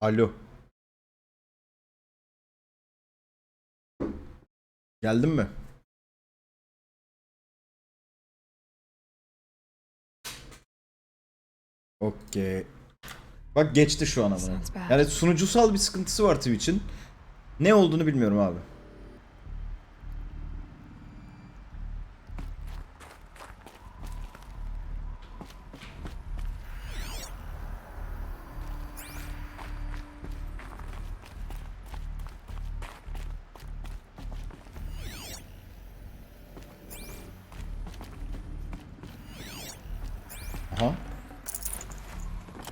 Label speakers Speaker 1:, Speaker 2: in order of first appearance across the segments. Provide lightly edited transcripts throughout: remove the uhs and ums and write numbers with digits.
Speaker 1: Alo. Geldin mi? Okey. Bak geçti şu an amına. Yani sunucusal bir sıkıntısı var Twitch'in. Ne olduğunu bilmiyorum abi. Aha.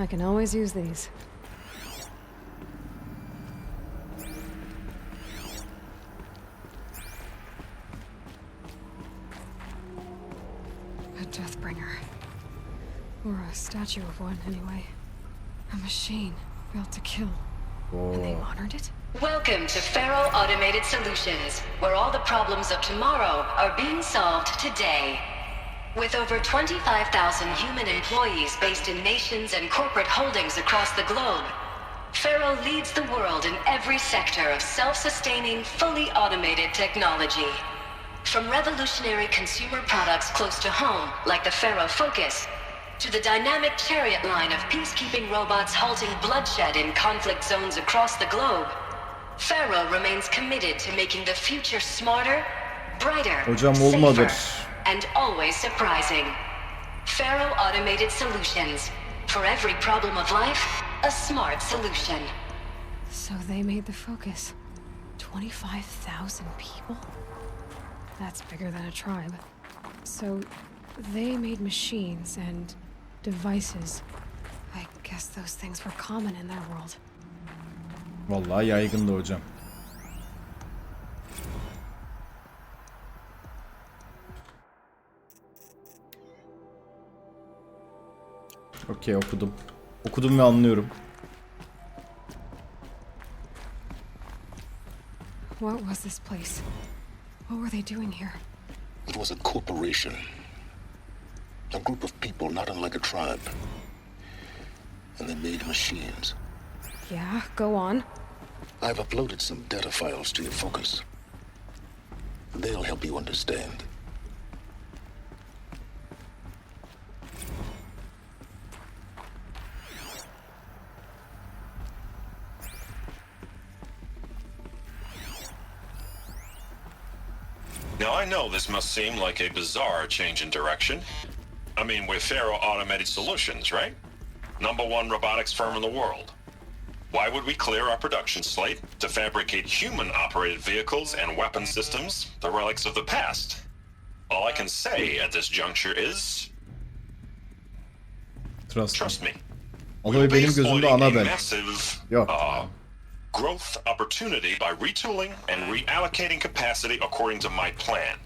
Speaker 2: I can always use these. A Deathbringer. Or a statue of one, anyway. A machine built to kill. And they honored it?
Speaker 3: Welcome to Faro Automated Solutions, where all the problems of tomorrow are being solved today. With over 25,000 human employees based in nations and corporate holdings across the globe, Faro leads the world in every sector of self-sustaining, fully automated technology. From revolutionary consumer products close to home, like the Faro Focus, to the dynamic chariot line of peacekeeping robots halting bloodshed in conflict zones across the globe, Faro remains committed to making the future smarter, brighter, safer, and always surprising. Faro Automated Solutions. For every problem of life, a smart solution.
Speaker 2: So they made the Focus. 25,000 people? That's bigger than a tribe. So they made machines and devices. I guess those things were common in their world.
Speaker 1: Vallahi yaygındı hocam. Okey, okudum. Okudum ve anlıyorum.
Speaker 2: What was this place? What were they doing here?
Speaker 4: It was a corporation. A group of people not unlike a tribe. And they made machines.
Speaker 2: Yeah, go on.
Speaker 4: I've uploaded some data files to your Focus. They'll help you understand.
Speaker 5: Now, I know this must seem like a bizarre change in direction. I mean, we're Faro Automated Solutions, right? #1 robotics firm in the world. Why would we clear our production slate to fabricate human-operated vehicles and weapon systems, the relics of the past? All I can say at this juncture is... Trust me.
Speaker 1: Olayı benim gözümde ana ben. Yok.
Speaker 5: Growth opportunity by retooling and reallocating capacity according to my plan.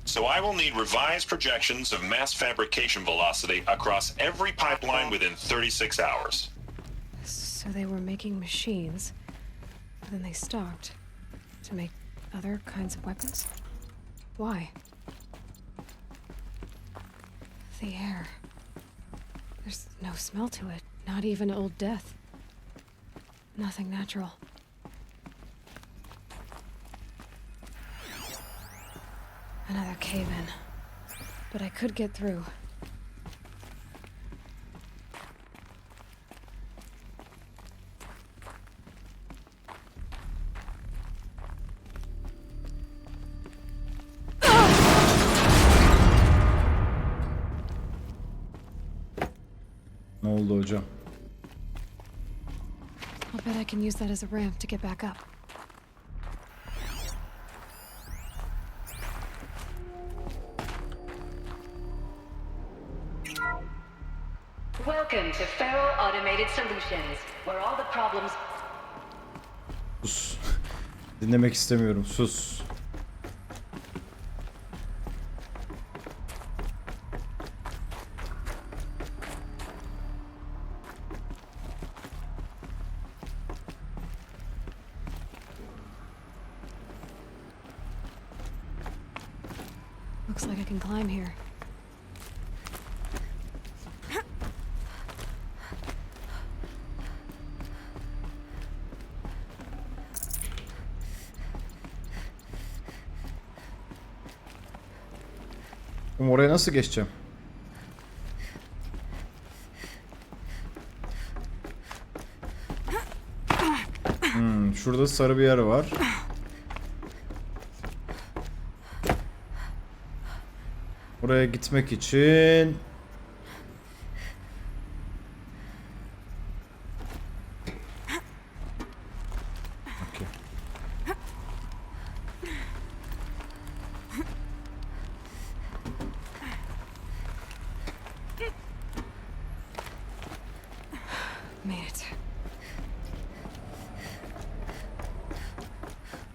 Speaker 5: So I will need revised projections of mass fabrication velocity across every pipeline within 36 hours.
Speaker 2: So they were making machines, but then they stopped to make other kinds of weapons? Why? The air. There's no smell to it, not even old death. Nothing natural. Another cave-in. But I could get through.
Speaker 1: Ne oldu hocam?
Speaker 2: I'll bet I can use that as a ramp to get back up.
Speaker 3: Welcome to Faro Automated Solutions, where all the problems...
Speaker 1: Sus. Dinlemek istemiyorum. Sus.
Speaker 2: Looks like I can climb here.
Speaker 1: Oraya nasıl geçeceğim? Şurada sarı bir yer var. Oraya gitmek için okay.
Speaker 2: Made it.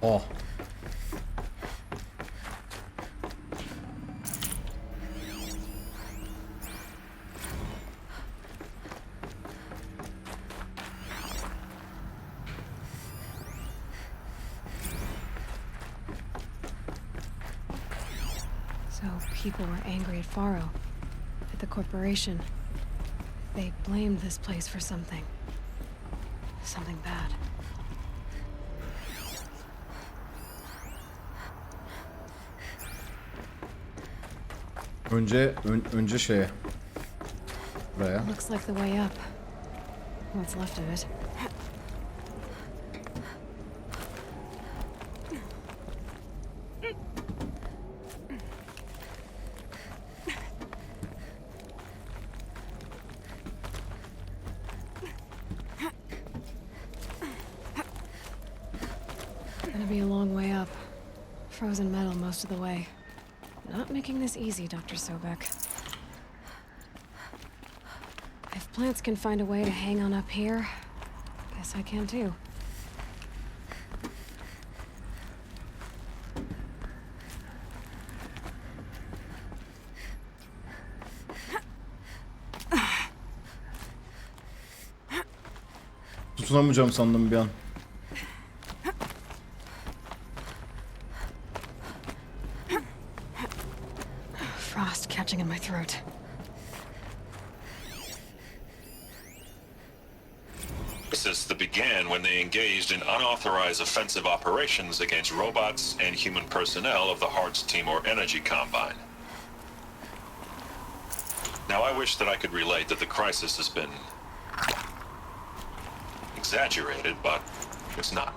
Speaker 1: Oh.
Speaker 2: So people were angry at Faro, at the corporation. They blamed this place for something. Something bad.
Speaker 1: Önce şeye. Buraya.
Speaker 2: Looks like the way up. What's left of it. Gonna be a long way up. Frozen metal most of the way. Not making this easy, Dr. Sobek. If plants can find a way to hang on up here, guess I can too.
Speaker 1: Tutunamayacağım sandım bir an.
Speaker 2: Frost catching in my throat.
Speaker 5: This began when they engaged in unauthorized offensive operations against robots and human personnel of the Hearts Team or Energy Combine. Now I wish that I could relate that the crisis has been exaggerated, but it's not.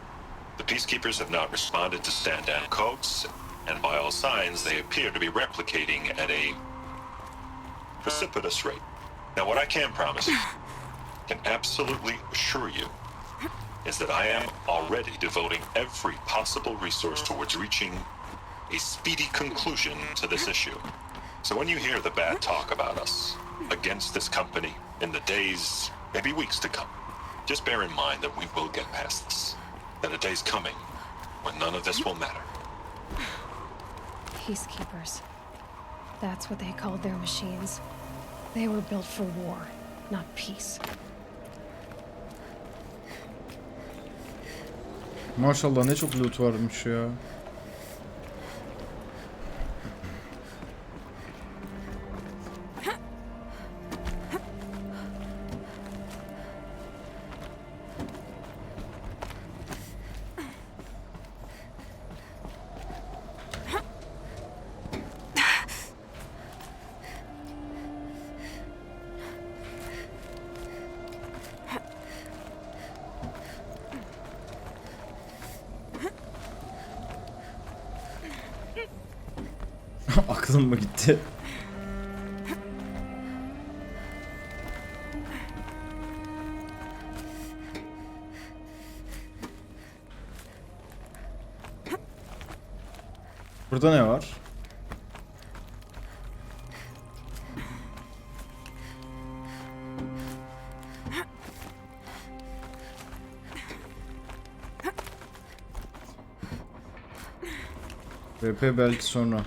Speaker 5: The Peacekeepers have not responded to stand-down codes, and by all signs, they appear to be replicating at a precipitous rate. Now, what I can promise, can absolutely assure you, is that I am already devoting every possible resource towards reaching a speedy conclusion to this issue. So when you hear the bad talk about us against this company in the days, maybe weeks to come, just bear in mind that we will get past this. That a day's coming when none of this will matter.
Speaker 2: Peacekeepers. That's what they called their machines. They were built for war, not peace.
Speaker 1: Maşallah ne çok loot varmış ya. Aklım mı gitti? Burada ne var? VP belki sonra.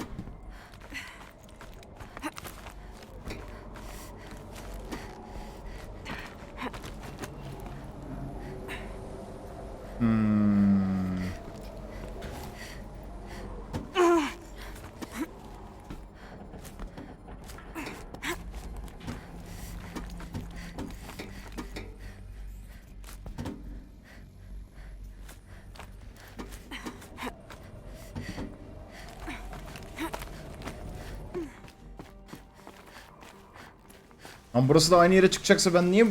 Speaker 1: Ama burası da aynı yere çıkacaksa ben niye...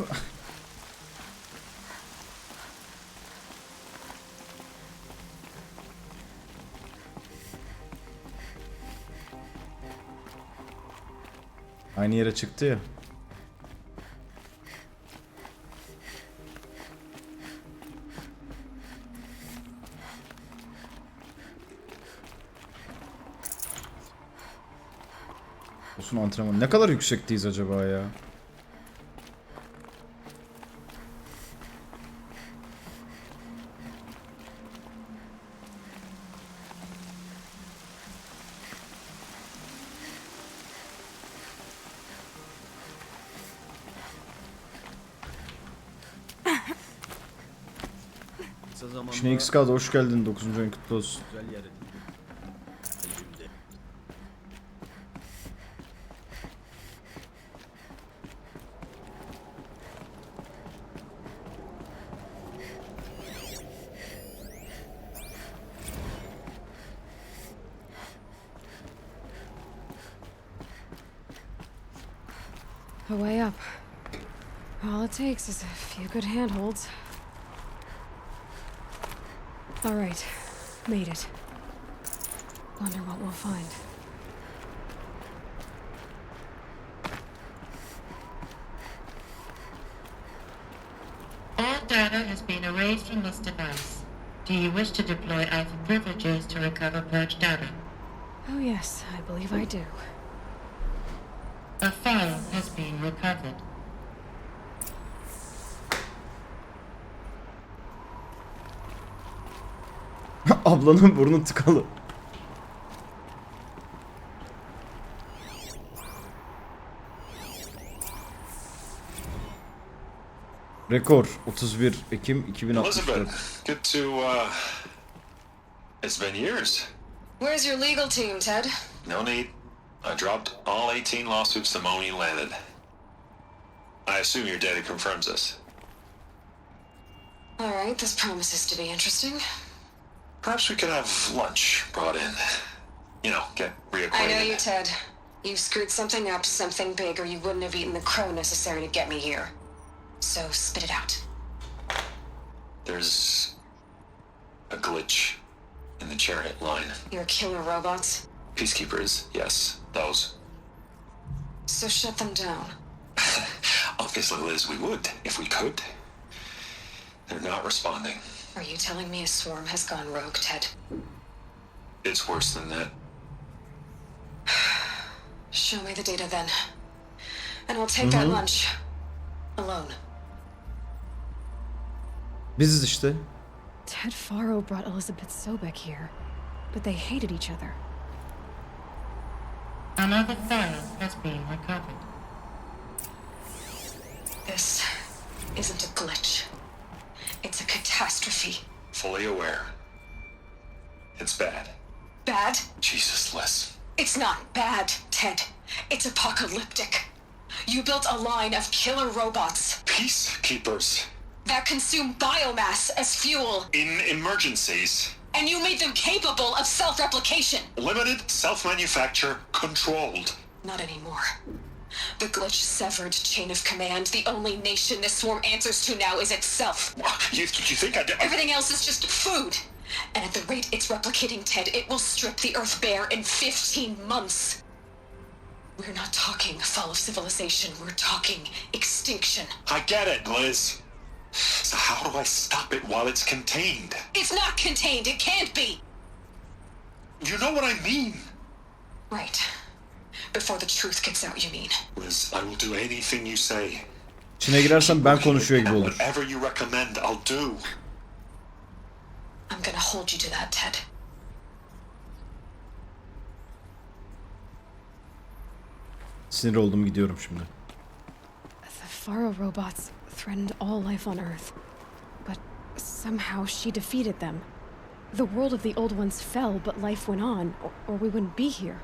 Speaker 1: Aynı yere çıktı ya. Olsun antrenman. Ne kadar yüksekteyiz acaba ya? Şimdi XK'da hoş geldin. 9. ayın kutlu olsun.
Speaker 2: A way up. All it takes is a few good handholds. All right, made it. Wonder what we'll find.
Speaker 6: All data has been erased from this device. Do you wish to deploy Alpha privileges to recover purged data?
Speaker 2: Oh yes, I believe I do.
Speaker 6: A file has been recovered.
Speaker 1: Ablanın burnu tıkalı. Rekor 31 Ekim 2064.
Speaker 5: Elizabeth, good to, it's been years.
Speaker 3: Where's your legal team, Ted?
Speaker 5: No need. I dropped all 18 lawsuits the moment you landed. I assume your data confirms this.
Speaker 3: All right, this promises to be interesting.
Speaker 5: Perhaps we could have lunch brought in. You know, get reacquainted.
Speaker 3: I know you, Ted. You screwed something up, something big, or you wouldn't have eaten the crow necessary to get me here. So spit it out.
Speaker 5: There's a glitch in the chariot line.
Speaker 3: Your killer robots?
Speaker 5: Peacekeepers, yes, those.
Speaker 3: So shut them down.
Speaker 5: Obviously, Liz, we would, if we could. They're not responding.
Speaker 3: Are you telling me a swarm has gone rogue, Ted?
Speaker 5: It's worse than that.
Speaker 3: Show me the data then. And I'll take that lunch. Alone.
Speaker 1: Biziz işte.
Speaker 2: Ted Faro brought Elizabeth Sobek here, but they hated each other.
Speaker 6: Another file has been recovered.
Speaker 3: This isn't a glitch. It's a catastrophe.
Speaker 5: Fully aware. It's bad.
Speaker 3: Bad?
Speaker 5: Jesus, Liz.
Speaker 3: It's not bad, Ted. It's apocalyptic. You built a line of killer robots
Speaker 5: Peacekeepers.
Speaker 3: that consume biomass as fuel,
Speaker 5: In emergencies.
Speaker 3: and you made them capable of self-replication.
Speaker 5: Limited, self-manufacture, controlled.
Speaker 3: Not anymore. The glitch severed chain of command. The only nation this swarm answers to now is itself.
Speaker 5: You think I did?
Speaker 3: Everything else is just food. And at the rate it's replicating, Ted, it will strip the Earth bare in 15 months. We're not talking fall of civilization. We're talking extinction.
Speaker 5: I get it, Liz. So how do I stop it while it's contained?
Speaker 3: It's not contained. It can't be.
Speaker 5: You know what I mean.
Speaker 3: Right. Before the truth gets out, you mean?
Speaker 5: Liz, I will do anything you say.
Speaker 1: İçine girersem ben konuşuyor gibi olur.
Speaker 5: Whatever you recommend, I'll do.
Speaker 3: I'm gonna hold you to that, Ted.
Speaker 1: Sinir oldum, gidiyorum şimdi.
Speaker 2: The Faro robots threatened all life on Earth, but somehow she defeated them. The world of the old ones fell, but life went on, or we wouldn't be here.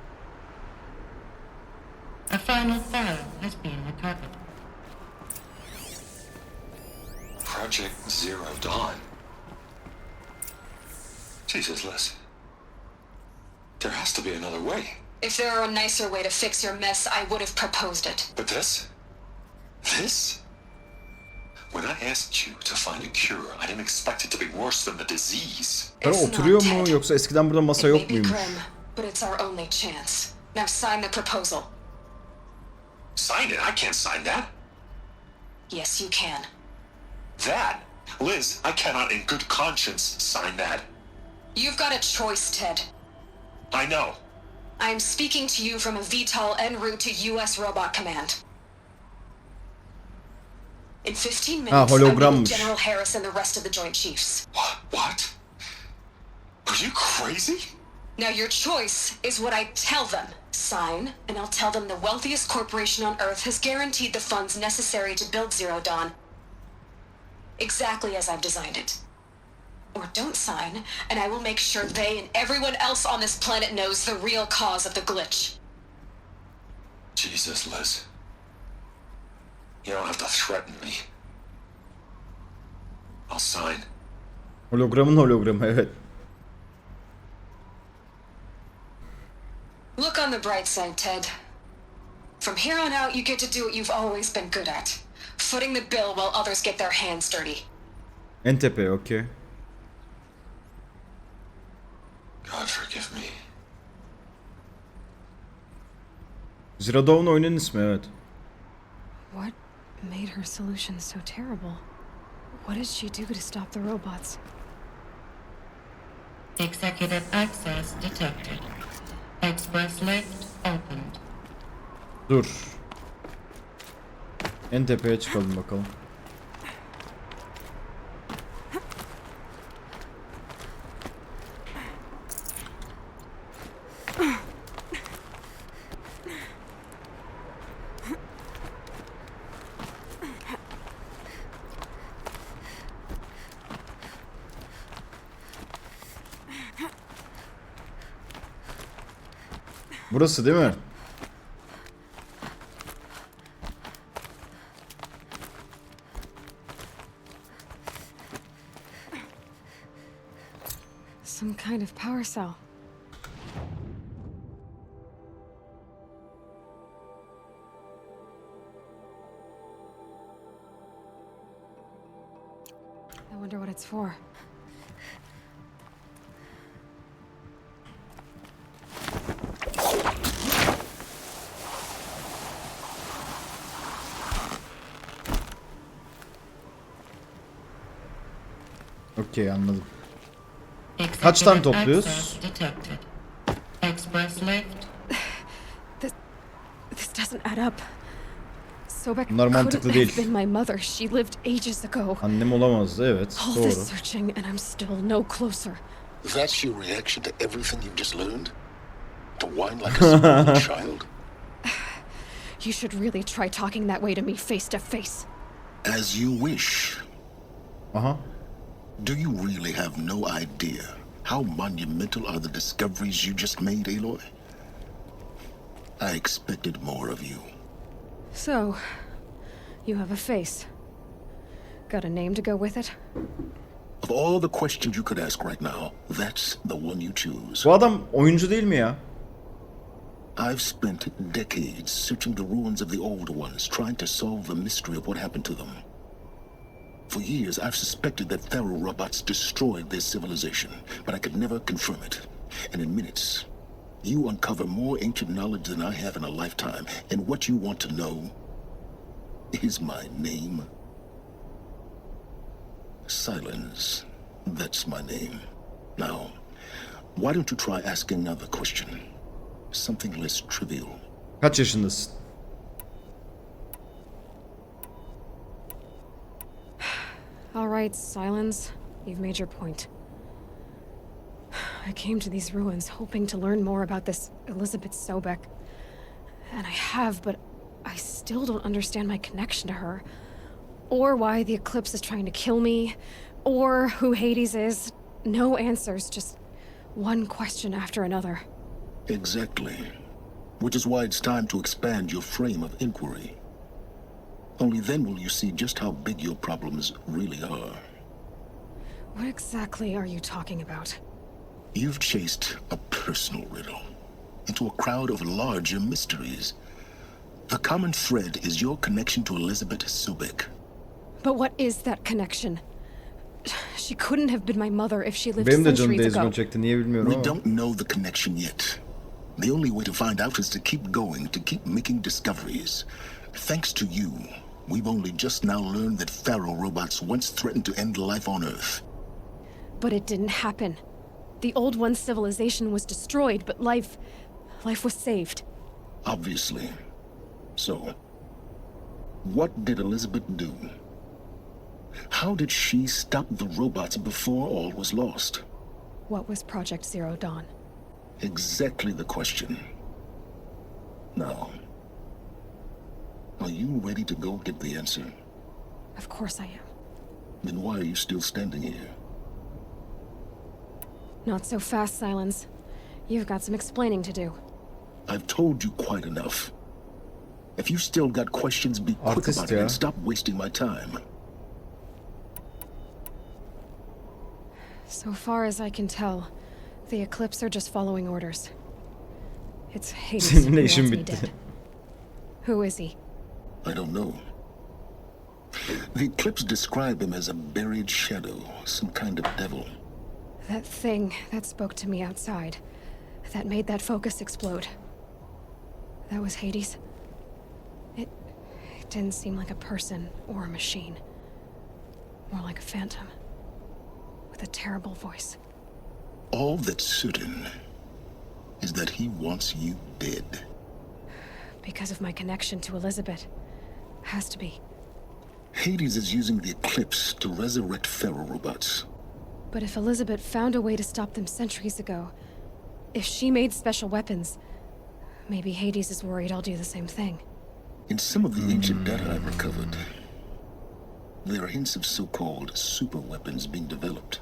Speaker 6: A final file has been recovered.
Speaker 5: Project Zero Dawn. Jesus, Liz. There has to be another way.
Speaker 3: If there were a nicer way to fix your mess, I would have proposed it.
Speaker 5: But this? This? When I asked you to find a cure, I didn't expect it to be worse than the disease.
Speaker 1: Para oturuyor mu yoksa eskiden burada masa yok muymuş?
Speaker 2: But it's our only chance. Now sign the proposal.
Speaker 5: Sign it? I can't sign that.
Speaker 2: Yes, you can.
Speaker 5: That? Liz, I cannot in good conscience sign that.
Speaker 2: You've got a choice, Ted.
Speaker 5: I know.
Speaker 2: I am speaking to you from a VTOL en route to U.S. Robot Command. In 15 minutes, I will meet General Harris and the rest of the Joint Chiefs.
Speaker 5: What? Are you crazy?
Speaker 2: Now your choice is what I tell them. Sign, and I'll tell them the wealthiest corporation on Earth has guaranteed the funds necessary to build Zero Dawn exactly as I've designed it. Or don't sign, and I will make sure they and everyone else on this planet knows the real cause of the glitch.
Speaker 5: Jesus, Liz. You don't have to threaten me. I'll sign.
Speaker 1: Hologramın hologramı, evet.
Speaker 2: Look on the bright side, Ted. From here on out, you get to do what you've always been good at. Footing the bill while others get their hands dirty.
Speaker 1: En tepe, okay.
Speaker 5: God forgive me.
Speaker 1: Zero Dawn oyunun ismi, evet.
Speaker 2: What made her solution so terrible? What did she do to stop the robots?
Speaker 6: Executive access detected. Express lift opened.
Speaker 1: Dur. En tepeye çıkalım bakalım. Burası değil mi?
Speaker 2: Some kind of power cell. I wonder what it's for.
Speaker 1: Okey, anladım. Kaç tane topluyoruz?
Speaker 6: Express lift.
Speaker 2: This doesn't add up. Sobek
Speaker 1: Bunlar mantıklı değil.
Speaker 2: couldn't have been my mother. She lived ages ago.
Speaker 1: Annem olamazdı, evet.
Speaker 2: All
Speaker 1: Doğru.
Speaker 2: this searching and I'm still no closer.
Speaker 4: That's your reaction to everything you've just learned? To whine like a spoiled child?
Speaker 2: You should really try talking that way to me face to face.
Speaker 4: As you wish.
Speaker 1: Aha.
Speaker 4: Do you really have no idea how monumental are the discoveries you just made, Aloy? I expected more of you.
Speaker 2: So, you have a face. Got a name to go with it?
Speaker 4: Of all the questions you could ask right now, that's the one you choose.
Speaker 1: Bu adam oyuncu değil mi ya?
Speaker 4: I've spent decades searching the ruins of the old ones, trying to solve the mystery of what happened to them. For years, I've suspected that Thero robots destroyed their civilization, but I could never confirm it. And in minutes, you uncover more ancient knowledge than I have in a lifetime. And what you want to know is my name. Silence. That's my name. Now, why don't you try asking another question? Something less trivial.
Speaker 1: Kaç yaşındasın?
Speaker 2: All right, Silence. You've made your point. I came to these ruins hoping to learn more about this Elizabeth Sobek. And I have, but I still don't understand my connection to her. Or why the Eclipse is trying to kill me. Or who Hades is. No answers, just one question after another.
Speaker 4: Exactly. Which is why it's time to expand your frame of inquiry. Only then will you see just how big your problems really are.
Speaker 2: What exactly are you talking about?
Speaker 4: You've chased a personal riddle into a crowd of larger mysteries. The common thread is your connection to Elizabeth Sobek.
Speaker 2: But what is that connection? She couldn't have been my mother if she lived
Speaker 1: Benim de canım
Speaker 2: centuries
Speaker 1: Days Gone
Speaker 2: ago.
Speaker 1: çekti. Niye bilmiyorum
Speaker 4: We
Speaker 1: ama.
Speaker 4: don't know the connection yet. The only way to find out is to keep going, to keep making discoveries. Thanks to you, we've only just now learned that Pharaoh robots once threatened to end life on Earth.
Speaker 2: But it didn't happen. The Old One's civilization was destroyed, but life was saved.
Speaker 4: Obviously. So, what did Elizabeth do? How did she stop the robots before all was lost?
Speaker 2: What was Project Zero Dawn?
Speaker 4: Exactly the question. Now, are you ready to go get the answer?
Speaker 2: Of course I am.
Speaker 4: Then why are you still standing here?
Speaker 2: Not so fast, Silence. You've got some explaining to do.
Speaker 4: I've told you quite enough. If you still got questions, be quick
Speaker 1: Artist
Speaker 4: about it
Speaker 1: ya.
Speaker 4: and stop wasting my time.
Speaker 2: So far as I can tell, the Eclipse are just following orders. It's Hades who
Speaker 1: Seninle
Speaker 2: wants
Speaker 1: işim
Speaker 2: me
Speaker 1: bitti.
Speaker 2: dead. Who is he?
Speaker 4: I don't know. The Eclipse describe him as a buried shadow, some kind of devil.
Speaker 2: That thing that spoke to me outside. That made that focus explode. That was Hades. It didn't seem like a person or a machine. More like a phantom. With a terrible voice.
Speaker 4: All that's certain is that he wants you dead.
Speaker 2: Because of my connection to Elizabeth. Has to be.
Speaker 4: Hades is using the Eclipse to resurrect Pharaoh robots.
Speaker 2: But if Elizabeth found a way to stop them centuries ago, if she made special weapons, maybe Hades is worried I'll do the same thing.
Speaker 4: In some of the ancient data I've recovered, there are hints of so-called super weapons being developed.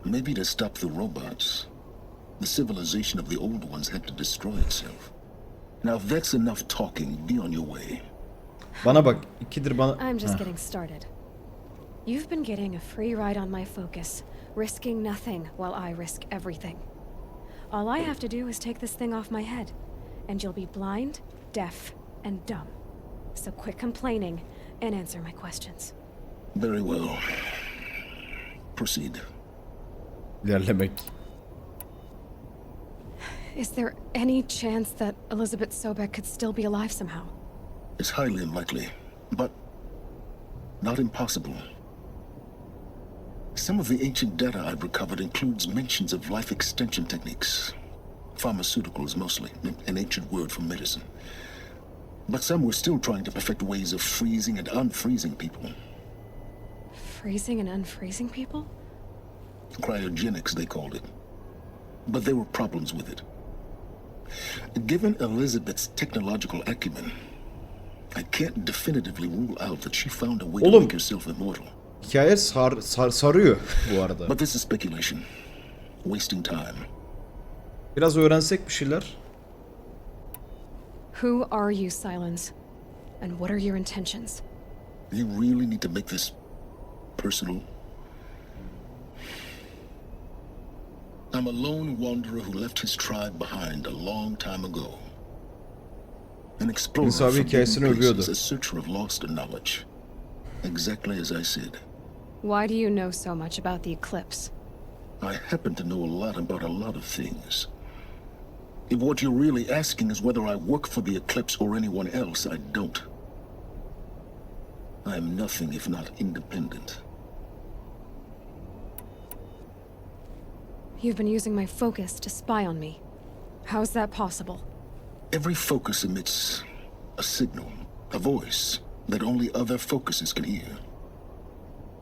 Speaker 4: Maybe to stop the robots, the civilization of the old ones had to destroy itself. Now if that's enough talking, be on your way.
Speaker 1: Bana bak. İkidir bana.
Speaker 2: I'm just
Speaker 1: Heh.
Speaker 2: getting started. You've been getting a free ride on my focus, risking nothing while I risk everything. All I have to do is take this thing off my head, and you'll be blind, deaf, and dumb. So quit complaining and answer my questions.
Speaker 4: Very well. Proceed.
Speaker 1: İlerlemek.
Speaker 2: Is there any chance that Elizabeth Sobek could still be alive somehow?
Speaker 4: It's highly unlikely, but not impossible. Some of the ancient data I've recovered includes mentions of life extension techniques. Pharmaceuticals mostly, an ancient word for medicine. But some were still trying to perfect ways of freezing and unfreezing people.
Speaker 2: Freezing and unfreezing people?
Speaker 4: Cryogenics, they called it. But there were problems with it. Given Elizabeth's technological acumen, I can't definitively rule out that she found a way to
Speaker 1: Oğlum.
Speaker 4: make herself immortal.
Speaker 1: Hikaye sarıyor bu arada.
Speaker 4: But this is speculation. Wasting time.
Speaker 1: Biraz öğrensek bir şeyler.
Speaker 2: Who are you, Silence? And what are your intentions?
Speaker 4: You really need to make this personal? I'm a lone wanderer who left his tribe behind a long time ago. An explorer
Speaker 1: İnsan
Speaker 4: from
Speaker 1: hikayesini
Speaker 4: hidden
Speaker 1: övüyordu.
Speaker 4: places, a searcher of lost knowledge. Exactly as I said.
Speaker 2: Why do you know so much about the Eclipse?
Speaker 4: I happen to know a lot about a lot of things. If what you're really asking is whether I work for the Eclipse or anyone else, I don't. I am nothing if not independent.
Speaker 2: You've been using my focus to spy on me. How's that possible?
Speaker 4: Every focus emits a signal, a voice that only other focuses can hear.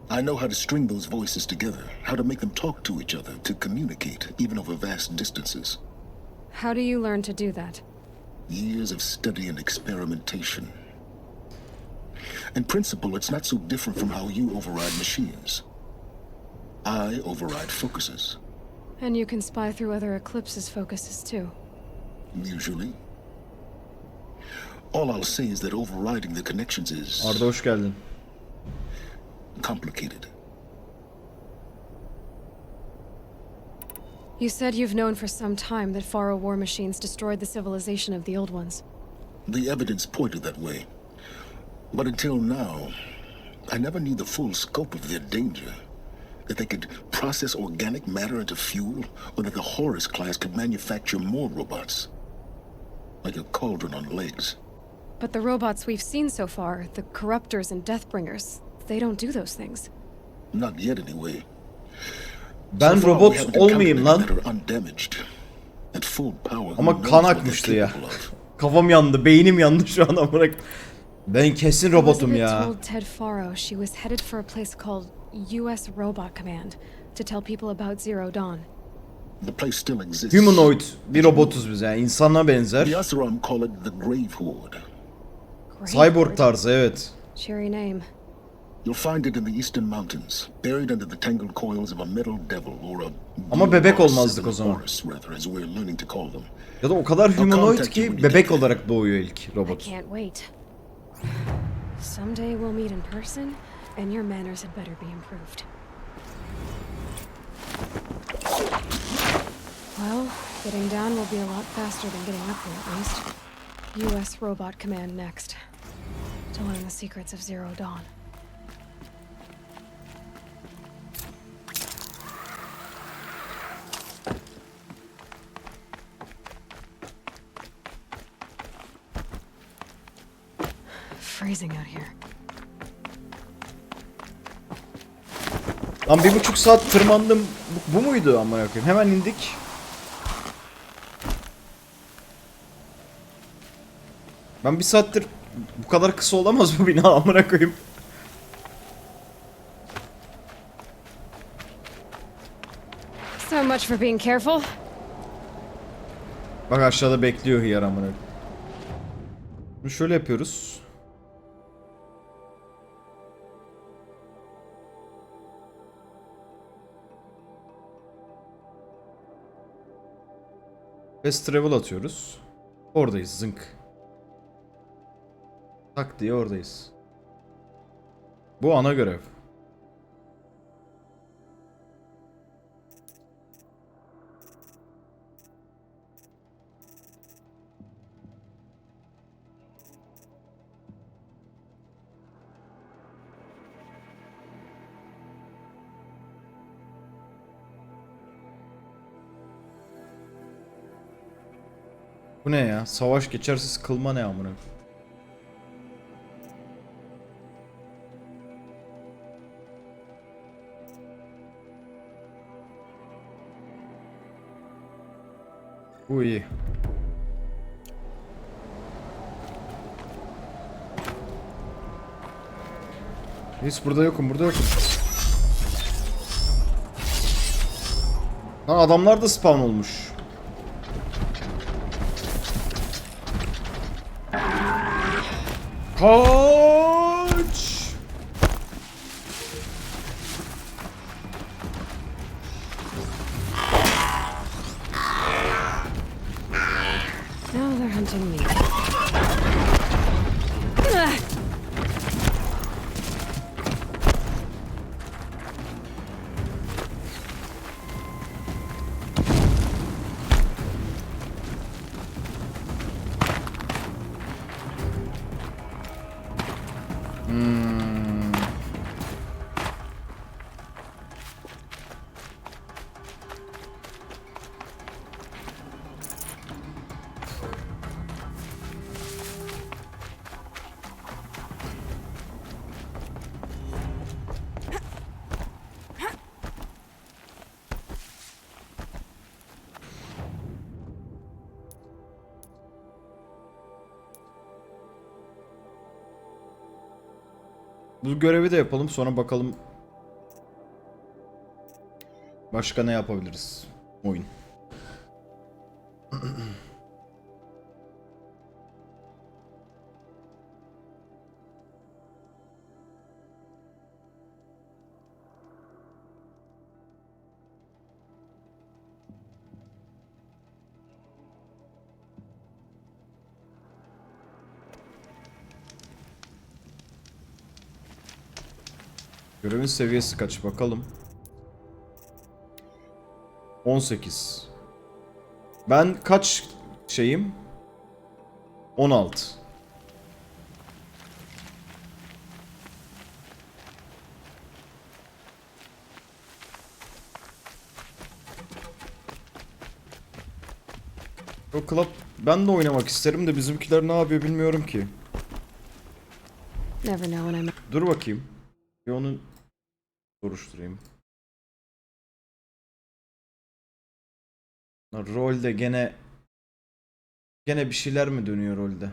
Speaker 4: I know how to string those voices together, how to make them talk to each other, to communicate, even over vast distances.
Speaker 2: How do you learn to do that?
Speaker 4: Years of study and experimentation. In principle, it's not so different from how you override machines. I override focuses,
Speaker 2: And you can spy through other Eclipse's focuses too.
Speaker 4: usually. All I'll say is that overriding the connections is
Speaker 1: Arda hoş geldin.
Speaker 4: complicated.
Speaker 2: You said you've known for some time that Pharaoh war machines destroyed the civilization of the Old Ones.
Speaker 4: The evidence pointed that way. But until now, I never knew the full scope of their danger. That they could process organic matter into fuel, or that the Horus class could manufacture more robots. Like a cauldron on legs.
Speaker 2: But the robots we've seen so far, the corruptors and deathbringers, they don't do those things.
Speaker 4: Not yet anyway.
Speaker 1: Ben
Speaker 4: So far, we
Speaker 1: robot
Speaker 4: haven't
Speaker 1: olmayayım
Speaker 4: encountered
Speaker 1: lan.
Speaker 4: any that are undamaged. At full power,
Speaker 1: Ama
Speaker 4: who knows
Speaker 1: kan
Speaker 4: what
Speaker 1: akmıştı
Speaker 4: they're
Speaker 1: ya.
Speaker 4: capable of.
Speaker 1: Kafam yandı, beynim yandı şu an amına. Ben kesin robotum ya.
Speaker 2: Elizabeth told Ted Faro she was headed for a place called US Robot Command to tell people about Zero Dawn.
Speaker 4: The place still exists.
Speaker 1: Humanoid bir robotuz biz yani. İnsana benzer.
Speaker 4: The Asuram call it the Grave Horde.
Speaker 2: Great
Speaker 1: Cyborg
Speaker 2: word.
Speaker 1: tarzı, evet.
Speaker 2: Cheery name.
Speaker 4: You'll find it in the eastern mountains, buried under the tangled coils of a metal devil or a
Speaker 1: Ama bebek olmazdık o zaman.
Speaker 4: Horus, rather, as we're learning to call them.
Speaker 1: Ya da o kadar humanoid ki bebek olarak doğuyor ilk
Speaker 2: I
Speaker 1: robot.
Speaker 2: can't wait. Someday we'll meet in person, and your manners had better be improved. Well, getting down will be a lot faster than getting up here, at least. US Robot Command next. To learn the secrets of Zero Dawn. Freezing out here.
Speaker 1: Lan 1,5 saat tırmandım. Bu muydu amına koyayım? Hemen indik. Ben 1 saattir bu kadar kısa olamaz bu bina amına koyayım.
Speaker 2: So much for being careful.
Speaker 1: Bak aşağıda bekliyor hıyar amına koyayım. Bunu şöyle yapıyoruz. Fast travel atıyoruz. Oradayız zınk. Tak diye oradayız. Bu ana görev. Bu ne ya? Savaş geçersiz kılma ne amına? Bu iyi. Hiç burada yokum, burada yokum. Lan adamlar da spawn olmuş. Kaç!
Speaker 2: Now they're hunting me.
Speaker 1: Bu görevi de yapalım, sonra bakalım başka ne yapabiliriz oyun. Görevin seviyesi kaç bakalım. 18. Ben kaç şeyim? 16. O club ben de oynamak isterim de bizimkiler ne yapıyor bilmiyorum ki.
Speaker 2: Never know when I'm...
Speaker 1: Dur bakayım. Bir onu soruşturayım. Rolde gene bir şeyler mi dönüyor rolde?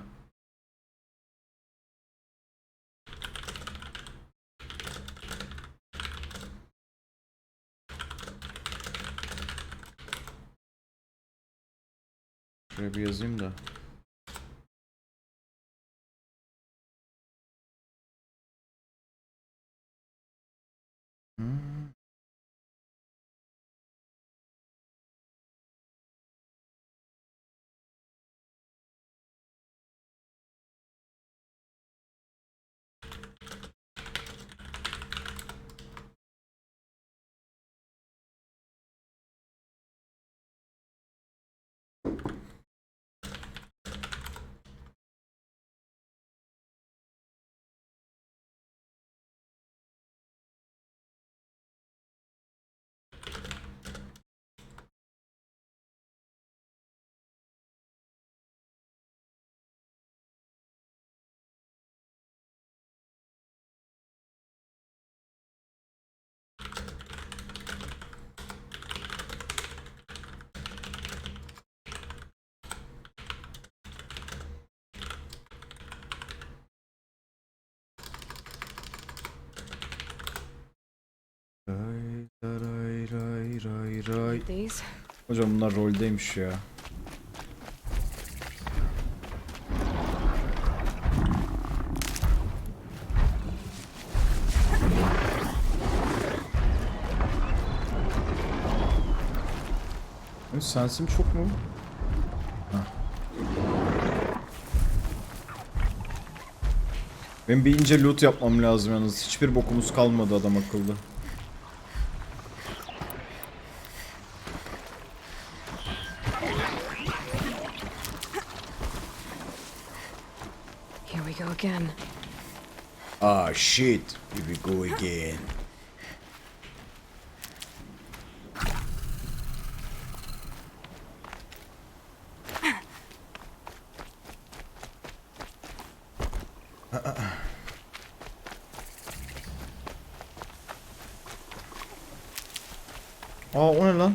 Speaker 1: Şuraya bir yazayım da. Hmm. Ray ray ray ray ray.
Speaker 2: These?
Speaker 1: Hocam bunlar roldeymiş ya. Sensim çok mu? Heh. Benim bir ince loot yapmam lazım yalnız. Hiçbir bokumuz kalmadı adam akıllı.
Speaker 2: Here we go again.
Speaker 1: Ah shit, here we go again. Aa o ne lan?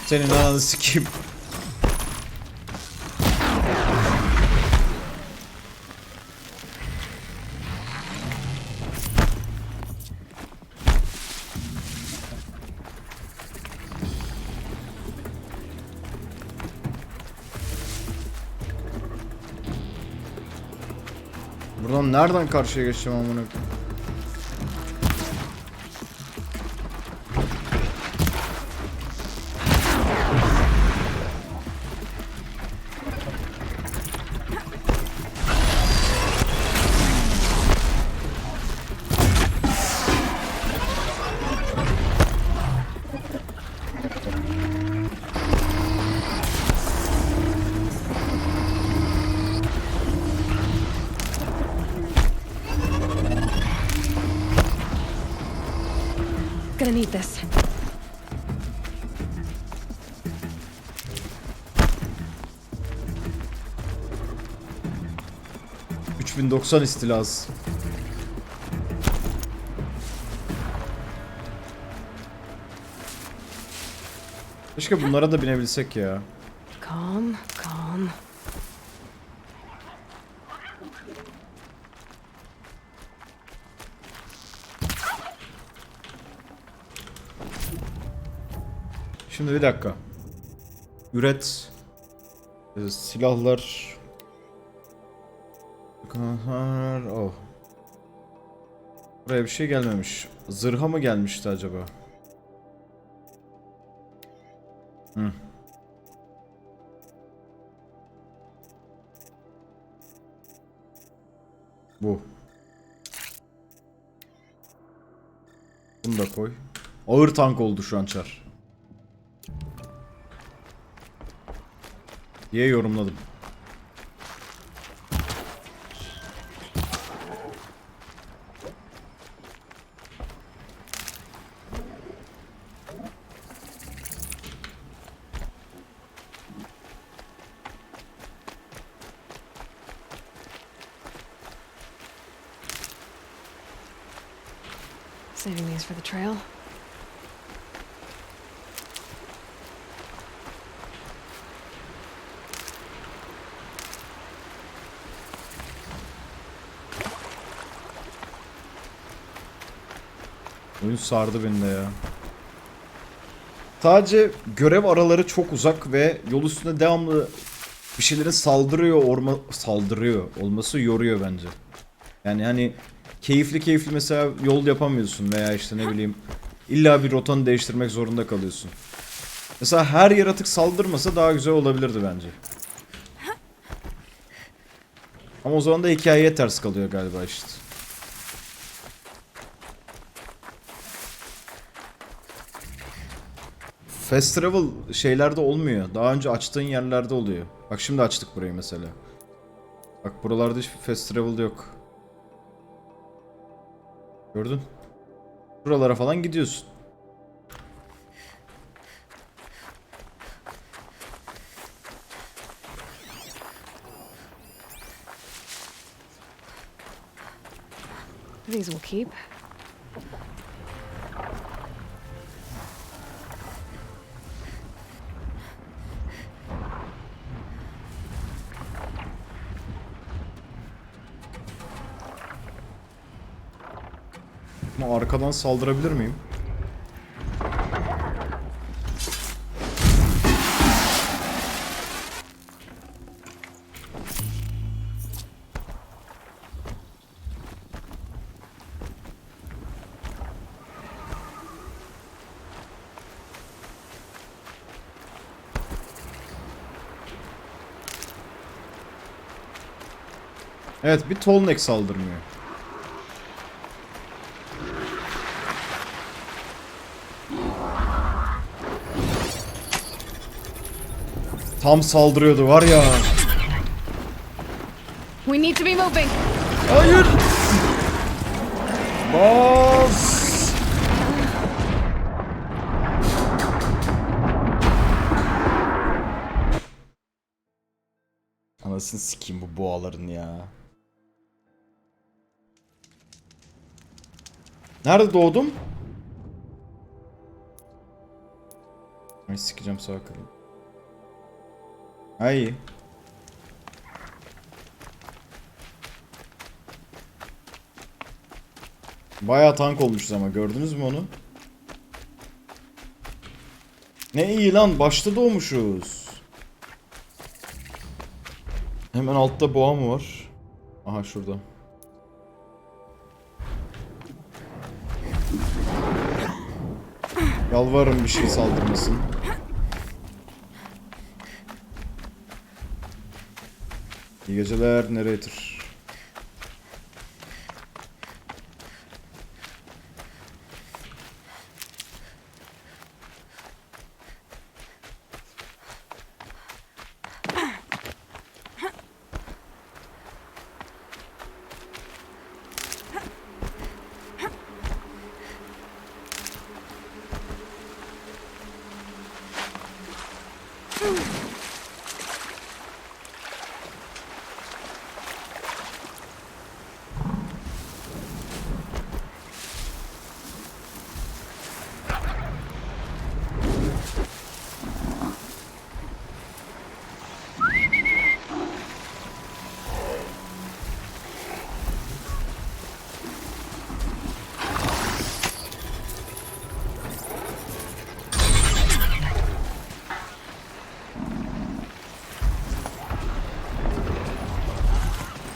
Speaker 1: Senin ananı sikeyim. Buradan nereden karşıya geçeceğim amına koyayım?
Speaker 2: Gonna need this.
Speaker 1: ...3090 istilası. Keşke bunlara da binebilsek ya.
Speaker 2: Calm, calm.
Speaker 1: Şimdi bir dakika. Üret. Silahlar. Oh. Buraya bir şey gelmemiş. Zırha mı gelmişti acaba? Hı. Bu. Bunu da koy. Ağır tank oldu şu an Çar. Diye yorumladım.
Speaker 2: Saving these for the trail.
Speaker 1: Oyun sardı beni de ya. Sadece görev araları çok uzak ve yol üstünde devamlı bir şeylerin saldırıyor olması yoruyor bence. Yani hani keyifli mesela yol yapamıyorsun veya işte ne bileyim illa bir rotanı değiştirmek zorunda kalıyorsun. Mesela her yaratık saldırmasa daha güzel olabilirdi bence. Ama o zaman da hikayeye ters kalıyor galiba işte. Fast travel şeylerde olmuyor. Daha önce açtığın yerlerde oluyor. Bak şimdi açtık burayı mesela. Bak buralarda hiçbir fast travel yok. Gördün? Buralara falan gidiyorsun.
Speaker 2: These will keep.
Speaker 1: Ama arkadan saldırabilir miyim? Evet, bir tallneck saldırmıyor. Tam saldırıyordu var ya.
Speaker 2: We need to be moving.
Speaker 1: Hayır. Bas. Anasını sikeyim bu boğaların ya. Nerede doğdum? Ay sikeceğim sağ kırayım. Ay. Bayağı tank olmuşuz ama gördünüz mü onu? Ne iyi lan, başta doğmuşuz. Hemen altta boğa mı var? Aha şurada. Yalvarırım bir şey saldırmasın. İyi geceler narrator.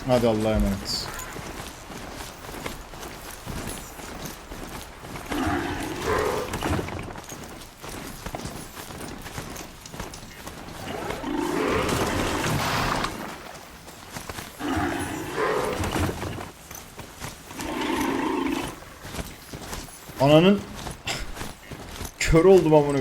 Speaker 1: Hadi Allah'a emanet. Ananın kör oldum amına.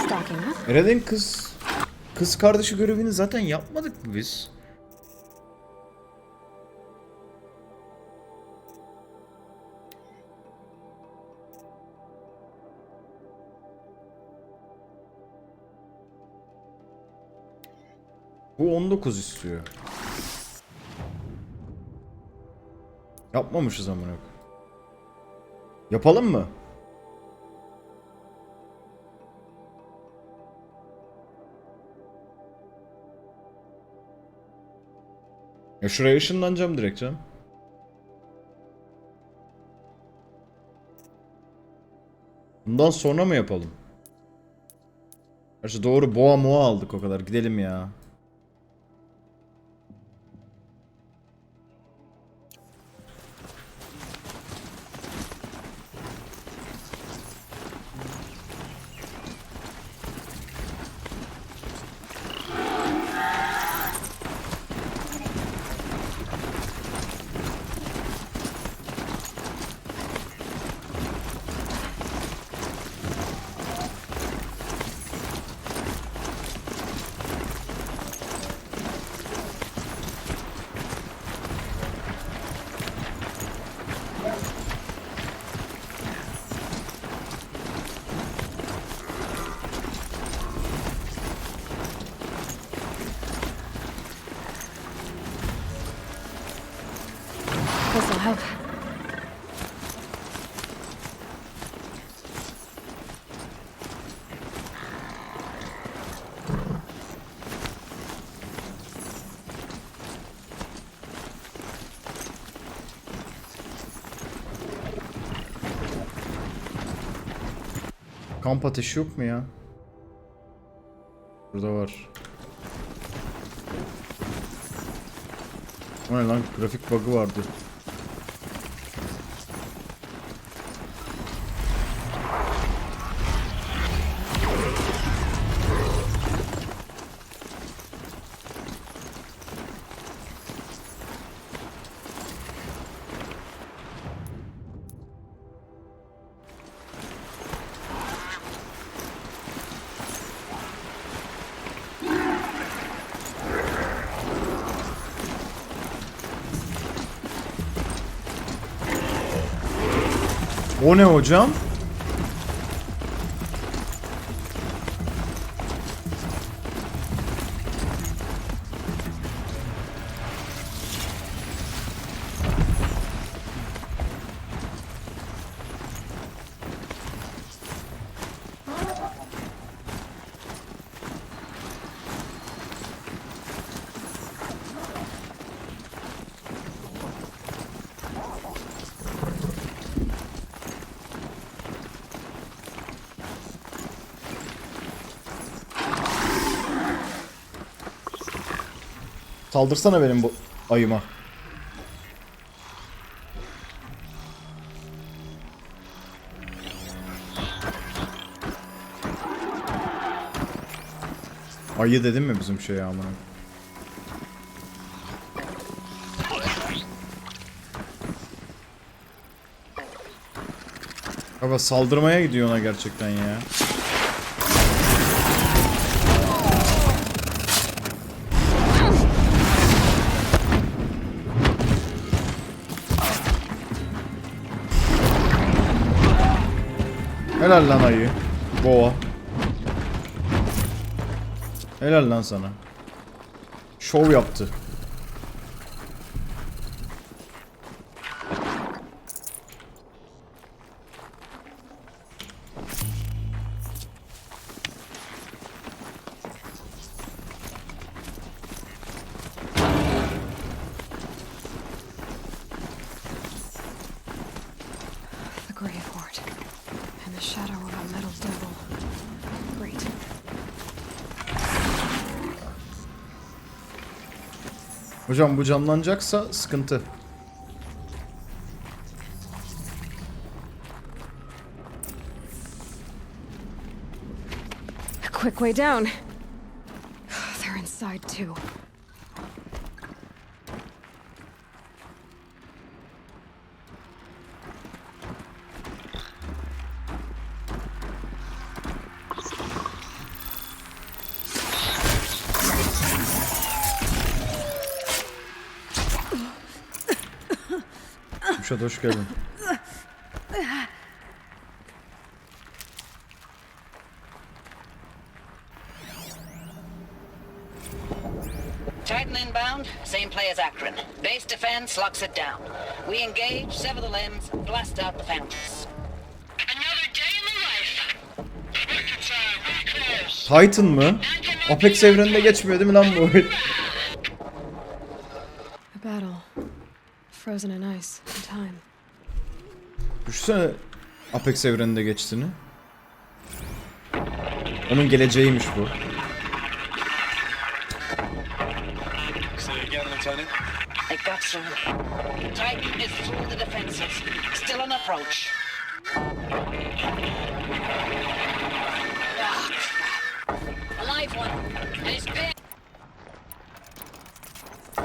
Speaker 2: Stocking up.
Speaker 1: Eren'in kız kardeşi görevini zaten yapmadık mı biz? Bu 19 istiyor. Yapmamışız amına. Yapalım mı? Ya şuraya ışınlanacağım direkt canım. Bundan sonra mı yapalım? Gerçi doğru, boğa moğa aldık o kadar. Gidelim ya.
Speaker 2: This'll help.
Speaker 1: Kamp ateşi yok mu ya? Burada var. O ne lan? Grafik bug'ı vardı. O ne hocam? Saldırsana benim bu ayıma. Ayı dedim mi bizim şeye amına? Baba saldırmaya gidiyor ona gerçekten ya. Helal lan ayı. Boğa. Helal lan sana. Şov yaptı.
Speaker 2: grave hoard. And the shadow of a metal devil. Great.
Speaker 1: Hocam bu canlanacaksa sıkıntı.
Speaker 2: A quick way down. They're inside too.
Speaker 1: Kuşat hoş geldin.
Speaker 7: Titan inbound, same play as Akron. Base defense locks it down. We engage, sever the limbs, blast out the fountains. Another day in the life.
Speaker 1: Titan mı? Apex evreninde geçmiyor değil mi lan bu oyun?
Speaker 2: A battle. Frozen in ice in time.
Speaker 1: Düşünsene Apex evreninde geçtiğini. Onun geleceğiymiş bu.
Speaker 7: It got through. Titan is through the defenses. Still on approach. Ah, crap. A live one. And he's pissed.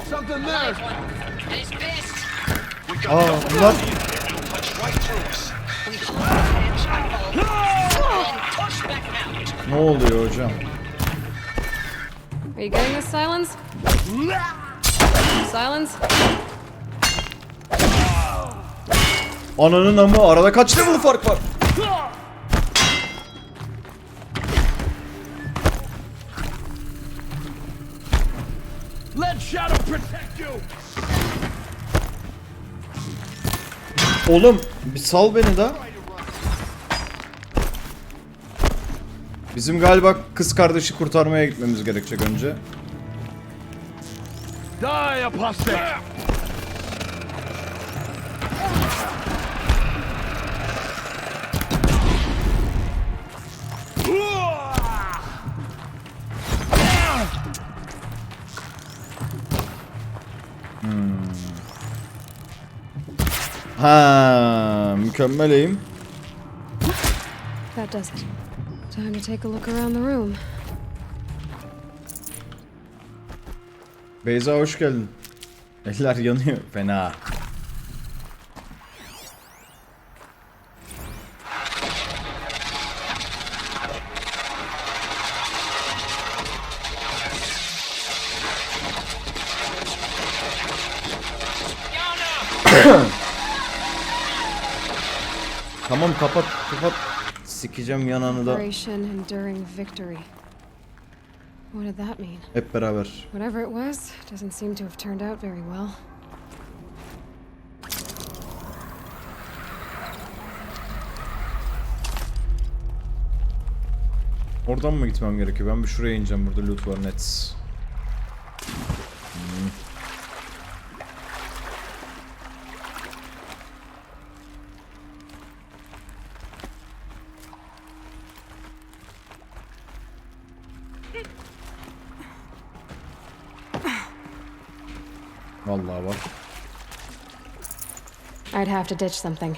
Speaker 8: Something there!
Speaker 7: Live one. And he's pissed.
Speaker 1: Aa bunlar
Speaker 7: We hold the edge and push back out.
Speaker 1: ne oluyor hocam?
Speaker 2: Are you getting this, Silence? Silence?
Speaker 1: Ananın amı, arada kaç level fark var?
Speaker 8: Let Shadow protect you!
Speaker 1: Oğlum bir sal beni de. Bizim galiba kız kardeşi kurtarmaya gitmemiz gerekecek önce.
Speaker 8: Die, apostate!
Speaker 1: Ha, mükemmel eğim.
Speaker 2: That does it. Time to take a look around the room.
Speaker 1: Beyza hoş geldin. Eller yanıyor fena. Tamam kapat kapat. Sikeceğim yanağını da.
Speaker 2: Operation Enduring Victory. What did that mean?
Speaker 1: Hep beraber.
Speaker 2: Whatever it was, doesn't seem to have turned out very well.
Speaker 1: Oradan mı gitmem gerekiyor? Ben bir şuraya ineceğim. Burada loot var net. Vallahi bak.
Speaker 2: I'd have to ditch something.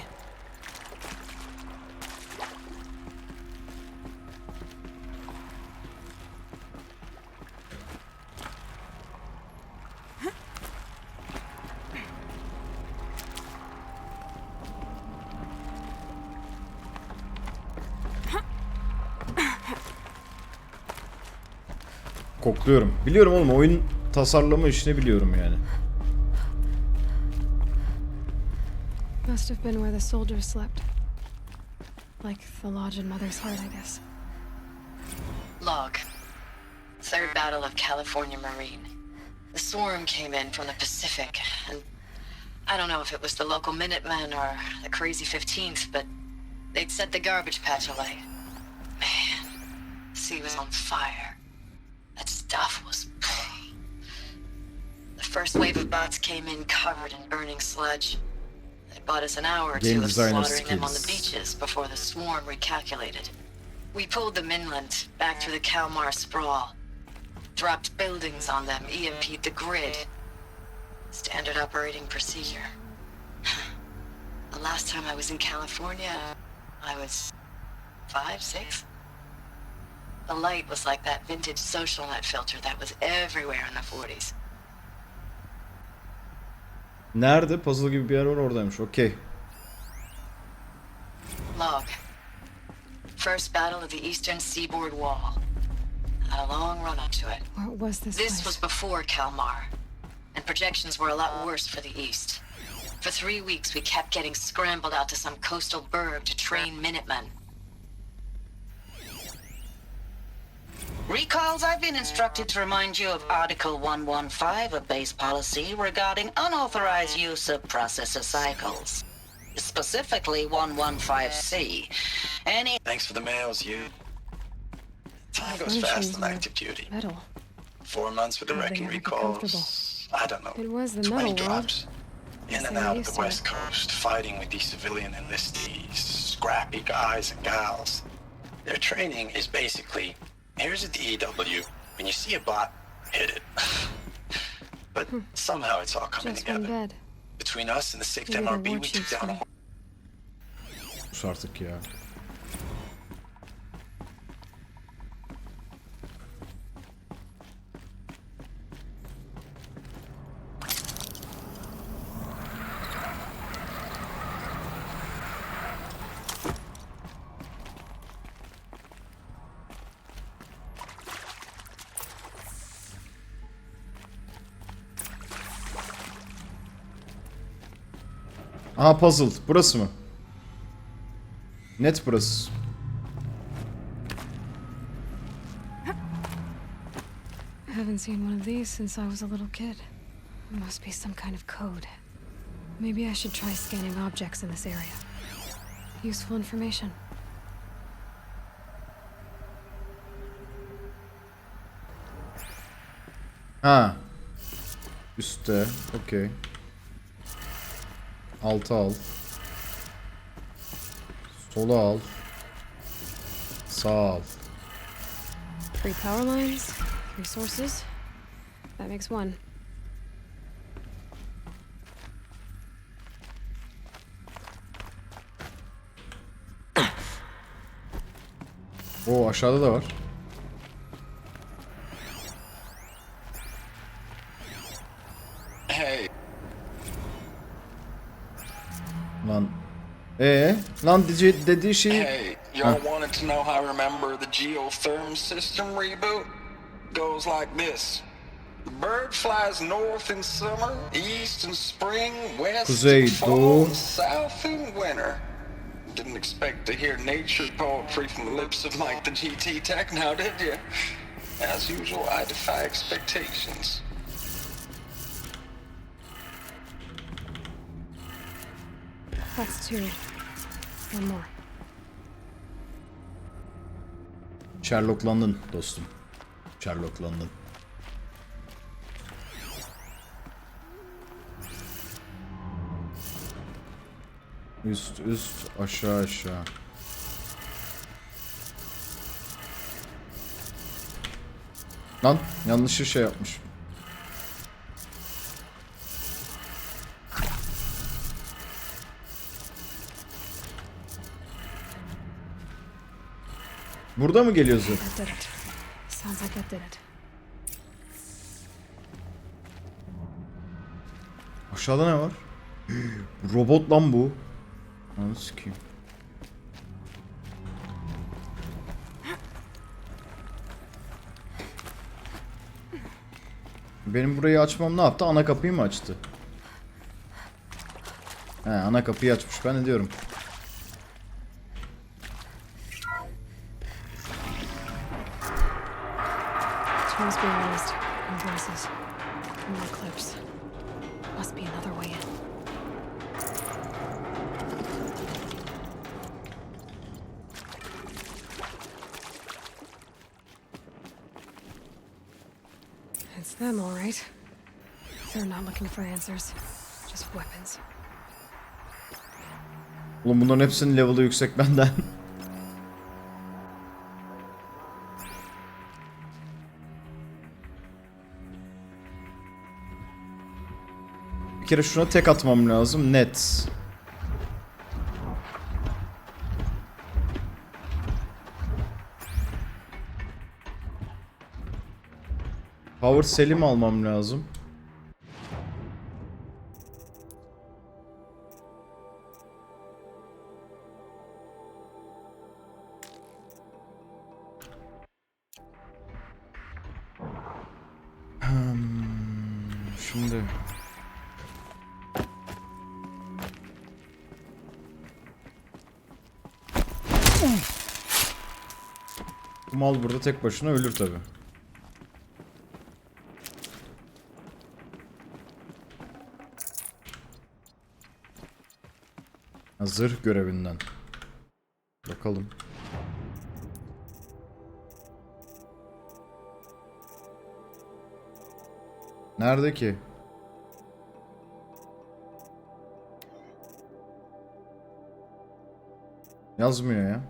Speaker 1: Kokluyorum. Biliyorum oğlum, oyun tasarlama işini biliyorum yani.
Speaker 2: Must have been where the soldiers slept. Like the lodge in Mother's Heart, I guess.
Speaker 3: Log. Third Battle of California Marine. The swarm came in from the Pacific, and I don't know if it was the local Minutemen or the crazy 15th, but they'd set the garbage patch alight. Man, the sea was on fire. That stuff was... The first wave of bots came in covered in burning sludge. It bought us an hour or
Speaker 1: Game
Speaker 3: two of
Speaker 1: designer
Speaker 3: slaughtering them on the
Speaker 1: skills.
Speaker 3: beaches before the swarm recalculated. We pulled them inland, back through the Kalmar sprawl. Dropped buildings on them, EMP'd the grid. Standard operating procedure. The last time I was in California, I was 5, 6. The light was like that vintage social net filter that was everywhere in the 40s.
Speaker 1: Nerede? Puzzle gibi bir yer var, oradaymış. Okey.
Speaker 3: Log. First battle of the eastern seaboard wall. Had a long run up to it.
Speaker 2: What was this
Speaker 3: This
Speaker 2: place?
Speaker 3: was before Kalmar, and projections were a lot worse for the east. For 3 weeks, we kept getting scrambled out to some coastal burg to train Minutemen.
Speaker 7: Recalls, I've been instructed to remind you of Article 115 of base policy regarding unauthorized use of processor cycles. Specifically 115C. Any...
Speaker 9: Thanks for the mails, you. Time goes
Speaker 2: Furnishings
Speaker 9: fast on
Speaker 2: were
Speaker 9: active duty.
Speaker 2: Metal.
Speaker 9: 4 months with the
Speaker 2: How they
Speaker 9: wrecking
Speaker 2: ever get
Speaker 9: recalls. I don't know.
Speaker 2: It was the
Speaker 9: 20
Speaker 2: metal world.
Speaker 9: drops.
Speaker 2: Guess
Speaker 9: In and
Speaker 2: they were
Speaker 9: out of
Speaker 2: used
Speaker 9: the
Speaker 2: to
Speaker 9: West
Speaker 2: it.
Speaker 9: Coast, fighting with these civilian enlistees, scrappy guys and gals. Their training is basically, here's a DEW. When you see a bot, hit it. But somehow it's all coming
Speaker 2: Just one
Speaker 9: together.
Speaker 2: bed.
Speaker 9: Between us and the 6th
Speaker 2: Maybe the
Speaker 9: MRB,
Speaker 2: war
Speaker 9: we took
Speaker 2: chief's
Speaker 9: down a
Speaker 2: gonna-
Speaker 1: Sus artık ya. Aha, puzzle. Burası mı? Net burası.
Speaker 2: I haven't seen one of these since I was a little kid. It must be some kind of code. Maybe I should try scanning objects in this area. Useful information.
Speaker 1: Ha. Üstte. Okey. Altı al. Sola al. Sağ al.
Speaker 2: 3 power lines, 3 sources. That makes 1.
Speaker 1: Oo, aşağıda da var.
Speaker 9: Hey,
Speaker 1: Lan. Lan dediği şeyi...
Speaker 9: hey, y'all wanted to know how I remember the geotherm system reboot? Goes like this. The bird flies north in summer, east in spring, west
Speaker 1: Kuzey,
Speaker 9: in fall,
Speaker 1: doğu.
Speaker 9: and south in winter. Didn't expect to hear nature poetry from the lips of Mike the GT Tech now, did you? As usual, I defy expectations.
Speaker 2: That's 2. 1 more.
Speaker 1: Sherlocklandın dostum. Sherlocklandın. Üst üst, aşağı aşağı. Lan yanlış şey yapmış. Burada mı geliyorsun?
Speaker 2: That did it. Sounds like that did it.
Speaker 1: Aşağıda ne var? Robot lan bu. Ananı sikeyim. Benim burayı açmam ne yaptı? Ana kapıyı mı açtı? He, ana kapıyı açmış. Ben ne diyorum?
Speaker 2: Tombs being raised. More voices. More clips. Must be another way in. It's them, all right. They're not looking for answers. Just weapons.
Speaker 1: Oğlum bunların hepsinin level'ı yüksek benden. Bir kere şuna tek atmam lazım. Net. Power Cell'imi almam lazım. Şimdi bu mal burada tek başına ölür tabi. Zırh görevinden. Bakalım. Nerede ki? Yazmıyor ya.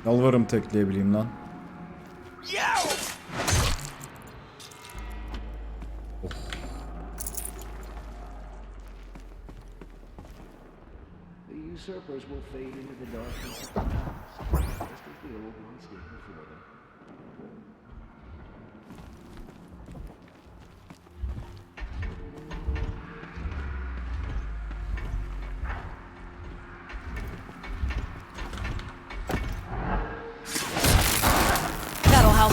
Speaker 1: Yalvarırım tekleyebileyim lan. Oh.
Speaker 10: The usurpers will fade into the darkness of the past, just as the old ones did before them.
Speaker 2: That'll help.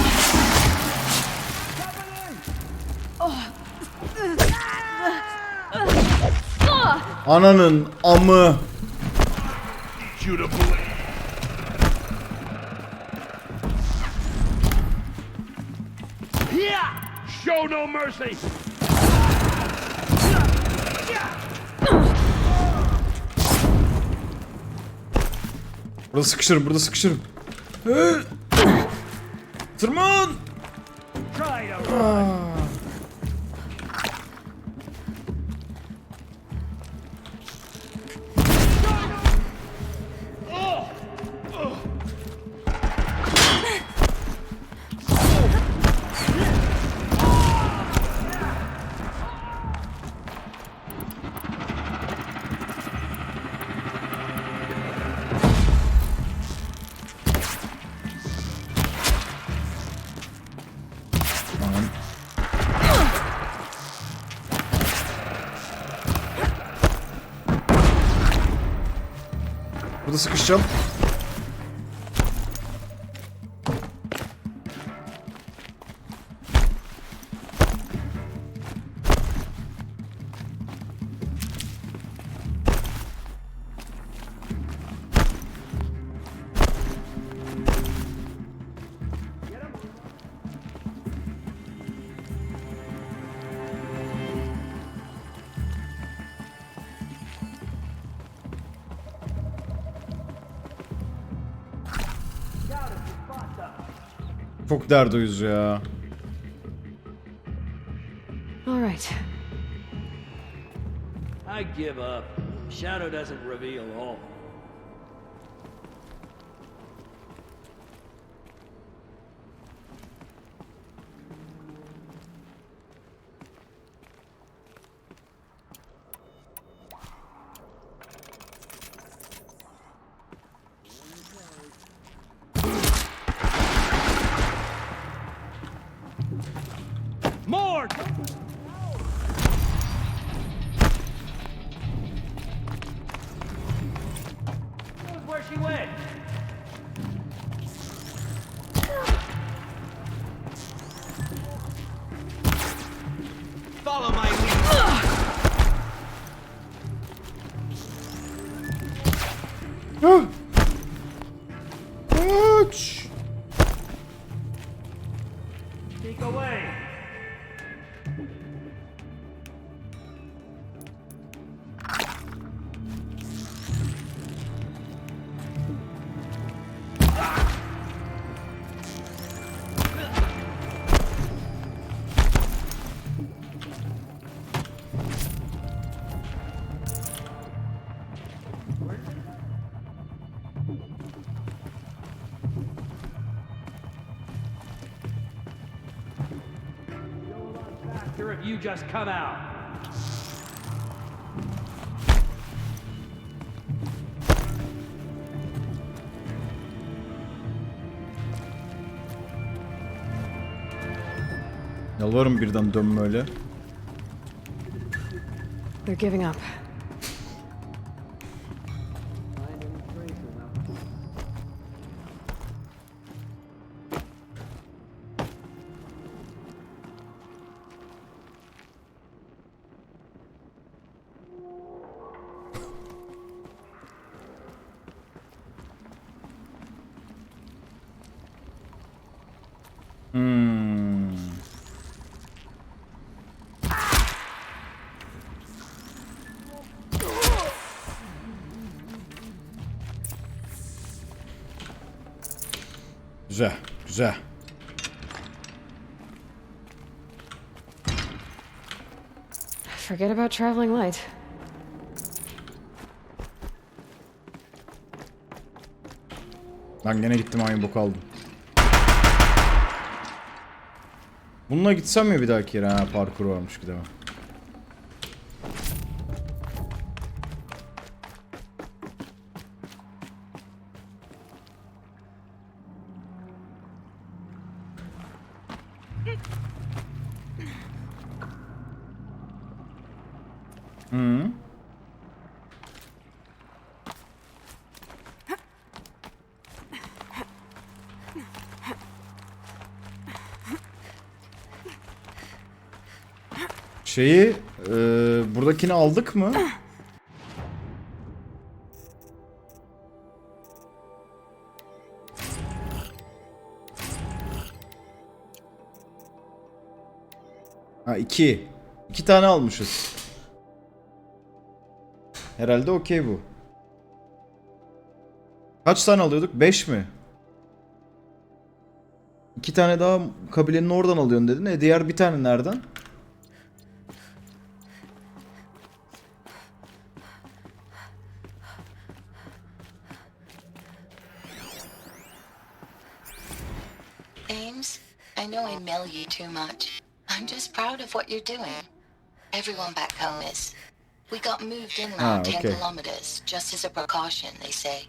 Speaker 1: Ananın amı.
Speaker 8: You to believe. Yeah! Show no mercy!
Speaker 1: Burada sıkışırım, burada sıkışırım. Tırman!
Speaker 8: Try to run!
Speaker 1: Burada sıkışacağım. Çok derdoyuz ya.
Speaker 2: All right.
Speaker 10: I give up. Shadow doesn't reveal all.
Speaker 8: More!
Speaker 10: Where she went?
Speaker 8: Follow my lead!
Speaker 1: Kaç.
Speaker 8: Take away. After if you just come out.
Speaker 1: Yalvarırım birden dönme öyle.
Speaker 2: They're giving up.
Speaker 1: Güzel, güzel.
Speaker 2: Forget about traveling light.
Speaker 1: Lan gene gittim aynı boku aldım. Bununla gitsem ya bir dahaki yere, ha parkur varmış gidemem. Hı. Şeyi buradakini aldık mı? Ha 2. 2 tane almışız. Herhalde okey bu. Kaç tane alıyorduk? 5 mi? 2 tane daha kabilenin oradan alıyorsun dedin. Diğer bir tane nereden?
Speaker 3: Ames, I know I mail you too much. I'm just proud of what you're doing. Everyone back home is. We got moved inland 10 kilometers, just as a precaution, they say.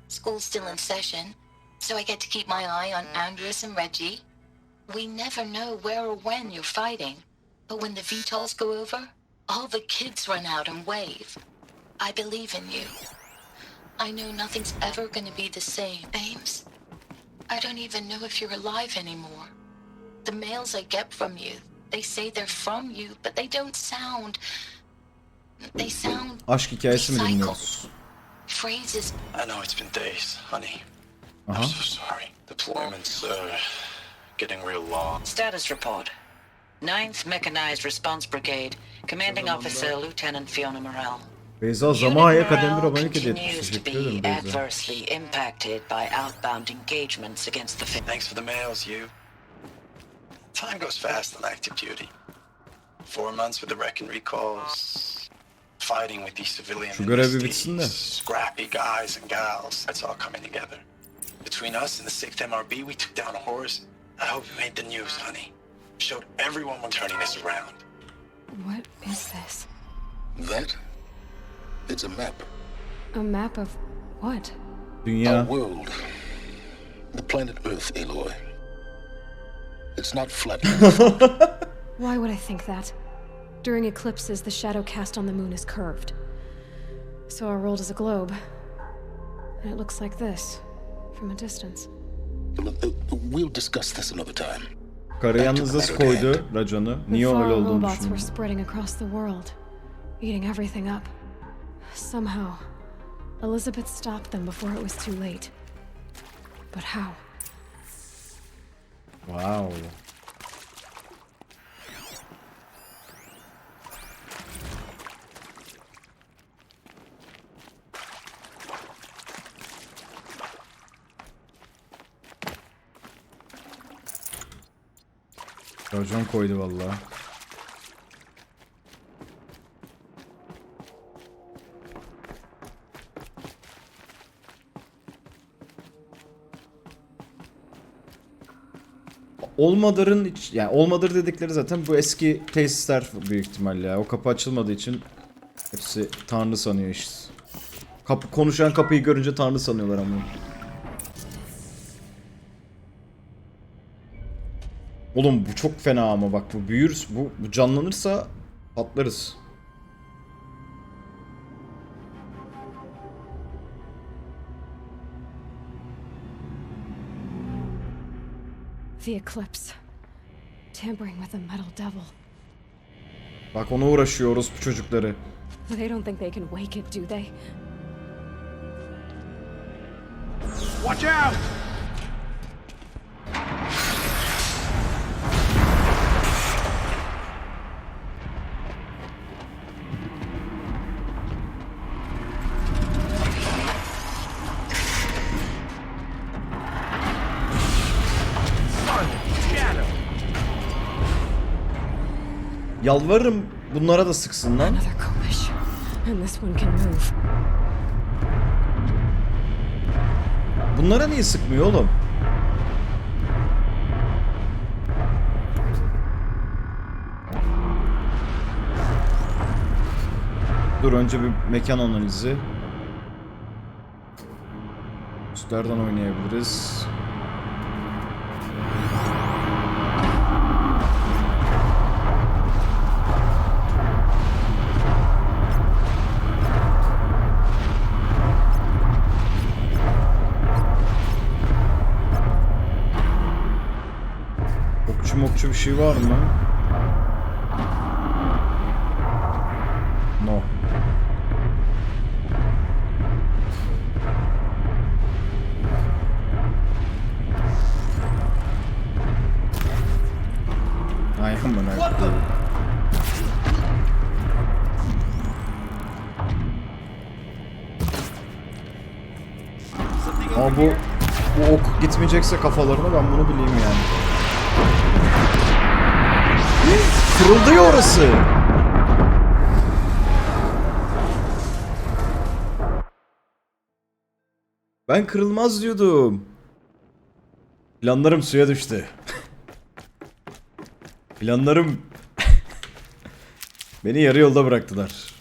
Speaker 3: School's still in session, so I get to keep my eye on Andres and Reggie. We never know where or when you're fighting, but when the VTOLs go over, all the kids run out and wave. I believe in you. I know nothing's ever gonna be the same, Ames. I don't even know if you're alive anymore. The mails I get from you, they say they're from you, but they don't sound... They sound...
Speaker 1: Aşk hikayesi mi
Speaker 3: recycled.
Speaker 1: dinliyoruz?
Speaker 3: Phrases...
Speaker 9: I know it's been days, honey. I'm so sorry. Deployments are getting real long.
Speaker 7: Status report. 9th Mechanized Response Brigade, Commanding Officer Lieutenant Fiona Morel.
Speaker 1: Beyza Zama'ya
Speaker 7: Unit
Speaker 1: kademir
Speaker 7: morale
Speaker 1: abonelik hediye etmiş.
Speaker 7: continues to
Speaker 1: Teşekkür ederim
Speaker 7: be
Speaker 1: Beyza.
Speaker 7: adversely impacted by outbound engagements against the...
Speaker 9: Thanks for the mails, you. Time goes fast on active duty. 4 months with the wreck and recalls. Fighting with these civilian
Speaker 1: Şu görev bir bitsin de.
Speaker 9: scrappy guys and gals. That's all coming together. Between us and the 6th MRB, we took down a horse. I hope you made the news, honey. Showed everyone we're turning this around.
Speaker 2: What is this?
Speaker 4: That? It's a map.
Speaker 2: A map of what?
Speaker 1: Dünya.
Speaker 4: Our world. The planet Earth, Aloy. It's not flat.
Speaker 2: Why would I think that? During eclipses, the shadow cast on the moon is curved. So our world is a globe. And it looks like this, from a distance.
Speaker 4: We'll discuss this another time.
Speaker 1: Karı yalnız nasıl koydu raconu?
Speaker 2: The
Speaker 1: Niye öyle
Speaker 2: Faro
Speaker 1: olduğunu
Speaker 2: robots were
Speaker 1: düşünüyorum.
Speaker 2: spreading across the world, eating everything up. Somehow, Elizabeth stopped them before it was too late. But how?
Speaker 1: Wow. Racon koydu vallahi. Olmadır'ın yani Olmadır dedikleri zaten bu eski tesisler büyük ihtimalle ya. O kapı açılmadığı için hepsi tanrı sanıyor işte. Kapı, konuşan kapıyı görünce tanrı sanıyorlar ama. Oğlum bu çok fena ama bak bu büyür, bu canlanırsa patlarız.
Speaker 2: The eclipse. Tampering with the metal devil.
Speaker 1: Bak ona uğraşıyoruz bu çocukları.
Speaker 2: They don't think they can wake it, do they?
Speaker 8: Watch out!
Speaker 1: Yalvarırım bunlara da sıksın lan.
Speaker 2: Another kopish. And this one can move.
Speaker 1: Bunlara niye sıkmıyor oğlum? Dur önce bir mekan analizi. Üstlerden oynayabiliriz. Mokçu bir şey var mı? No. Ay amına koyayım. Ama bu ok gitmeyecekse kafalarına ben bunu bileyim yani. Kırıldı ya orası. Ben kırılmaz diyordum. Planlarım suya düştü. Planlarım beni yarı yolda bıraktılar.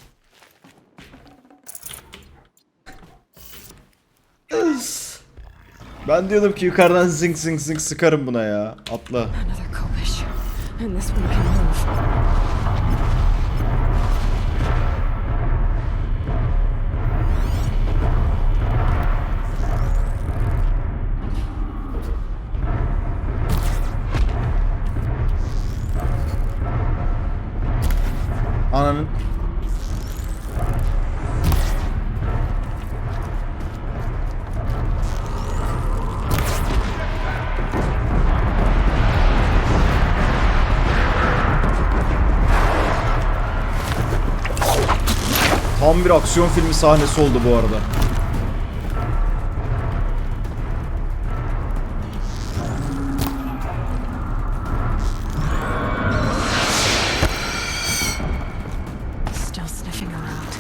Speaker 1: Ben diyordum ki yukarıdan zing zing zing sıkarım buna ya. Atla.
Speaker 2: Another kopish. And this one can move.
Speaker 1: Ananın. Tam bir aksiyon filmi sahnesi oldu bu arada.
Speaker 2: Still sniffing around.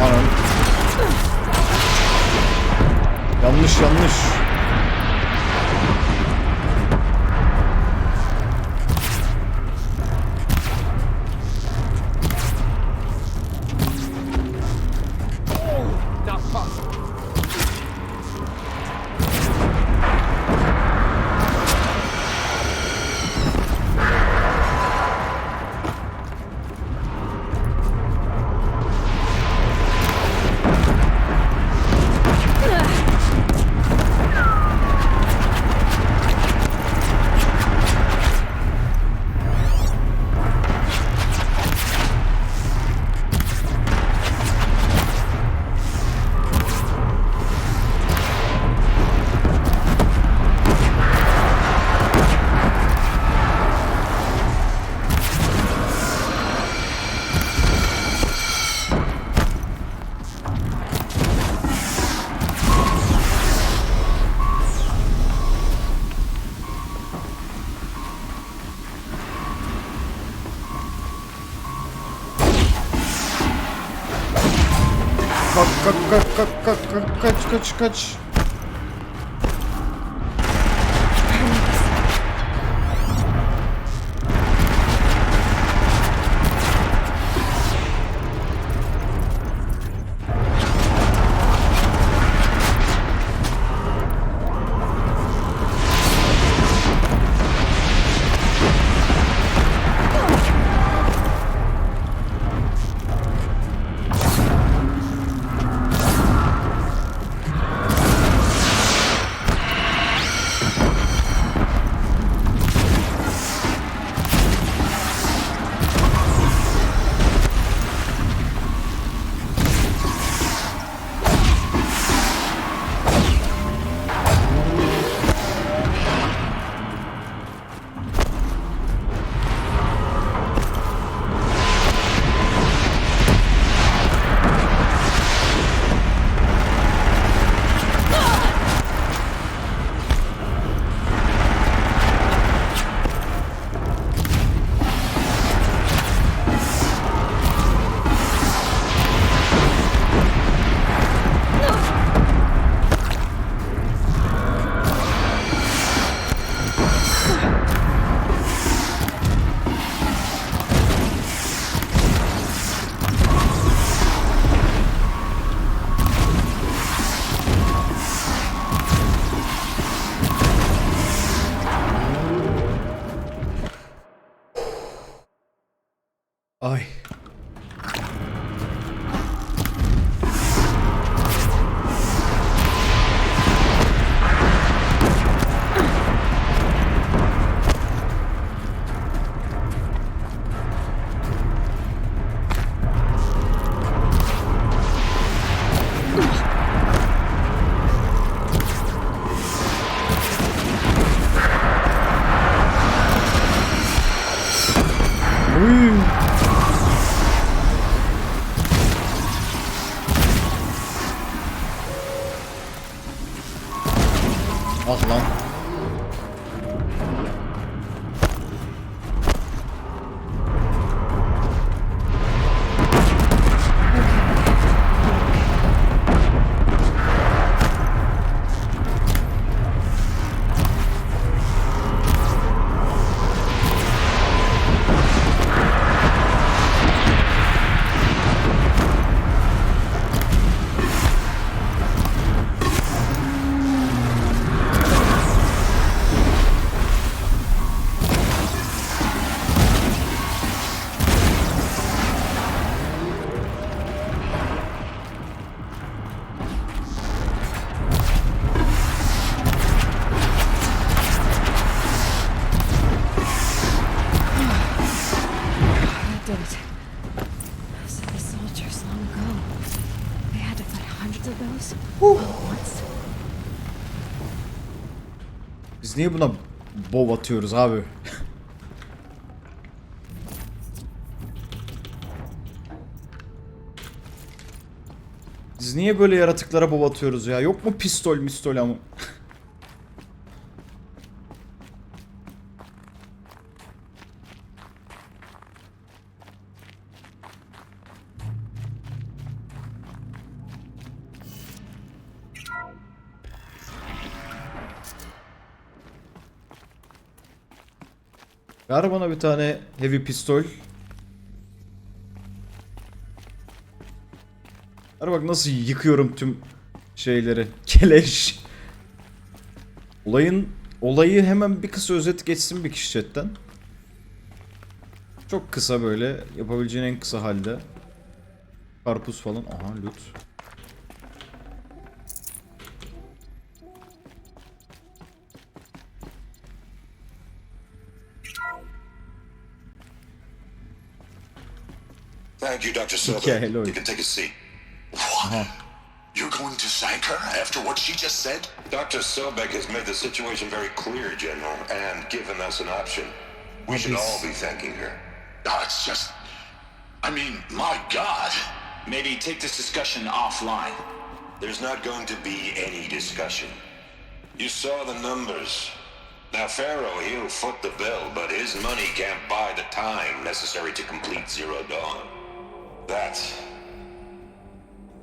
Speaker 1: Anam. Yanlış. Kaç. Ay. Ah lan.
Speaker 2: That did it. So the soldiers long ago, they had to fight hundreds of those all at once.
Speaker 1: Biz niye buna bov atıyoruz abi? Biz niye böyle yaratıklara bov atıyoruz ya? Yok mu pistol ama? Ver bana bir tane heavy pistol. Ver bak nasıl yıkıyorum tüm şeyleri. Keleş. Olayı hemen bir kısa özet geçsin bir kişi chatten. Çok kısa böyle yapabileceğin en kısa halde. Karpuz falan. Aha loot.
Speaker 5: Thank you, Dr. Silva.
Speaker 1: Yeah, hello.
Speaker 5: You can take a seat.
Speaker 4: What? You're going to thank her after what she just said?
Speaker 5: Dr. Sobek has made the situation very clear, General, and given us an option. We should all be thanking her.
Speaker 4: Oh, it's just... I mean, my God.
Speaker 8: Maybe take this discussion offline.
Speaker 5: There's not going to be any discussion. You saw the numbers. Now, Pharaoh, he'll foot the bill, but his money can't buy the time necessary to complete Zero Dawn.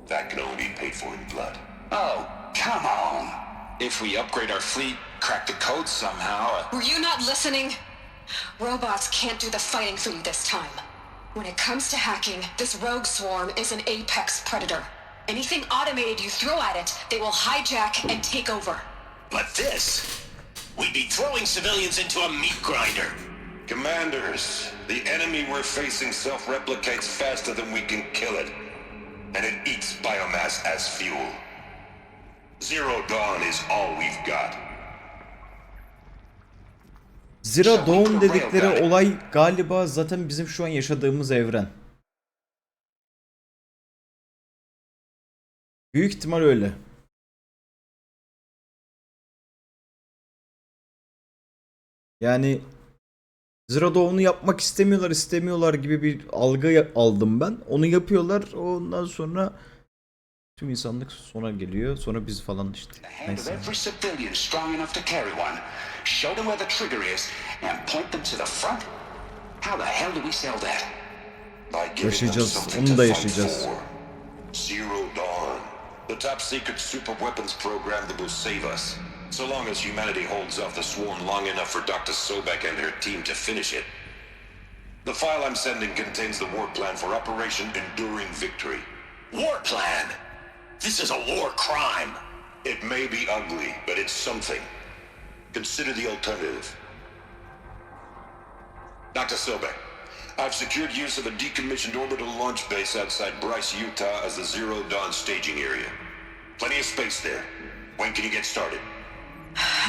Speaker 4: That can only be paid for in blood.
Speaker 8: Oh, come on. If we upgrade our fleet, crack the code somehow...
Speaker 2: Were you not listening? Robots can't do the fighting for you this time. When it comes to hacking, this rogue swarm is an apex predator. Anything automated you throw at it, they will hijack and take over.
Speaker 4: But this, we'd be throwing civilians into a meat grinder.
Speaker 5: Commanders, the enemy we're facing self-replicates faster than we can kill it. And it eats biomass as fuel. Zero Dawn is all we've got.
Speaker 1: Zero Dawn dedikleri olay galiba zaten bizim şu an yaşadığımız evren. Büyük ihtimal öyle. Yani Zero Dawn'u yapmak istemiyorlar gibi bir algı aldım ben. Onu yapıyorlar. Ondan sonra tüm insanlık sona geliyor. Sonra biz falan işte. Neyse.
Speaker 8: Every civilian strong enough to carry one. Show them where the trigger is and point them to the front. How the hell do we sell that?
Speaker 1: Yaşayacağız. Onu da yaşayacağız.
Speaker 5: Zero Dawn. The top secret super weapons program that will save us. So long as humanity holds off the swarm long enough for Dr. Sobek and her team to finish it. The file I'm sending contains the war plan for Operation Enduring Victory.
Speaker 4: War plan? This is a war crime.
Speaker 5: It may be ugly, but it's something. Consider the alternative. Dr. Sobek, I've secured use of a decommissioned orbital launch base outside Bryce, Utah as the Zero Dawn staging area. Plenty of space there. When can you get started?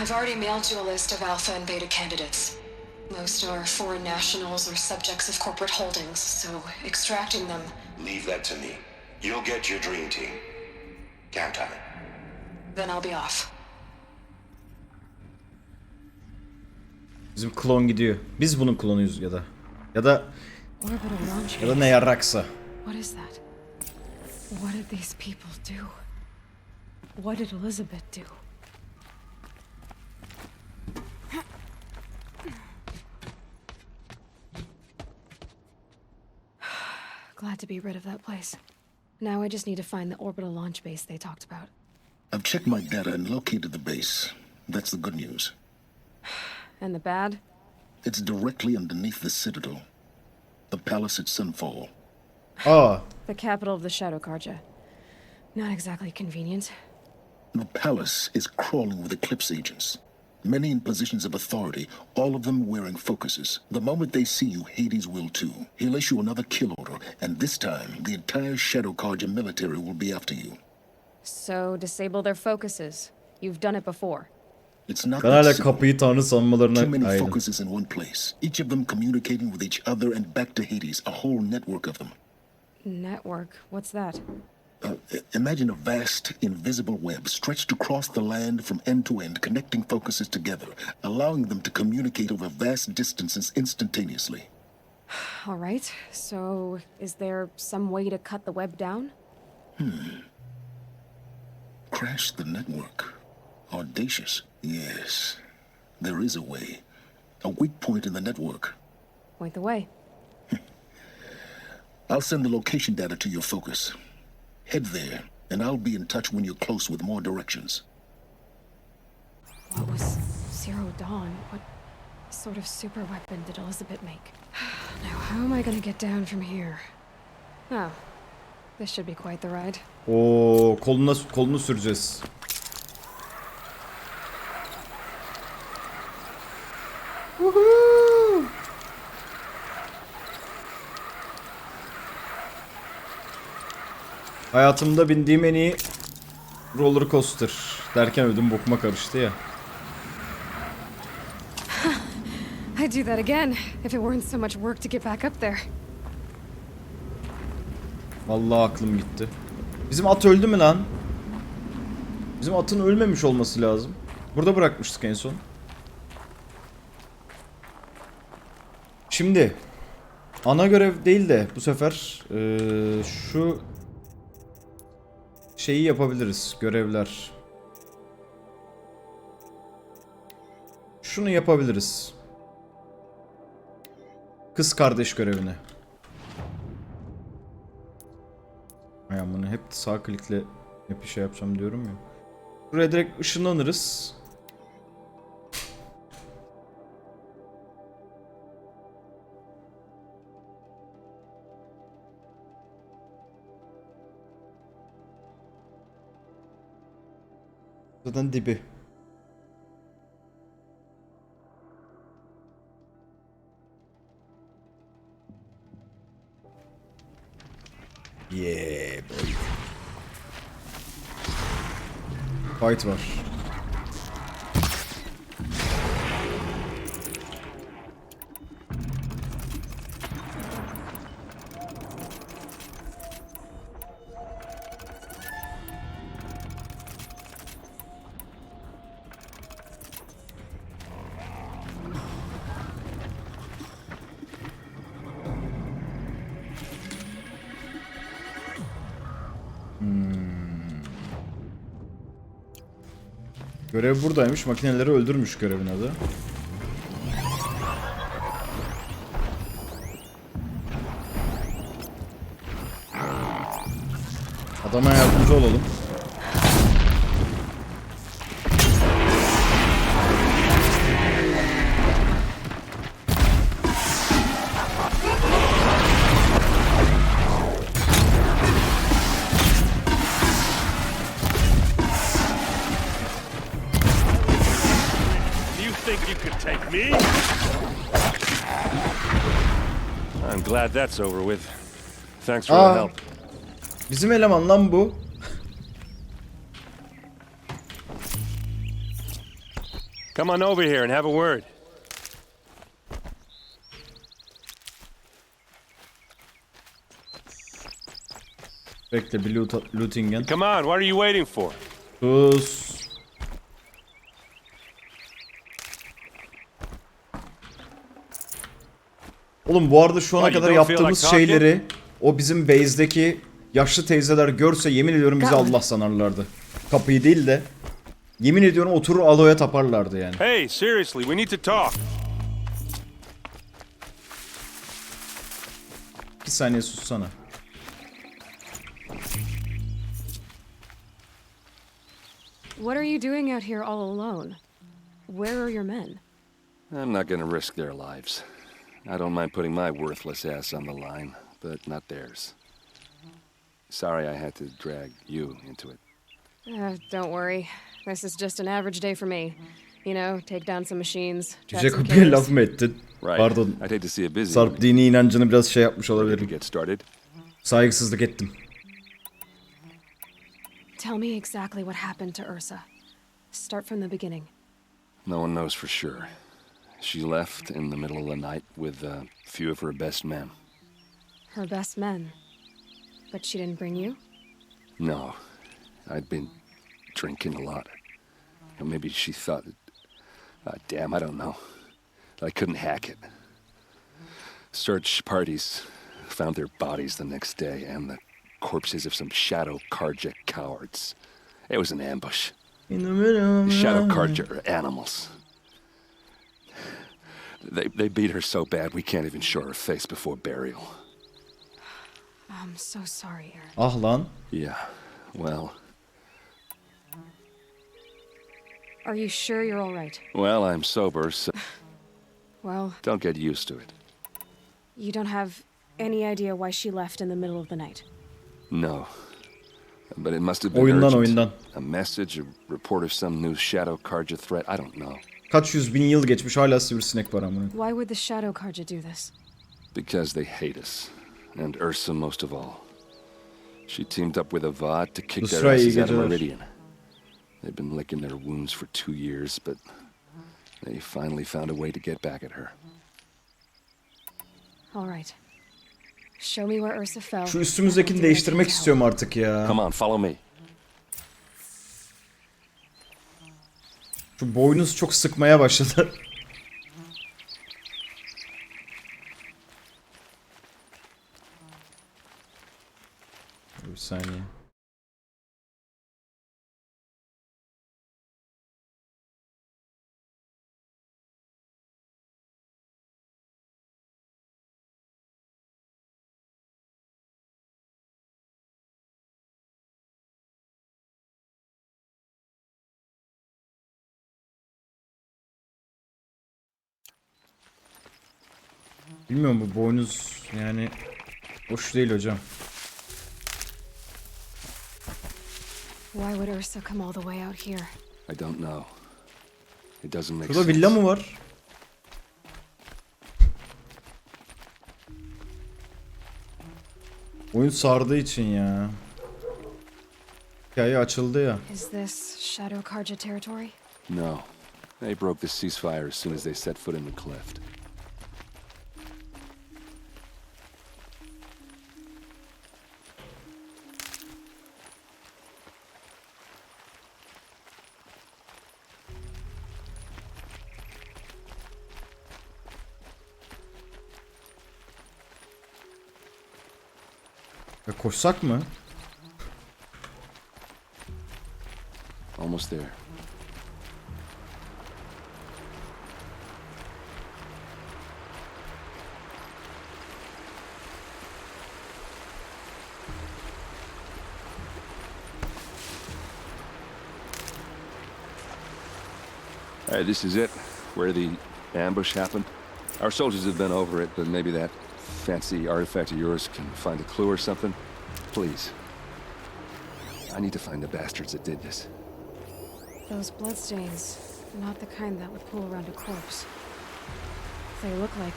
Speaker 2: I've already mailed you a list of alpha and beta candidates. Most are foreign nationals or subjects of corporate holdings, so extracting them...
Speaker 5: Leave that to me. You'll get your dream team. Count on it.
Speaker 2: Then I'll be off.
Speaker 1: Bizim klon gidiyor. Biz bunun klonuyuz ya da. Ya da
Speaker 2: Ya
Speaker 1: da ne yarraksa.
Speaker 2: What is that? What did these people do? What did Elizabeth do? Glad to be rid of that place. Now I just need to find the orbital launch base they talked about.
Speaker 4: I've checked my data and located the base. That's the good news.
Speaker 2: And the bad?
Speaker 4: It's directly underneath the Citadel. The palace at Sunfall.
Speaker 1: Aa.
Speaker 2: The capital of the Shadow Carja. Not exactly convenient.
Speaker 4: The palace is crawling with Eclipse agents. Many in positions of authority, all of them wearing focuses. The moment they see you, Hades will too. He'll issue another kill order, and this time, the entire Shadow Carja military will be after you.
Speaker 2: So, disable their focuses. You've done it before.
Speaker 4: It's not
Speaker 1: Kanala
Speaker 4: that simple.
Speaker 1: kapıyı tanrı sanmalarına
Speaker 4: Too many
Speaker 1: aynen.
Speaker 4: focuses in one place. Each of them communicating with each other and back to Hades, a whole network of them.
Speaker 2: Network? What's that?
Speaker 4: Imagine a vast, invisible web stretched across the land from end to end, connecting focuses together, allowing them to communicate over vast distances instantaneously.
Speaker 2: All right, so is there some way to cut the web down?
Speaker 4: Crash the network. Audacious. Yes, there is a way. A weak point in the network.
Speaker 2: Point the way.
Speaker 4: I'll send the location data to your focus. Head there, and I'll be in touch when you're close with more directions.
Speaker 2: What was Zero Dawn? What sort of super weapon did Elizabeth make? Now, how am I gonna get down from here? Oh, this should be quite the ride.
Speaker 1: Oo, kolunu süreceğiz. Woohoo! Hayatımda bindiğim en iyi roller coaster derken ödüm bokuma karıştı ya.
Speaker 2: I'd do that again if it weren't so much work to get back up there.
Speaker 1: Vallahi aklım gitti. Bizim at öldü mü lan? Bizim atın ölmemiş olması lazım. Burada bırakmıştık en son. Şimdi ana görev değil de bu sefer şu şeyi yapabiliriz. Görevler. Şunu yapabiliriz. Kız kardeş görevini. Yani bunu hep sağ klikle hep bir şey yapacağım diyorum ya. Buraya direkt ışınlanırız. Zaten dibi. Yeah boy. Fight var. Görev buradaymış. Makineleri öldürmüş görevin adı. Adama yardımcı olalım.
Speaker 11: Me? I'm glad that's over with. Thanks for the help.
Speaker 1: Bizim eleman lan bu.
Speaker 11: Come on over here and have a word.
Speaker 1: Bekle bir lootingen.
Speaker 11: Come on, what are you waiting for?
Speaker 1: Sus. Oğlum bu arada şu ana kadar yaptığımız şeyleri o bizim base'deki yaşlı teyzeler görse yemin ediyorum bizi Allah sanarlardı. Kapıyı değil de yemin ediyorum oturur aloya taparlardı yani.
Speaker 11: Hey, seriously, we need to talk.
Speaker 1: Bir saniye sussana.
Speaker 2: What are you doing out here all alone? Where are your men?
Speaker 11: I'm not gonna risk their lives. I don't mind putting my worthless ass on the line, but not theirs. Sorry I had to drag you into it.
Speaker 2: Don't worry. This is just an average day for me. You know, take down some machines, trap
Speaker 1: Yüce
Speaker 2: some
Speaker 1: kapıya
Speaker 2: killers.
Speaker 1: laf mı ettin? Pardon.
Speaker 11: I'd hate to see a busy
Speaker 1: Sarp dini inancını biraz şey yapmış
Speaker 11: Ready to
Speaker 1: olabilirim.
Speaker 11: get started.
Speaker 1: Saygısızlık ettim.
Speaker 2: Tell me exactly what happened to Ursa. Start from the beginning.
Speaker 11: No one knows for sure. She left in the middle of the night with a few of her best men.
Speaker 2: Her best men. But she didn't bring you?
Speaker 11: No, I'd been drinking a lot. Or maybe she thought, damn, I don't know. I couldn't hack it. Search parties found their bodies the next day and the corpses of some Shadow Karja cowards. It was an ambush. The Shadow Karja are animals. They beat her so bad we can't even show her face before burial.
Speaker 2: I'm so sorry, Aaron.
Speaker 1: Ah lan.
Speaker 11: Yeah, well...
Speaker 2: Are you sure you're all right?
Speaker 11: Well, I'm sober, so...
Speaker 2: Well,
Speaker 11: Don't get used to it.
Speaker 2: you don't have any idea why she left in the middle of the night?
Speaker 11: No. But it must have been
Speaker 1: Oyundan
Speaker 11: urgent.
Speaker 1: oyundan.
Speaker 11: A message, a report of some new Shadow Karja threat, I don't know.
Speaker 1: Kaç yüz bin yıl geçmiş hala sivrisinek var amına.
Speaker 2: Why would the Shadow Karja do this?
Speaker 11: Because they hate us. And Ursa most of all. She teamed up with Avad to kick their
Speaker 1: Usra iyi
Speaker 11: asses out of
Speaker 1: geceler.
Speaker 11: Meridian. They've been licking their wounds for 2 years, but they finally found a way to get back at her.
Speaker 2: All right. Show me where Ursa fell.
Speaker 1: Şu üstümüzdekini değiştirmek istiyorum artık ya.
Speaker 11: Come on, follow me.
Speaker 1: Şu boynuz çok sıkmaya başladı. Bir saniye. Bilmiyorum, bu boynuz yani hoş değil hocam.
Speaker 2: Why would Ursa come all the way out here?
Speaker 11: I don't know. It doesn't make
Speaker 1: Şurada
Speaker 11: sense.
Speaker 1: villa mı var? Oyun sardığı için ya. Hikaye açıldı ya.
Speaker 2: Is this Shadow Karja territory?
Speaker 11: No. They broke the ceasefire as soon as they set foot in the cleft.
Speaker 1: Ya koşsak mı?
Speaker 11: Almost there. All right, this is it, where the ambush happened. Our soldiers have been over it, but maybe that fancy artifact of yours can find a clue or something. Please. I need to find the bastards that did this.
Speaker 2: Those bloodstains, not the kind that would pool around a corpse. They look like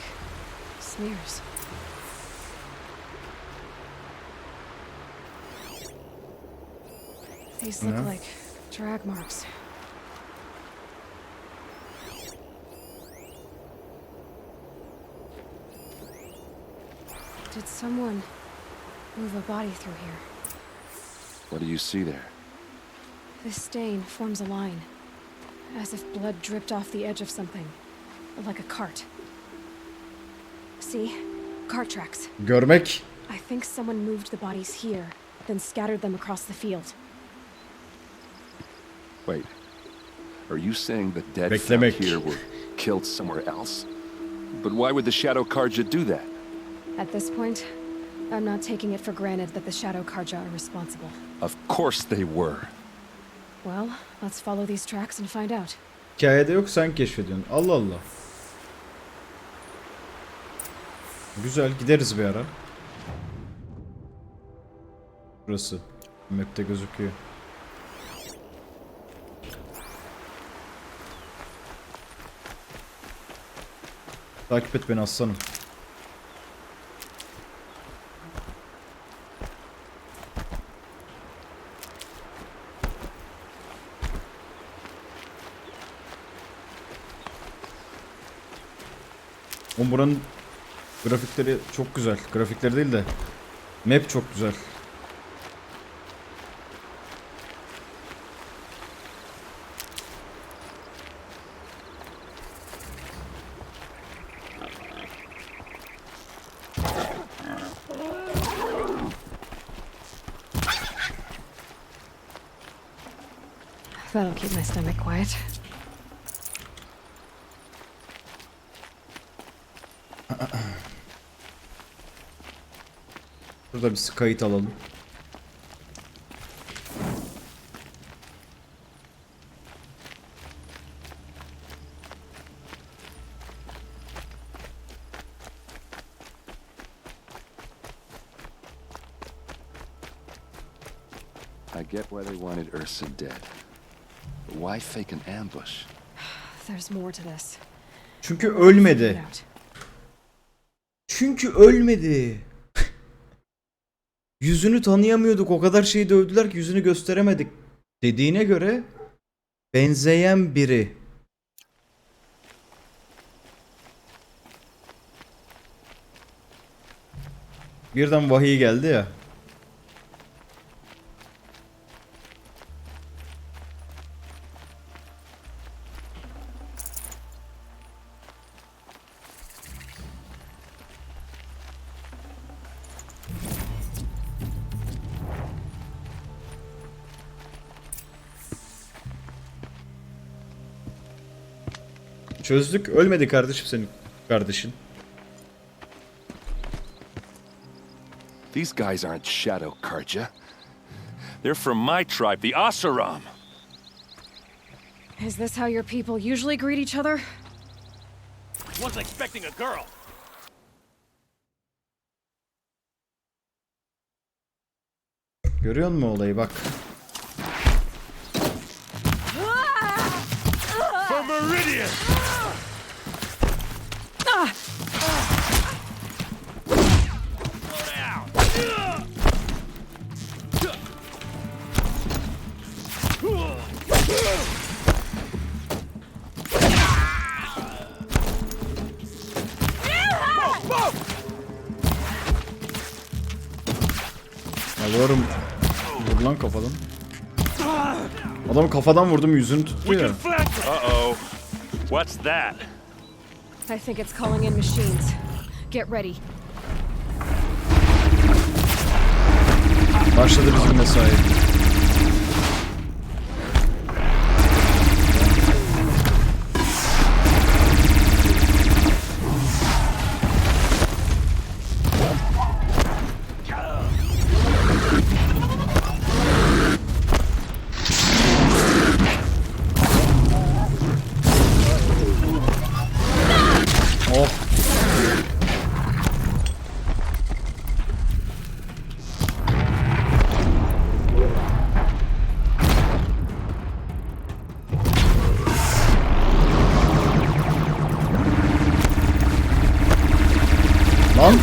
Speaker 2: smears. These look like drag marks. Did someone move a body through here?
Speaker 11: What do you see there?
Speaker 2: This stain forms a line, as if blood dripped off the edge of something, like a cart. See? Cart tracks.
Speaker 1: Görmek.
Speaker 2: I think someone moved the bodies here, then scattered them across the field.
Speaker 11: Wait. Are you saying the dead found
Speaker 1: Beklemek.
Speaker 11: here were killed somewhere else? But why would the Shadow Karja do that?
Speaker 2: At this point, I'm not taking it for granted that the Shadow Karja are responsible.
Speaker 11: Of course they were.
Speaker 2: Well, let's follow these tracks and find out.
Speaker 1: Hikayede yok, sen keşfediyorsun. Allah Allah. Güzel, gideriz bir ara. Burası. Map'te gözüküyor. Takip et beni aslanım. Oğlum buranın grafikleri çok güzel. Grafikleri değil de map çok güzel.
Speaker 2: That'll keep my stomach quiet.
Speaker 1: Burada bir kayıt alalım.
Speaker 11: I get why they wanted Ursa dead. But why fake an ambush?
Speaker 2: There's more to this.
Speaker 1: Çünkü ölmedi. Çünkü ölmedi. Yüzünü tanıyamıyorduk. O kadar şeyi dövdüler ki yüzünü gösteremedik. Dediğine göre benzeyen biri. Birden vahiy geldi ya. Çözdük. Ölmedi kardeşim senin kardeşin.
Speaker 11: These guys aren't Shadow Karja. They're from my tribe, the Asuram.
Speaker 2: Is this how your people usually greet each other?
Speaker 12: Wasn't expecting a girl.
Speaker 1: Görüyor musun olayı bak. Alıyorum. Vur lan kafadan. Adamı kafadan vurdum, yüzünü tuttu ya.
Speaker 12: Uh-oh. What's that?
Speaker 2: I think it's calling in machines. Get ready.
Speaker 1: Başladı bizim mesai. Oh. Lan.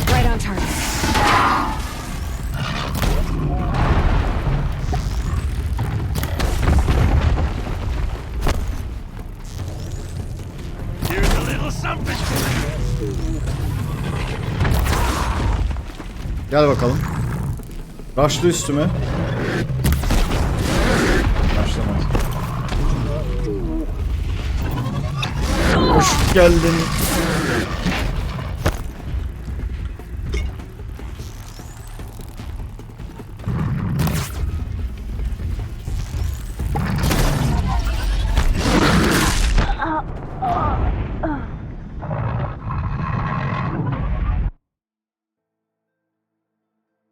Speaker 2: Right on target.
Speaker 12: Here's a little something.
Speaker 1: Gel bakalım. Başla üstüme. Başlama. Hoş geldin.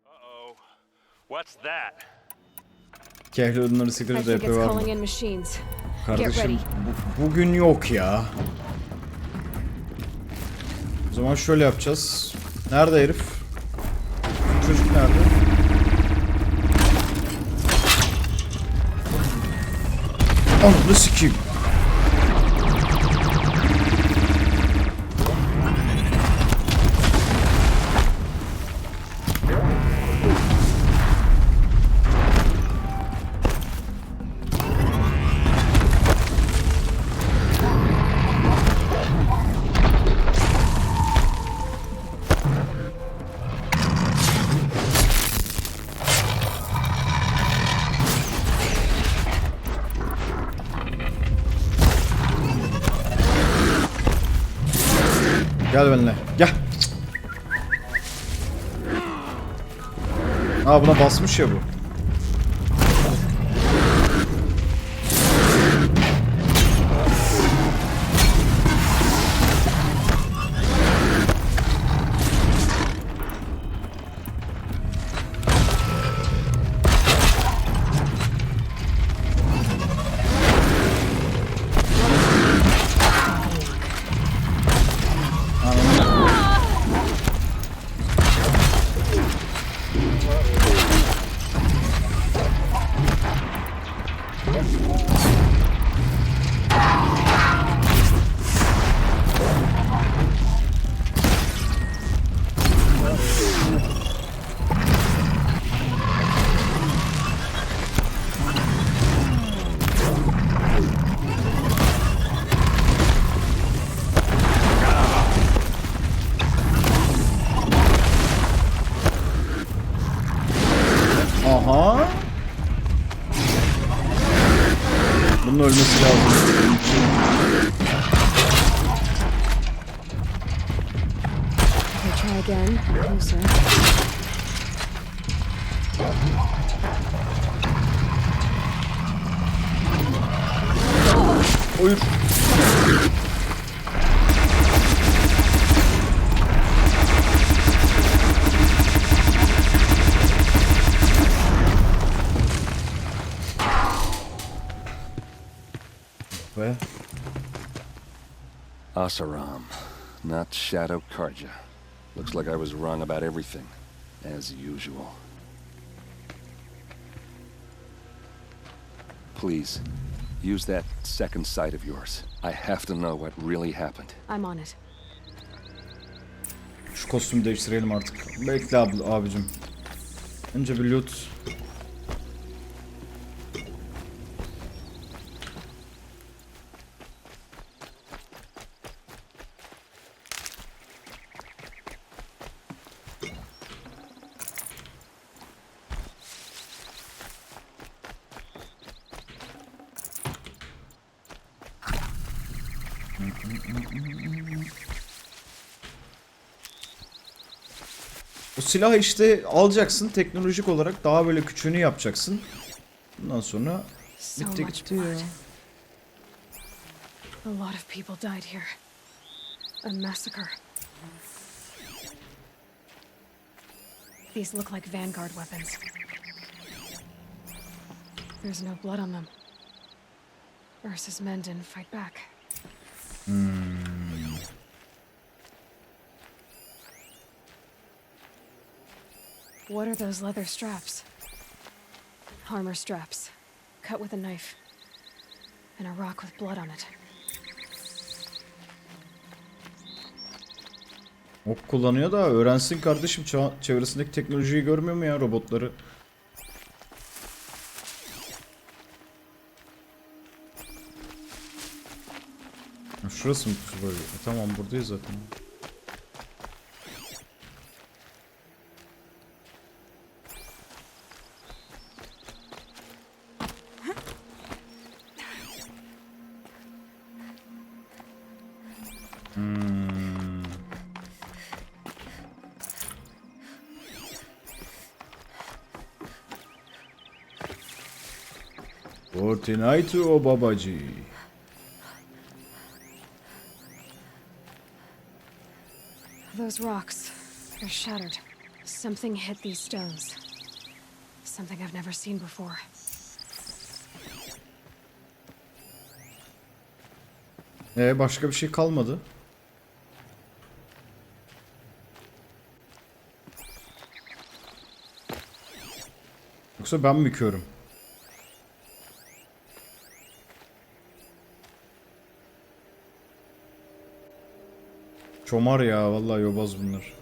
Speaker 12: Uh-oh. What's that?
Speaker 1: Kehli onları
Speaker 2: I
Speaker 1: siktir
Speaker 2: think
Speaker 1: RP
Speaker 2: it's
Speaker 1: var mı?
Speaker 2: calling in machines. Get ready.
Speaker 1: Kardeşim bugün yok ya. O zaman şöyle yapacağız. Nerede herif? Çocuk nerede? Ananı sikeyim. Gel benimle. Gel. Aa buna basmış ya bu.
Speaker 2: again, closer.
Speaker 1: Hayır. Ve
Speaker 11: Asaram, not Shadow Karja. Looks like I was wrong about everything, as usual. Please, use that second sight of yours. I have to know what really happened.
Speaker 2: I'm on it.
Speaker 1: şu kostümü değiştirelim artık. Bekle abicim. Önce bir loot. O silahı işte alacaksın, teknolojik olarak daha böyle küçüğünü yapacaksın. Bundan sonra
Speaker 2: So
Speaker 1: bitti
Speaker 2: much
Speaker 1: gitti ya.
Speaker 2: blood. A lot of people died here. A massacre. These look like vanguard weapons. There's no blood on them. Ursa's men didn't fight back. What are those leather straps? Armor straps, cut with a knife, and a rock with blood on it.
Speaker 1: Ok kullanıyor da öğrensin kardeşim, çevresindeki teknolojiyi görmüyor mu ya, robotları? Şurası mı böyle? Tamam, buradayız zaten. Fortnite o babacı.
Speaker 2: Those rocks, they're shattered. Something hit these stones. Something I've never seen before.
Speaker 1: Başka bir şey kalmadı. Yoksa ben mi körüm? Çomar ya, vallahi yobaz bunlar.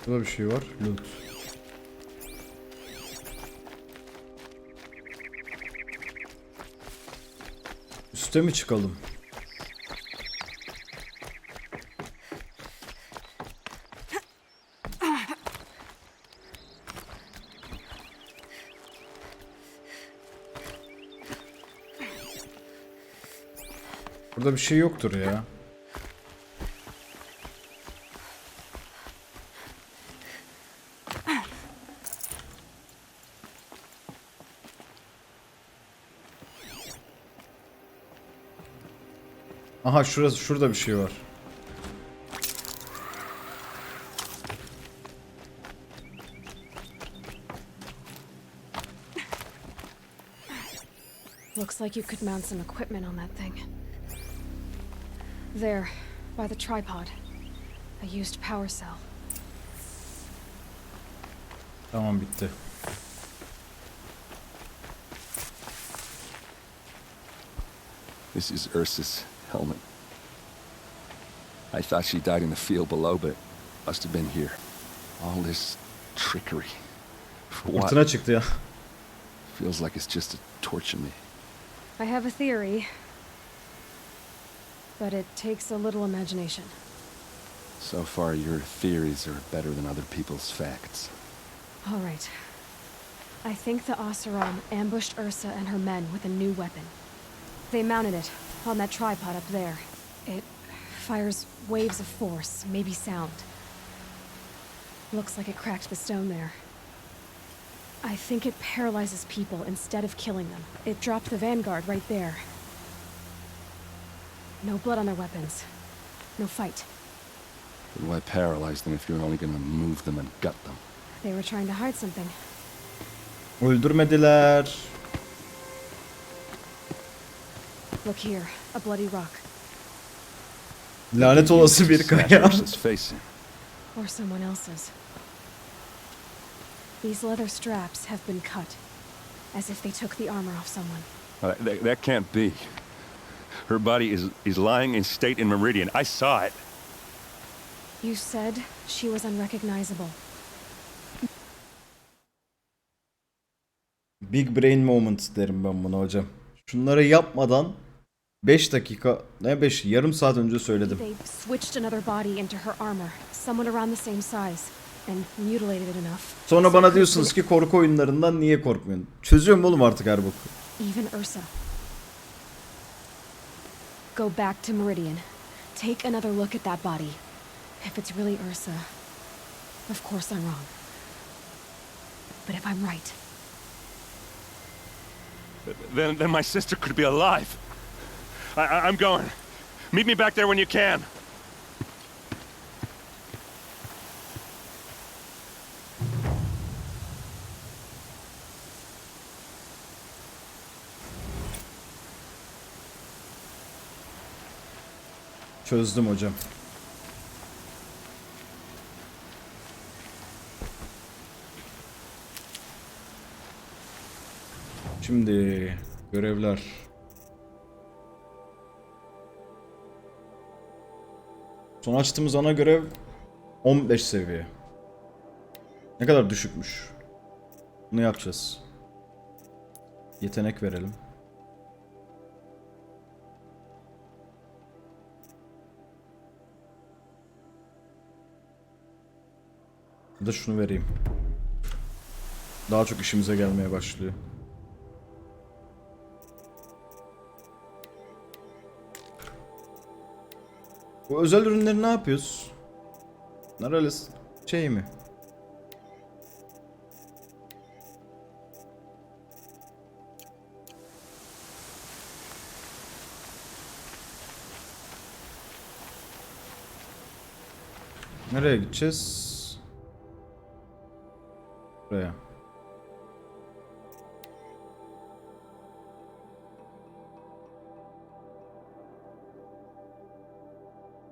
Speaker 1: Burada bir şey var. Loot. Üste mi çıkalım? Burada bir şey yoktur ya. Aha, şurada bir şey var.
Speaker 2: Looks like you could mount some equipment on that thing. There, by the tripod. A used power cell.
Speaker 1: Tamam, bitti.
Speaker 11: This is Ursa's helmet. I thought she died in the field below, but must have been here. All this trickery. For what?
Speaker 1: Fırtına çıktı ya.
Speaker 11: Feels like it's just to torture me.
Speaker 2: I have a theory, but it takes a little imagination.
Speaker 11: So far, your theories are better than other people's facts.
Speaker 2: All right. I think the Oseram ambushed Ursa and her men with a new weapon. They mounted it on that tripod up there. It fires waves of force, maybe sound. Looks like it cracked the stone there. I think it paralyzes people instead of killing them. It dropped the vanguard right there. No blood on their weapons. No fight.
Speaker 11: But why paralyze them if you're only gonna move them and gut them?
Speaker 2: They were trying to hide something.
Speaker 1: Öldürmediler.
Speaker 2: Look here, a bloody rock.
Speaker 1: Lanet olası bir kaya.
Speaker 11: Ursa's facing.
Speaker 2: Or someone else's. These leather straps have been cut, as if they took the armor off someone.
Speaker 11: That can't be. Her body is lying in state in Meridian. I saw it.
Speaker 2: You said she was unrecognizable.
Speaker 1: Big brain moment derim ben buna hocam. Şunları yapmadan 5 dakika, ne 5, yarım saat önce söyledim.
Speaker 2: They switched another body into her armor, someone around the same size, and mutilated it enough.
Speaker 1: Sonra bana diyorsunuz ki korku oyunlarından niye korkmuyorsun? Çözüyorum oğlum artık her boku.
Speaker 2: Even Ursa. Go back to Meridian. Take another look at that body. If it's really Ursa, of course I'm wrong. But if I'm right,
Speaker 12: Then my sister could be alive. I'm going. Meet me back there when you can.
Speaker 1: Çözdüm hocam. Şimdi görevler. Son açtığımız ana görev 15 seviye. Ne kadar düşükmüş. Bunu yapacağız. Yetenek verelim. Bir de şunu vereyim. Daha çok işimize gelmeye başlıyor. Bu özel ürünleri ne yapıyoruz? Nereli şey mi? Nereye gideceğiz? Buraya.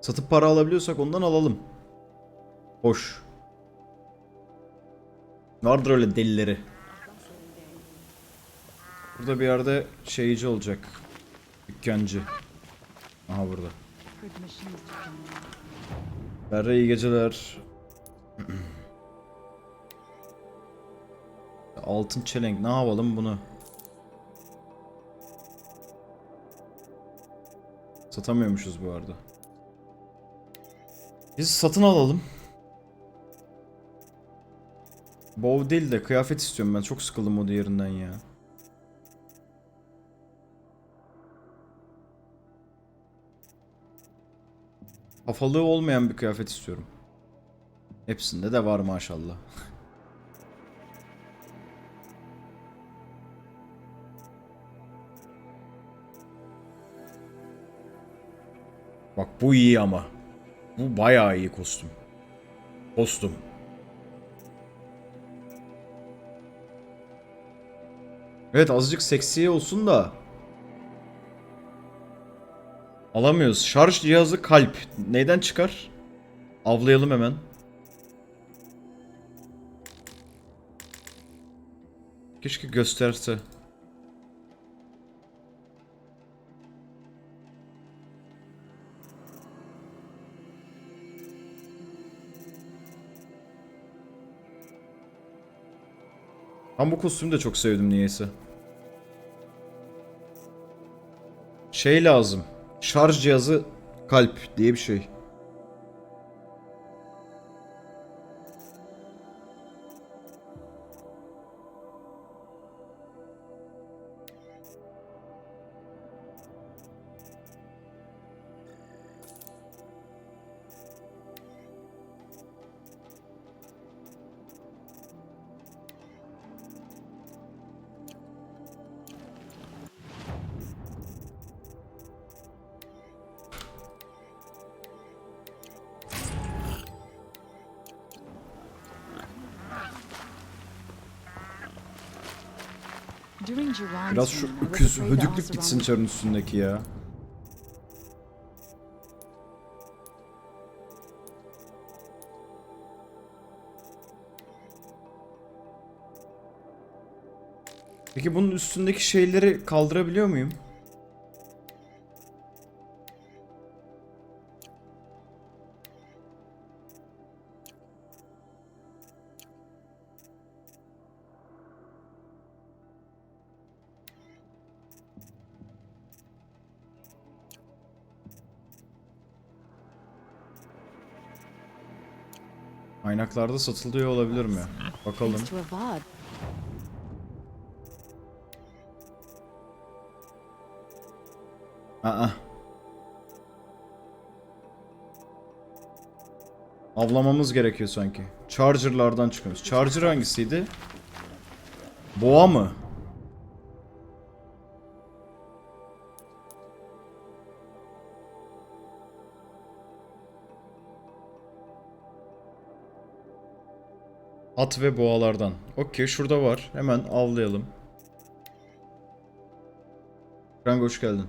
Speaker 1: Satıp para alabiliyorsak ondan alalım. Hoş. Vardır öyle delileri. Burada bir yerde şeyci olacak. Dükkancı. Aha burada. Berre iyi geceler. Altın çelenk, ne yapalım bunu? Satamıyormuşuz bu arada. Biz satın alalım. Bow değil de kıyafet istiyorum ben. Çok sıkıldım o diğerinden ya. Kafalığı olmayan bir kıyafet istiyorum. Hepsinde de var maşallah. Bak bu iyi ama. Bu bayağı iyi kostüm. Kostüm. Evet azıcık seksi olsun da. Alamıyoruz. Şarj cihazı kalp. Neyden çıkar? Avlayalım hemen. Keşke gösterse. Ben bu kostümü de çok sevdim niyeyse. Şey lazım. Şarj cihazı kalp diye bir şey.
Speaker 2: During Jiran's
Speaker 1: Biraz şu
Speaker 2: reign, I was
Speaker 1: öküz
Speaker 2: afraid the
Speaker 1: hödüklük gitsin
Speaker 2: Oseram
Speaker 1: çarın üstündeki ya. Peki bunun üstündeki şeyleri kaldırabiliyor muyum? Kaynaklarda satılıyor olabilir mi? Bakalım.
Speaker 2: thanks to Avad.
Speaker 1: Aa. Avlamamız gerekiyor sanki. Charger'lardan çıkıyoruz. Charger hangisiydi? Boğa mı? At ve boğalardan. Okey, şurada var. Hemen avlayalım. Frank hoş geldin.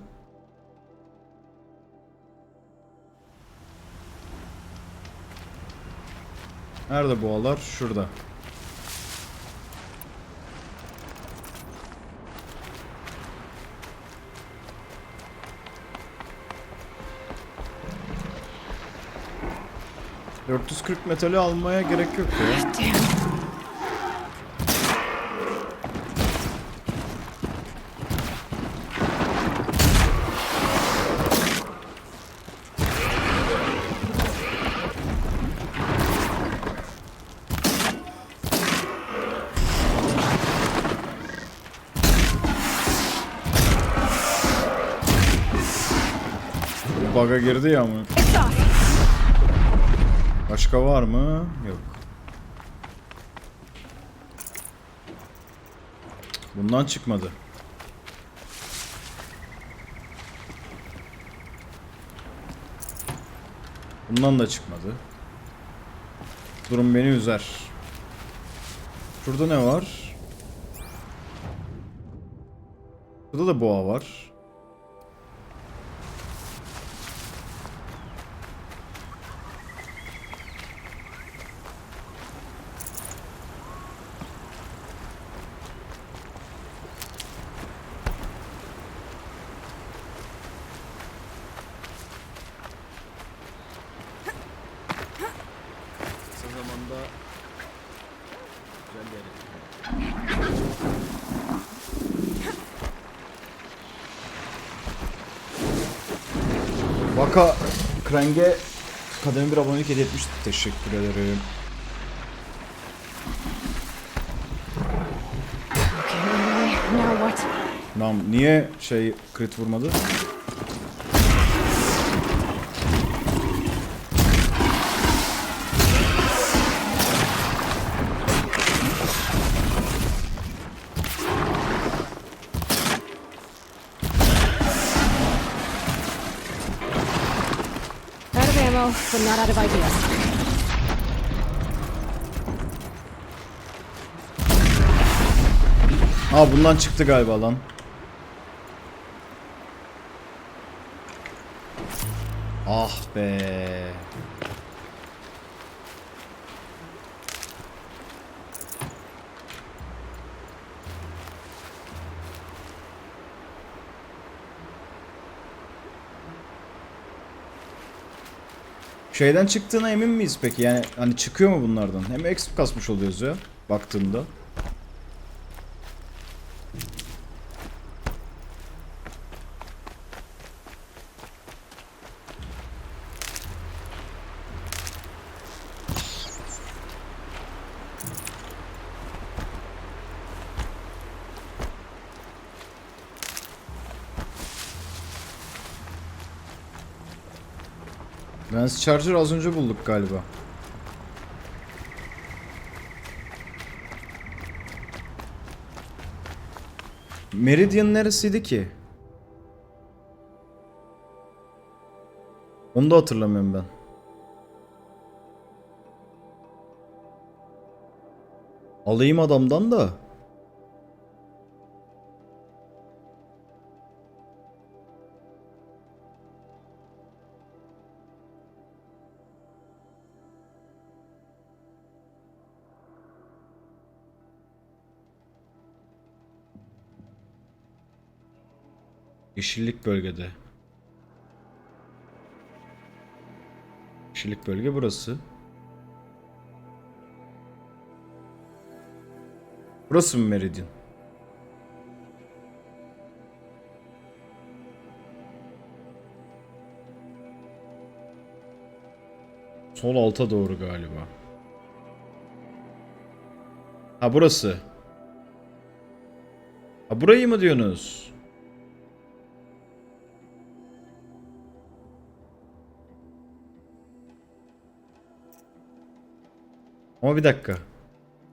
Speaker 1: Nerede boğalar? Şurada. ...440 metali almaya gerek yok ya. Bug'a girdi ya mı? Başka var mı? Yok. Bundan çıkmadı. Bundan da çıkmadı. Durum beni üzer. Şurada ne var? Burada da boğa var. Kısa zamanda güzel bir Vaka Kreng'e kademe bir abonelik hediye etmiş. Teşekkür ederim.
Speaker 2: Okay, now what?
Speaker 1: Lan niye crit vurmadı?
Speaker 2: Out of ammo, but not out of ideas.
Speaker 1: Aa, bundan çıktı galiba lan. Ah be. Şeyden çıktığına emin miyiz peki? Yani hani çıkıyor mu bunlardan? Hem exp kasmış oluyoruz ya baktığında. Lens Charger az önce bulduk galiba. Meridian neresiydi ki? Onu da hatırlamıyorum ben. Alayım adamdan da. Yeşillik bölgede. Yeşillik bölge burası. Burası mı Meridian? Sol alta doğru galiba. Ha burası. Ha burayı mı diyorsunuz? Ama bir dakika.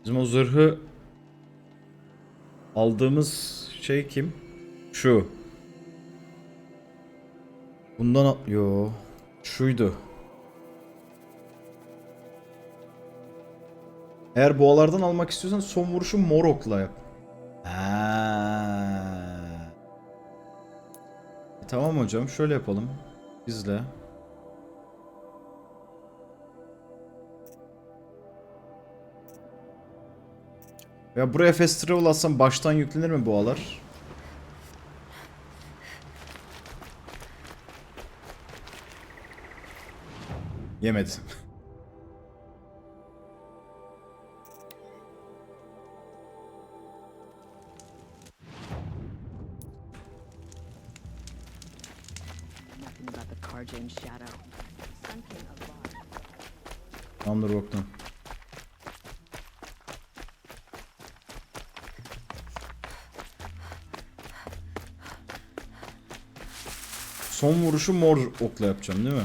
Speaker 1: Bizim o zırhı aldığımız şey kim? Şu. Bundan yo. Şuydu. Eğer boğalardan almak istiyorsan son vuruşu mor okla yap. Ha. Tamam hocam, şöyle yapalım. İzle. Ya buraya fast travel atsam baştan yüklenir mi boğalar? Yemedi. Tamamdır baktım. Son vuruşu mor okla yapacağım değil mi?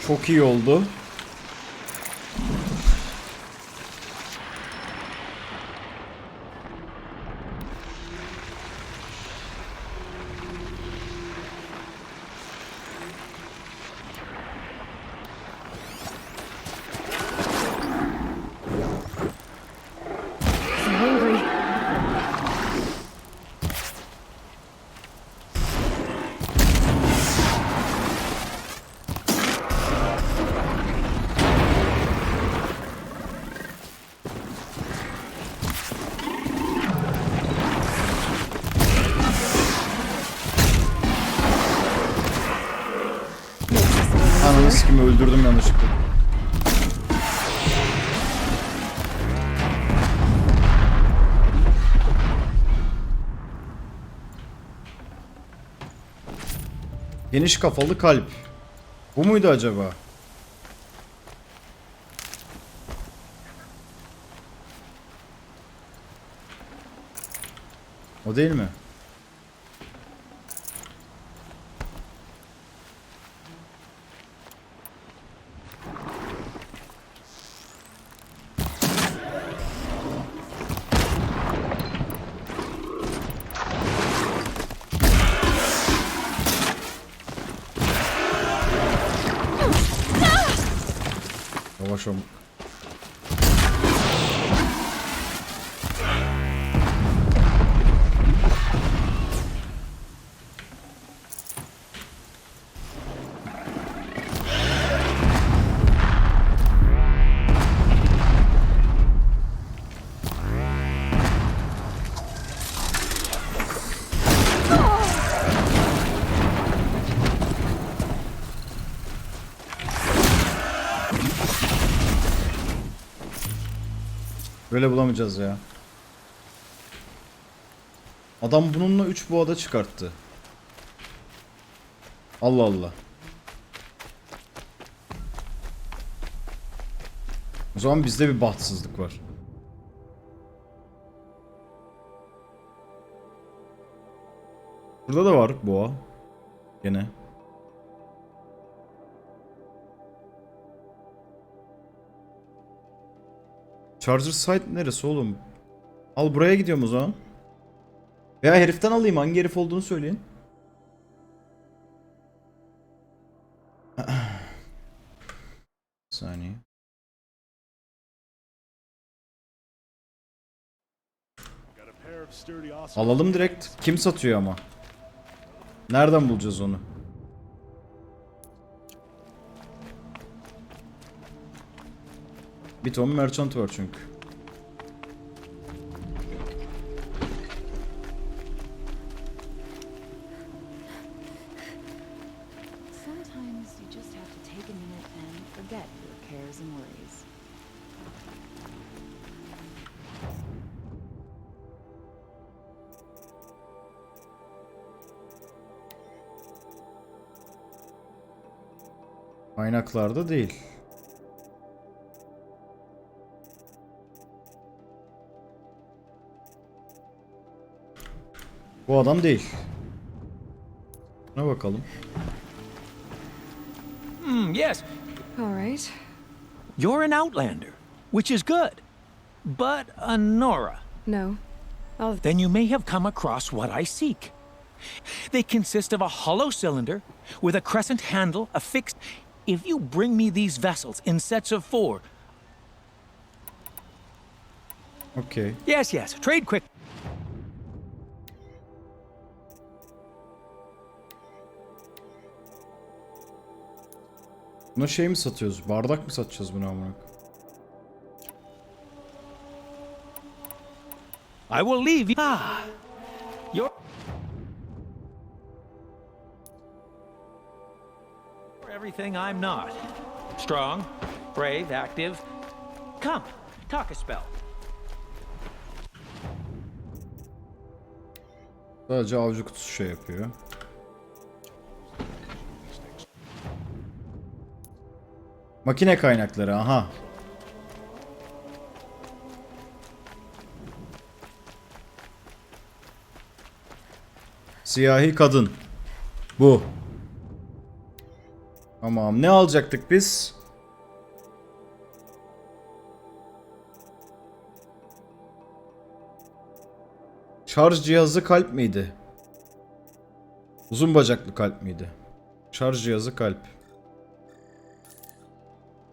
Speaker 1: Çok iyi oldu. Ananı sikimi öldürdüm yanlışlıkla. Geniş kafalı kalp. Bu muydu acaba? O değil mi? Yavaş ol. Böyle bulamayacağız ya. Adam bununla 3 boğada çıkarttı. Allah Allah. O zaman bizde bir bahtsızlık var. Burada da var boğa. Gene. Charger site neresi oğlum? Al buraya gidiyorum o zaman. Veya heriften alayım. Hangi herif olduğunu söyleyin. Bir saniye. Alalım direkt. Kim satıyor ama? Nereden bulacağız onu? Bir ton merchant var çünkü.
Speaker 13: Sometimes you just have to take a minute and forget your cares and worries.
Speaker 1: Kaynaklarda değil. Bu adam değil. Buna bakalım.
Speaker 14: Yes.
Speaker 2: All right.
Speaker 14: You're an outlander, which is good. But a Nora.
Speaker 2: No.
Speaker 14: Then you may have come across what I seek. They consist of a hollow cylinder with a crescent handle affixed. If you bring me these vessels in sets of 4.
Speaker 1: Okay.
Speaker 14: Yes, trade quick.
Speaker 1: Buna şey mi satıyoruz? Bardak mı satacağız buna amına?
Speaker 14: I will leave. You're everything I'm not. Strong, brave, active. Come, talk a spell.
Speaker 1: Sadece avcı kutusu şey yapıyor. Makine kaynakları, aha. Siyahi kadın. Bu. Tamam, ne alacaktık biz? Şarj cihazı kalp miydi? Uzun bacaklı kalp miydi? Şarj cihazı kalp.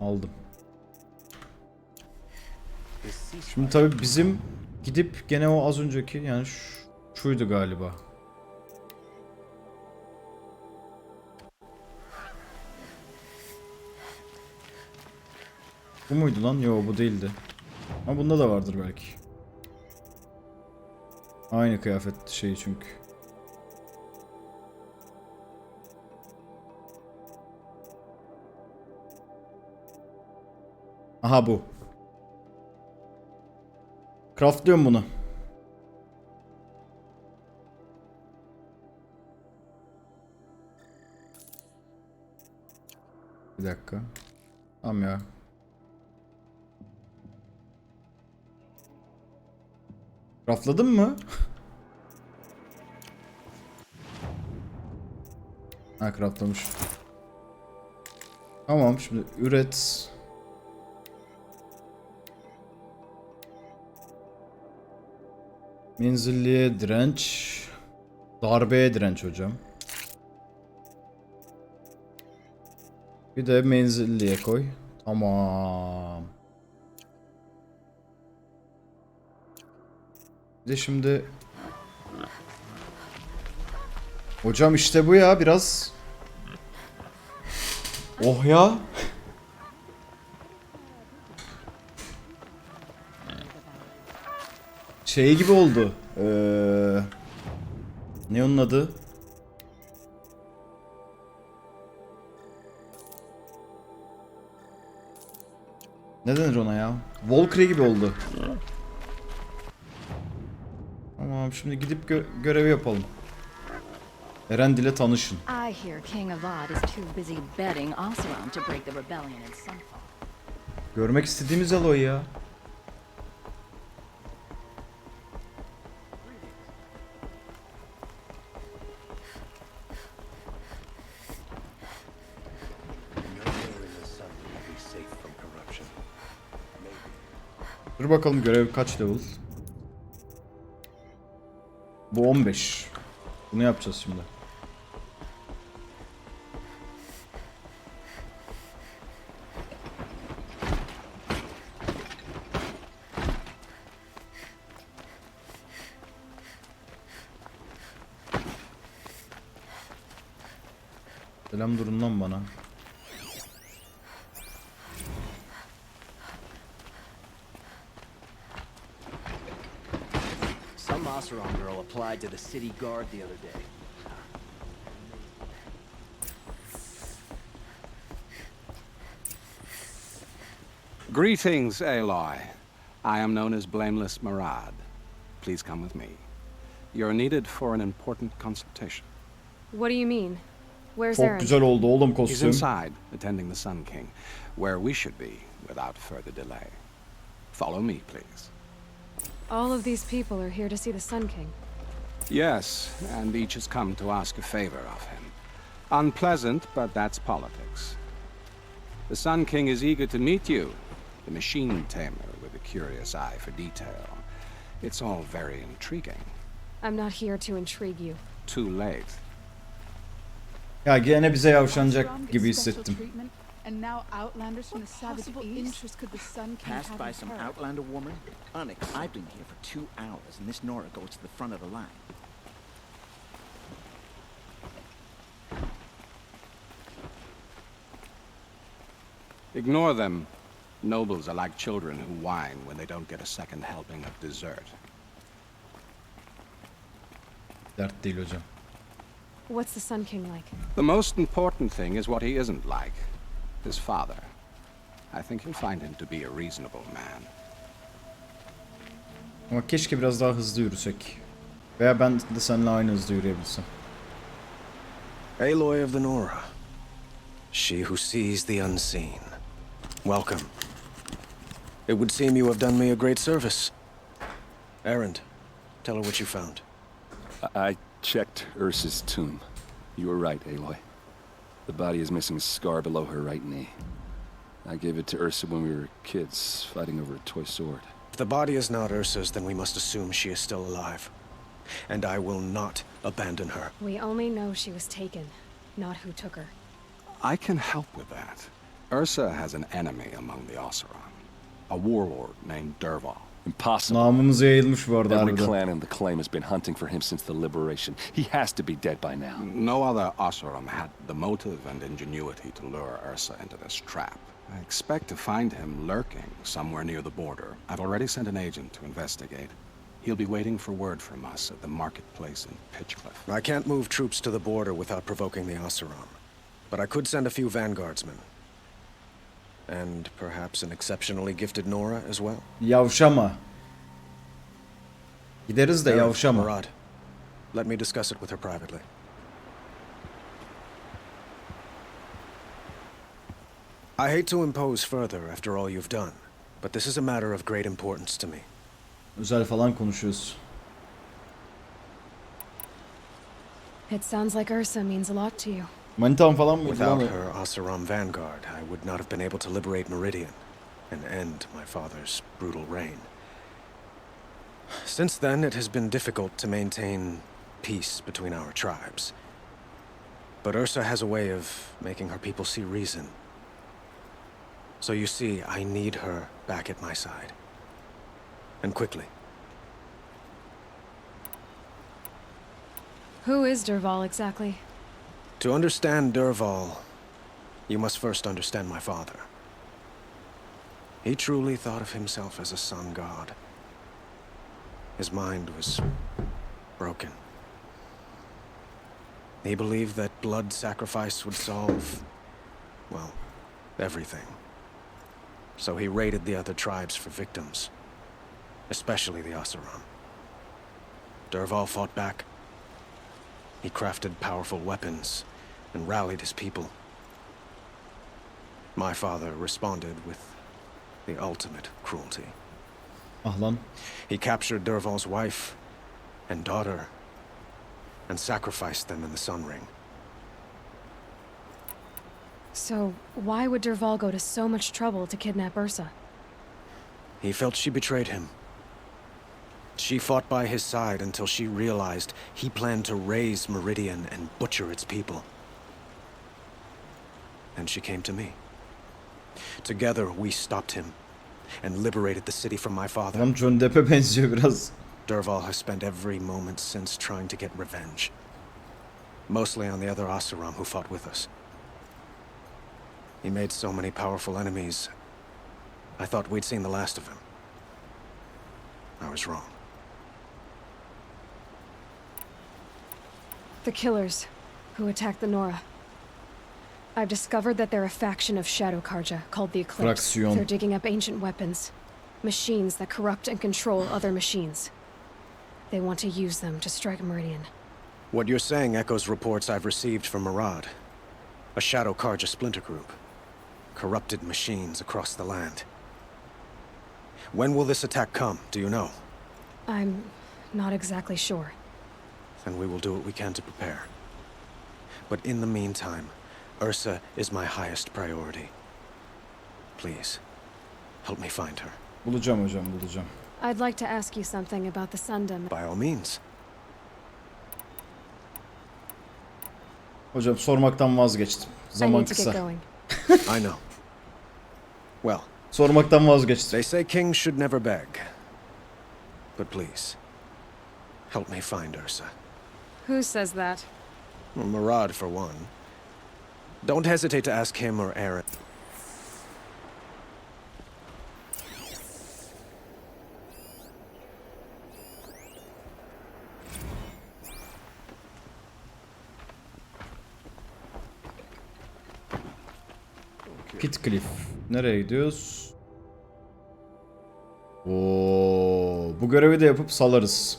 Speaker 1: Aldım. Şimdi tabii bizim gidip gene o az önceki yani şuydu galiba. Bu muydu lan? Yo, bu değildi. Ama bunda da vardır belki. Aynı kıyafet şeyi çünkü. Aha bu. Craftlıyorum bunu. Bir dakika. Tamam ya. Craftladın mı? Ha, craftlamış. Tamam, şimdi üret. Menzilliye direnç. Darbeye direnç hocam. Bir de menzilliye koy. Tamam. Bir de şimdi... Hocam işte bu ya, biraz... Oh ya. Şey gibi oldu. Ne onun adı? Ne denir ona ya? Valkyrie gibi oldu. Tamam, şimdi gidip görevi yapalım. Erendil ile tanışın.
Speaker 13: I hear King Avad is too busy betting Oseram to break the rebellion in Sunfall.
Speaker 1: Görmek istediğimiz Aloy ya. Dur bakalım görev kaç level. Bu 15. Bunu yapacağız şimdi. Selam durun lan bana.
Speaker 10: Some Oseram girl applied to the city guard the other day.
Speaker 8: Greetings, Aloy. I am known as Blameless Marad. Please come with me. You're needed for an important consultation.
Speaker 2: What do you mean? Where's
Speaker 1: Çok
Speaker 2: Aaron?
Speaker 1: güzel oldu oğlum
Speaker 8: He's
Speaker 1: kostüm.
Speaker 8: inside, attending the Sun King, where we should be without further delay. Follow me, please.
Speaker 2: All of these people are here to see the Sun King.
Speaker 8: Yes, and each has come to ask a favor of him. Unpleasant, but that's politics. The Sun King is eager to meet you, the machine tamer with a curious eye for detail. It's all very intriguing.
Speaker 2: I'm not here to intrigue you.
Speaker 8: Too late.
Speaker 1: Ya gene bize yavşanacak gibi hissettim.
Speaker 15: And now outlanders from the savage interest could the Sun King
Speaker 10: Passed
Speaker 15: have
Speaker 10: by
Speaker 15: in
Speaker 10: some
Speaker 15: her?
Speaker 10: outlander woman? I've been here for 2 hours, and this Nora goes to the front of the line.
Speaker 8: Ignore them. Nobles are like children who whine when they don't get a second helping of dessert.
Speaker 1: Dert değil hocam.
Speaker 2: What's the Sun King like?
Speaker 8: The most important thing is what he isn't like. His father. I think you'll find him to be a reasonable man.
Speaker 1: Ama keşke biraz daha hızlı yürüsek. Veya ben de seninle aynı hızda yürüyebilsem.
Speaker 9: Aloy of the Nora. She who sees the unseen. Welcome. It would seem you have done me a great service. Errand, tell her what you found.
Speaker 11: I checked Ursa's tomb. You were right, Aloy. The body is missing a scar below her right knee. I gave it to Ursa when we were kids, fighting over a toy sword.
Speaker 9: If the body is not Ursa's, then we must assume she is still alive. And I will not abandon her.
Speaker 2: We only know she was taken, not who took her.
Speaker 8: I can help with that. Ursa has an enemy among the Oseram. A warlord named Derval.
Speaker 11: Impossible.
Speaker 1: Namımız yayılmış bu arada
Speaker 11: Every
Speaker 1: harbiden.
Speaker 11: clan in the claim has been hunting for him since the liberation. He has to be dead by now.
Speaker 8: No other Oseram had the motive and ingenuity to lure Ursa into this trap. I expect to find him lurking somewhere near the border. I've already sent an agent to investigate. He'll be waiting for word from us at the marketplace in Pitchcliff.
Speaker 9: I can't move troops to the border without provoking the Oseram. But I could send a few vanguardsmen. And perhaps an exceptionally gifted Nora as well.
Speaker 1: Yavşama. Gideriz de yavşama.
Speaker 9: Marad, let me discuss it with her privately. I hate to impose further after all you've done, but this is a matter of great importance to me.
Speaker 1: Özel falan konuşuyoruz.
Speaker 2: It sounds like Ursa means a lot to you.
Speaker 1: Manitam falan mı?
Speaker 9: Without her Oseram vanguard, I would not have been able to liberate Meridian and end my father's brutal reign. Since then, it has been difficult to maintain peace between our tribes. But Ursa has a way of making her people see reason. So you see, I need her back at my side. And quickly.
Speaker 2: Who is Derval exactly?
Speaker 9: To understand Derval, you must first understand my father. He truly thought of himself as a sun god. His mind was broken. He believed that blood sacrifice would solve, well, everything. So he raided the other tribes for victims, especially the Oseram. Derval fought back. He crafted powerful weapons and rallied his people. My father responded with the ultimate cruelty.
Speaker 1: Ah lan.
Speaker 9: He captured Derval's wife and daughter and sacrificed them in the Sun Ring.
Speaker 2: So, why would Derval go to so much trouble to kidnap Ursa?
Speaker 9: He felt she betrayed him.
Speaker 16: She fought by his side until she realized he planned to raise Meridian and butcher its people. And she came to me. Together we stopped him and liberated the city from my father.
Speaker 1: Adam John Depp'e benziyor biraz.
Speaker 16: Dervahl has spent every moment since trying to get revenge. Mostly on the other Oseram who fought with us. He made so many powerful enemies, I thought we'd seen the last of him. I was wrong.
Speaker 2: The killers who attacked the Nora. I've discovered that they're a faction of Shadow Karja called the Eclipse.
Speaker 1: Fraksiyon.
Speaker 2: They're digging up ancient weapons. Machines that corrupt and control other machines. They want to use them to strike Meridian.
Speaker 16: What you're saying echoes reports I've received from Murad, a Shadow Karja splinter group. Corrupted machines across the land. When will this attack come, do you know?
Speaker 2: I'm not exactly sure.
Speaker 16: Then we will do what we can to prepare. But in the meantime, Ursa is my highest priority. Please, help me find her.
Speaker 1: Bulacağım hocam, bulacağım.
Speaker 2: I'd like to ask you something about the Sundom.
Speaker 16: By all means.
Speaker 1: Hocam sormaktan vazgeçtim.
Speaker 2: I
Speaker 1: Zaman
Speaker 2: need to
Speaker 1: kısa.
Speaker 2: get going.
Speaker 16: I know. Well,
Speaker 1: sormaktan vazgeçtim.
Speaker 16: They say kings should never beg. But please, help me find Ursa.
Speaker 2: Who says that?
Speaker 16: Murad, for one. Don't hesitate to ask him or Aaron.
Speaker 1: Pitcliff. Nereye gidiyoruz? Oo, bu görevi de yapıp salarız.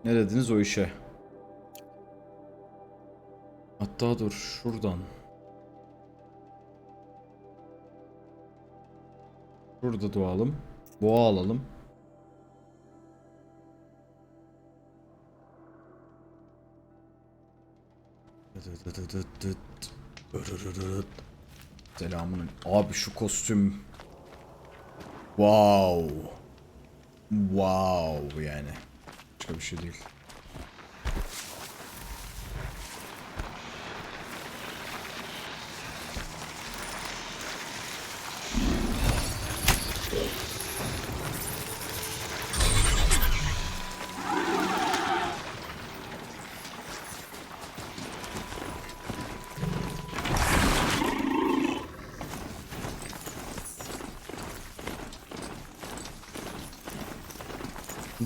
Speaker 1: Ne dediniz o işe? Hatta dur şuradan. Burada doğalım. Boğa alalım. Selamun. Abi şu kostüm. Wow. Wow yani. Başka bir şey değil.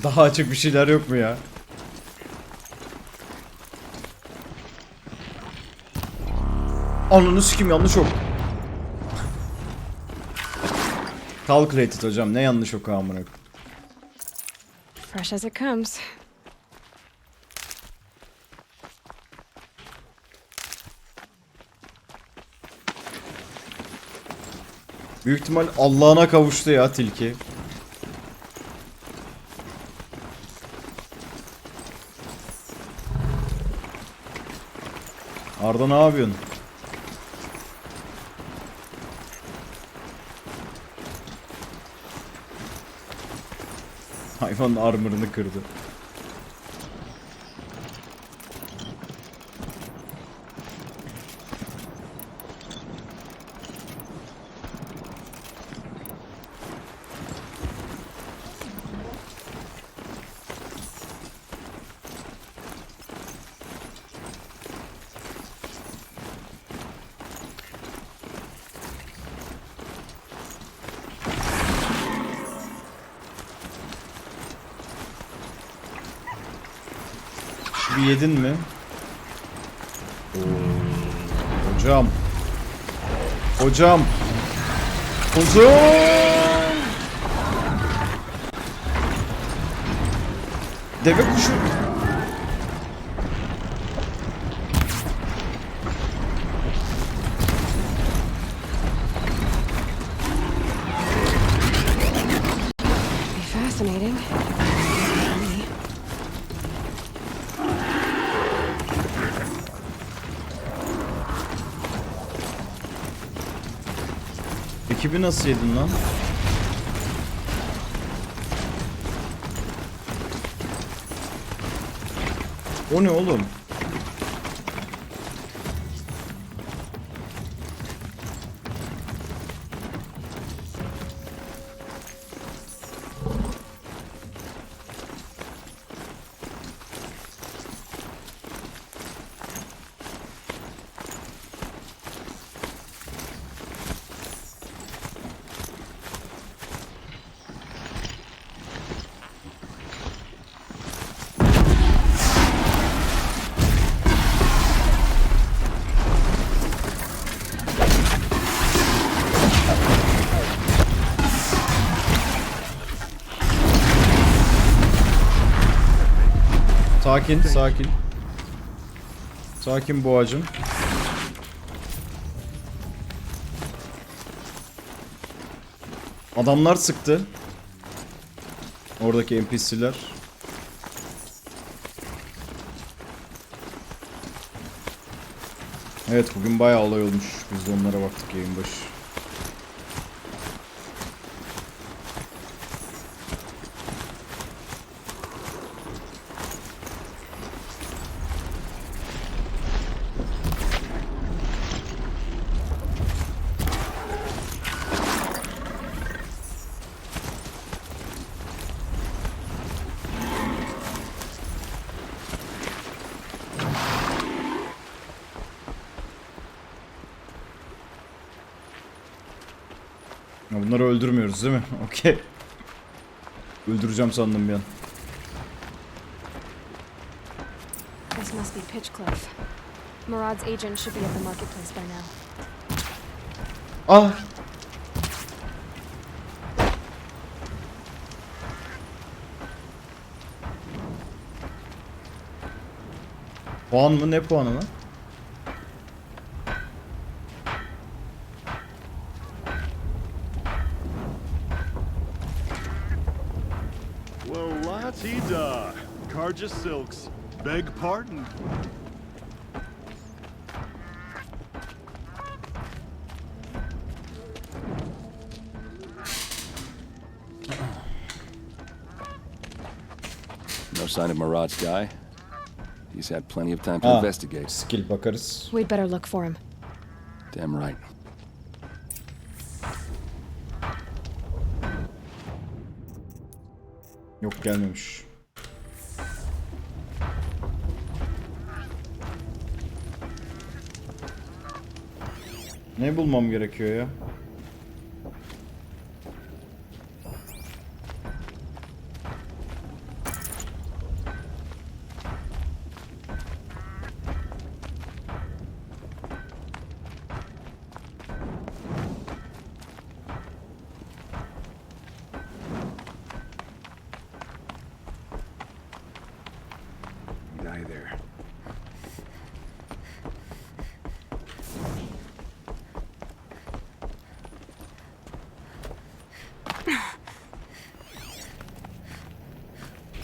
Speaker 1: Daha açık bir şeyler yok mu ya? Ananı sikim, yanlış ok. Calculated hocam, ne yanlış oku amına.
Speaker 2: Fresh as it comes.
Speaker 1: Büyük ihtimal Allah'ına kavuştu ya tilki. Arda ne yapıyorsun? Hayvanın armor'ını kırdı. Bir yedin mi? Oo. Hocam. Hocam. Hocam. Deve kuşu.
Speaker 2: Fascinating.
Speaker 1: Ekibi nasıl yedin lan? O ne oğlum? Sakin, sakin. Sakin boğacım. Adamlar sıktı. Oradaki NPC'ler. Evet, bugün bayağı olay olmuş. Biz de onlara baktık yayın başı. Bunları öldürmüyoruz değil mi? Okey. Öldüreceğim sandım bir an.
Speaker 2: This must be Pitchcliff. Murad's agent should be at the marketplace by now.
Speaker 1: Ah! Puan mı? Ne puanı lan?
Speaker 17: Well, la-ti-da. Carja Silks. Beg pardon.
Speaker 11: No sign of Murad's guy? He's had plenty of time to investigate.
Speaker 1: Skill bakarız.
Speaker 2: We'd better look for him.
Speaker 11: Damn right.
Speaker 1: Yok, gelmemiş. Ne bulmam gerekiyor ya?
Speaker 16: Guy there.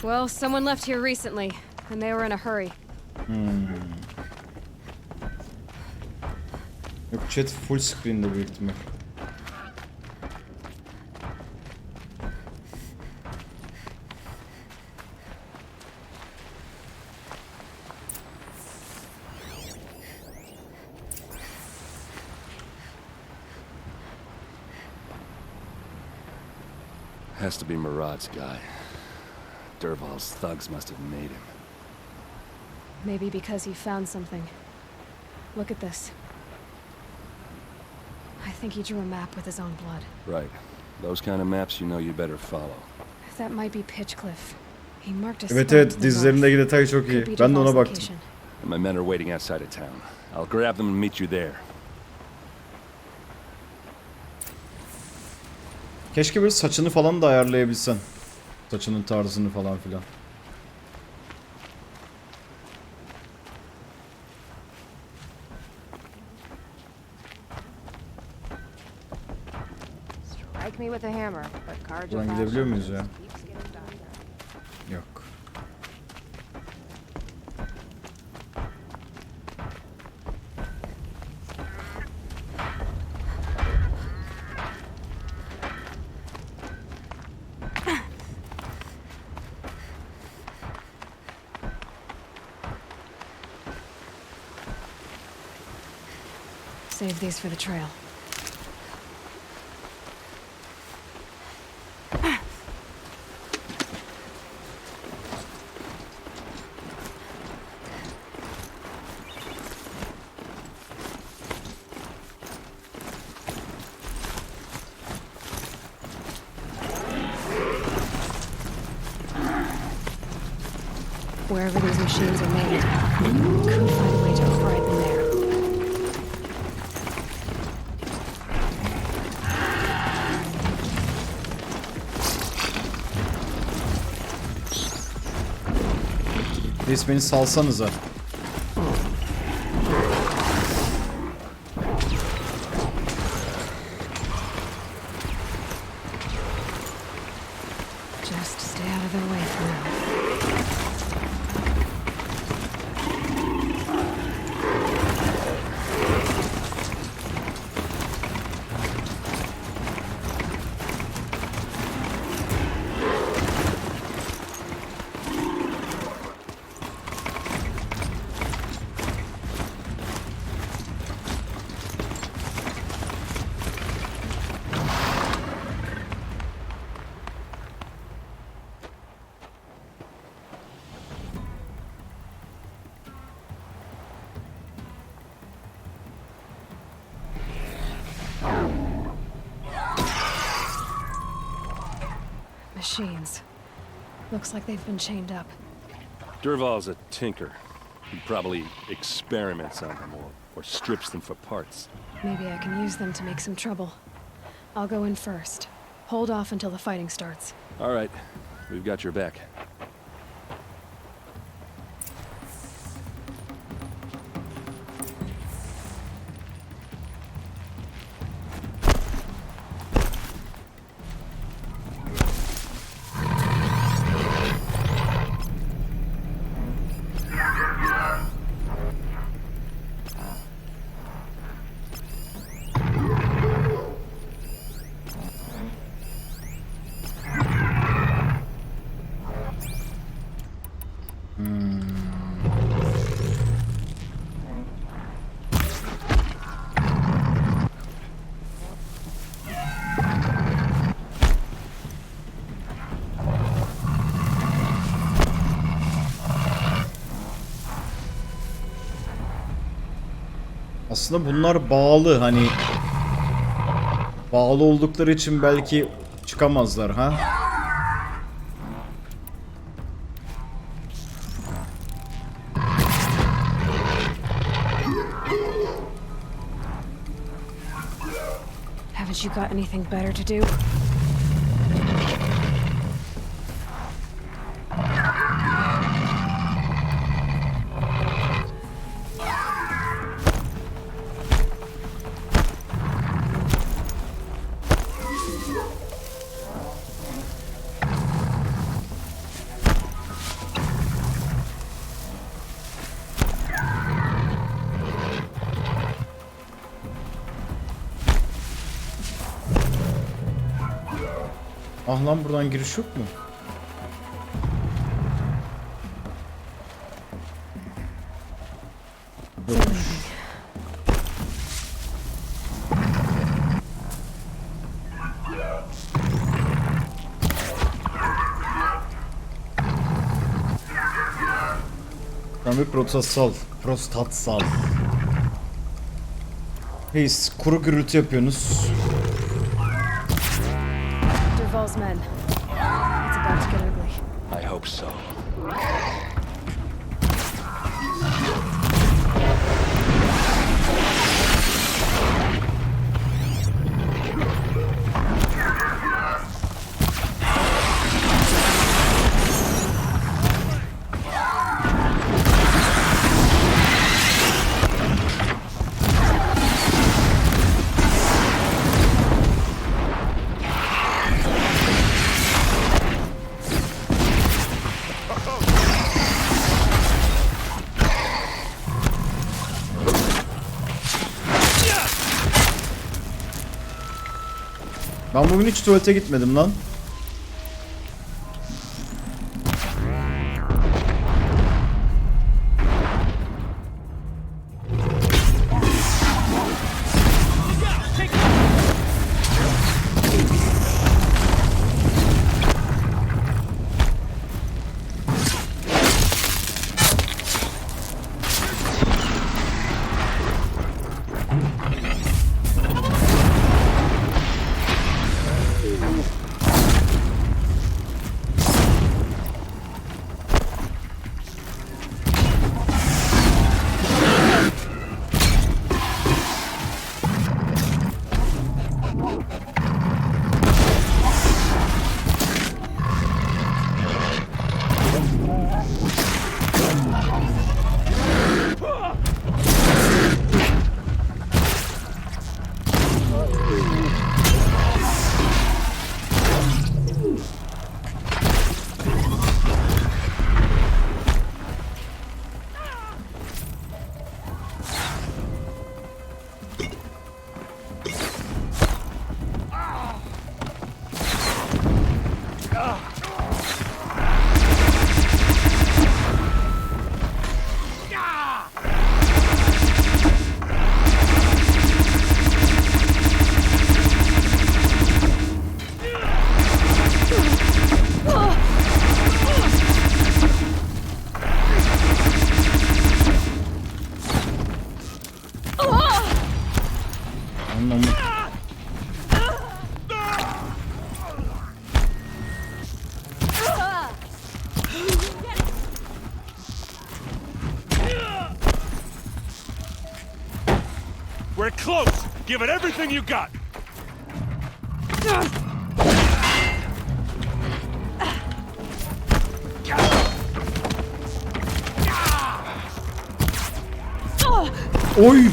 Speaker 2: Well, someone left here recently, and they were in a hurry.
Speaker 1: Yok, chat full screen'de büyük ihtimal.
Speaker 11: Has to be Murad's guy. Dervahl's thugs must have made him.
Speaker 2: Maybe because he found something. Look at this. I think he drew a map with his own blood.
Speaker 11: Right. Those kind of maps you know you better follow.
Speaker 2: That might be Pitchcliff. He marked a
Speaker 1: Evet
Speaker 2: spot
Speaker 1: evet,
Speaker 2: to the
Speaker 1: dizilerindeki
Speaker 2: north.
Speaker 1: detay çok
Speaker 2: Could be
Speaker 1: iyi. Ben de ona
Speaker 2: Dervahl's
Speaker 1: baktım.
Speaker 2: location.
Speaker 11: And my men are waiting outside of town. I'll grab them and meet you there.
Speaker 1: Keşke böyle saçını falan da ayarlayabilsen. Saçının tarzını falan filan.
Speaker 2: Strike me with a hammer, but Carja
Speaker 1: Buradan gidebiliyor muyuz ya? Yok.
Speaker 2: save these for the trail. Wherever these machines are made, could find a way to override them there.
Speaker 1: Reis beni salsanıza.
Speaker 2: Just stay out of their way for now. Machines. Looks like they've been chained up.
Speaker 12: Durval's a tinker. He probably experiments on them or strips them for parts.
Speaker 2: Maybe I can use them to make some trouble. I'll go in first. Hold off until the fighting starts.
Speaker 12: All right, we've got your back.
Speaker 1: Aslında bunlar bağlı, hani bağlı oldukları için belki çıkamazlar ha.
Speaker 2: Haven't you got anything better to do?
Speaker 1: Ah lan, buradan giriş yok mu? Tam bir prostatsal. Reis, kuru gürültü yapıyorsunuz.
Speaker 2: Durval's men. It's about to get ugly.
Speaker 11: I hope so.
Speaker 1: Ben bugün hiç tuvalete gitmedim lan.
Speaker 12: We're close. Give it everything you got.
Speaker 1: Oy!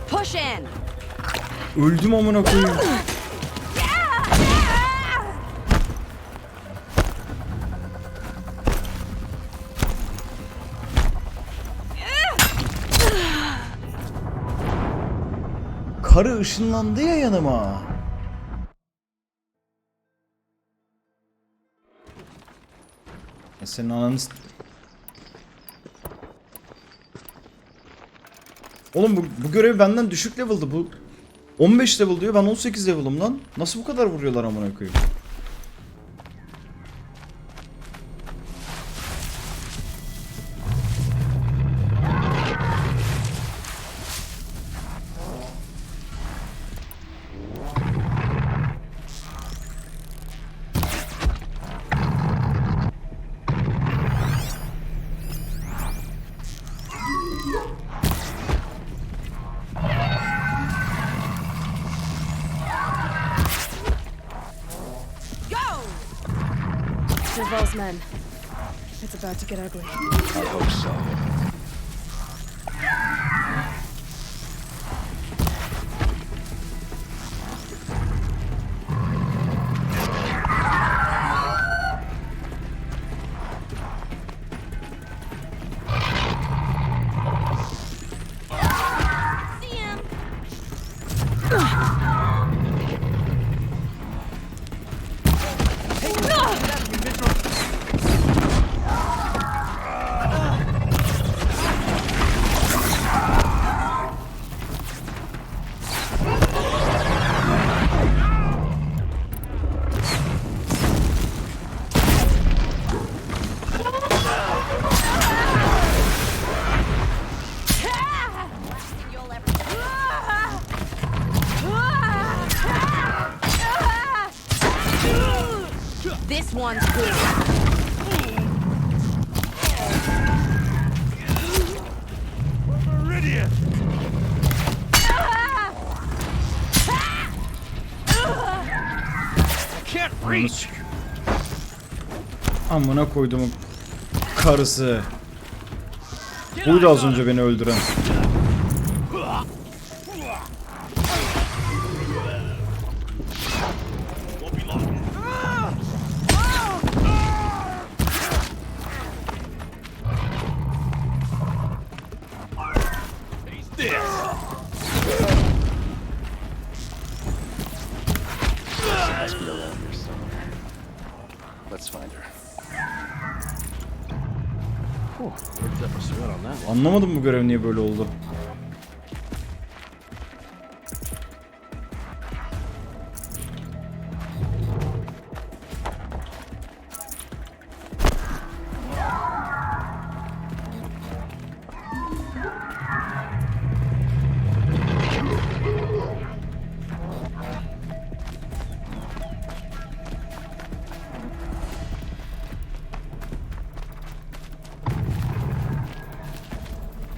Speaker 18: Push in.
Speaker 1: Öldüm amına koyayım. Karı ışınlandı ya yanıma. Senin ananı... Oğlum bu görev benden düşük level'dı bu. 15 level diyor, ben 18 level'ım lan. Nasıl bu kadar vuruyorlar amına koyayım?
Speaker 2: Dervahl's men. It's about to get ugly.
Speaker 11: I hope so.
Speaker 18: This one's good.
Speaker 12: Meridian. Can't reach.
Speaker 1: Amına koyduğumun karısı. Buydu az önce beni öldüren.
Speaker 11: Let's find her.
Speaker 1: Anlamadım bu görev niye böyle oldu.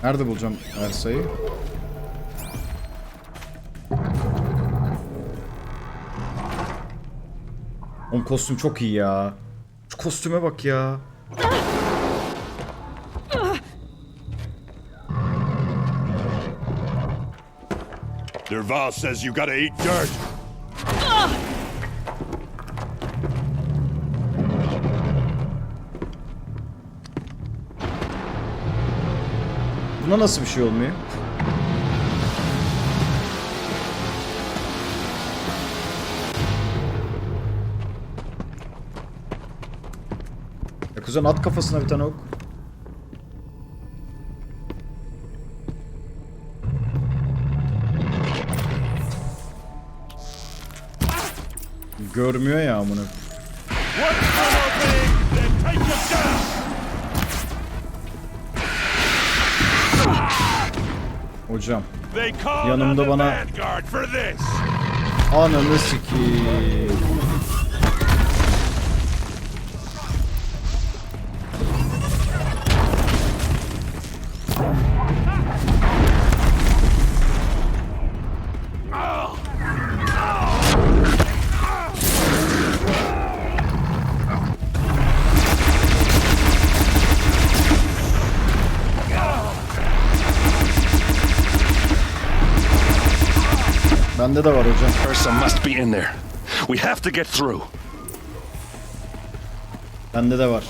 Speaker 1: Nerede bulacağım Ersa'yı? Oğlum kostüm çok iyi ya. Şu kostüme bak ya.
Speaker 17: Dervahl says you gotta eat dirt.
Speaker 1: Buna nasıl bir şey olmuyor? Ya kuzen at kafasına bir tane ok. Görmüyor ya amına. Hocam yanımda bana ananı sikeyim. Bende de var hocam.
Speaker 12: Ursa must be in there. We have to get through.
Speaker 1: Bende de var.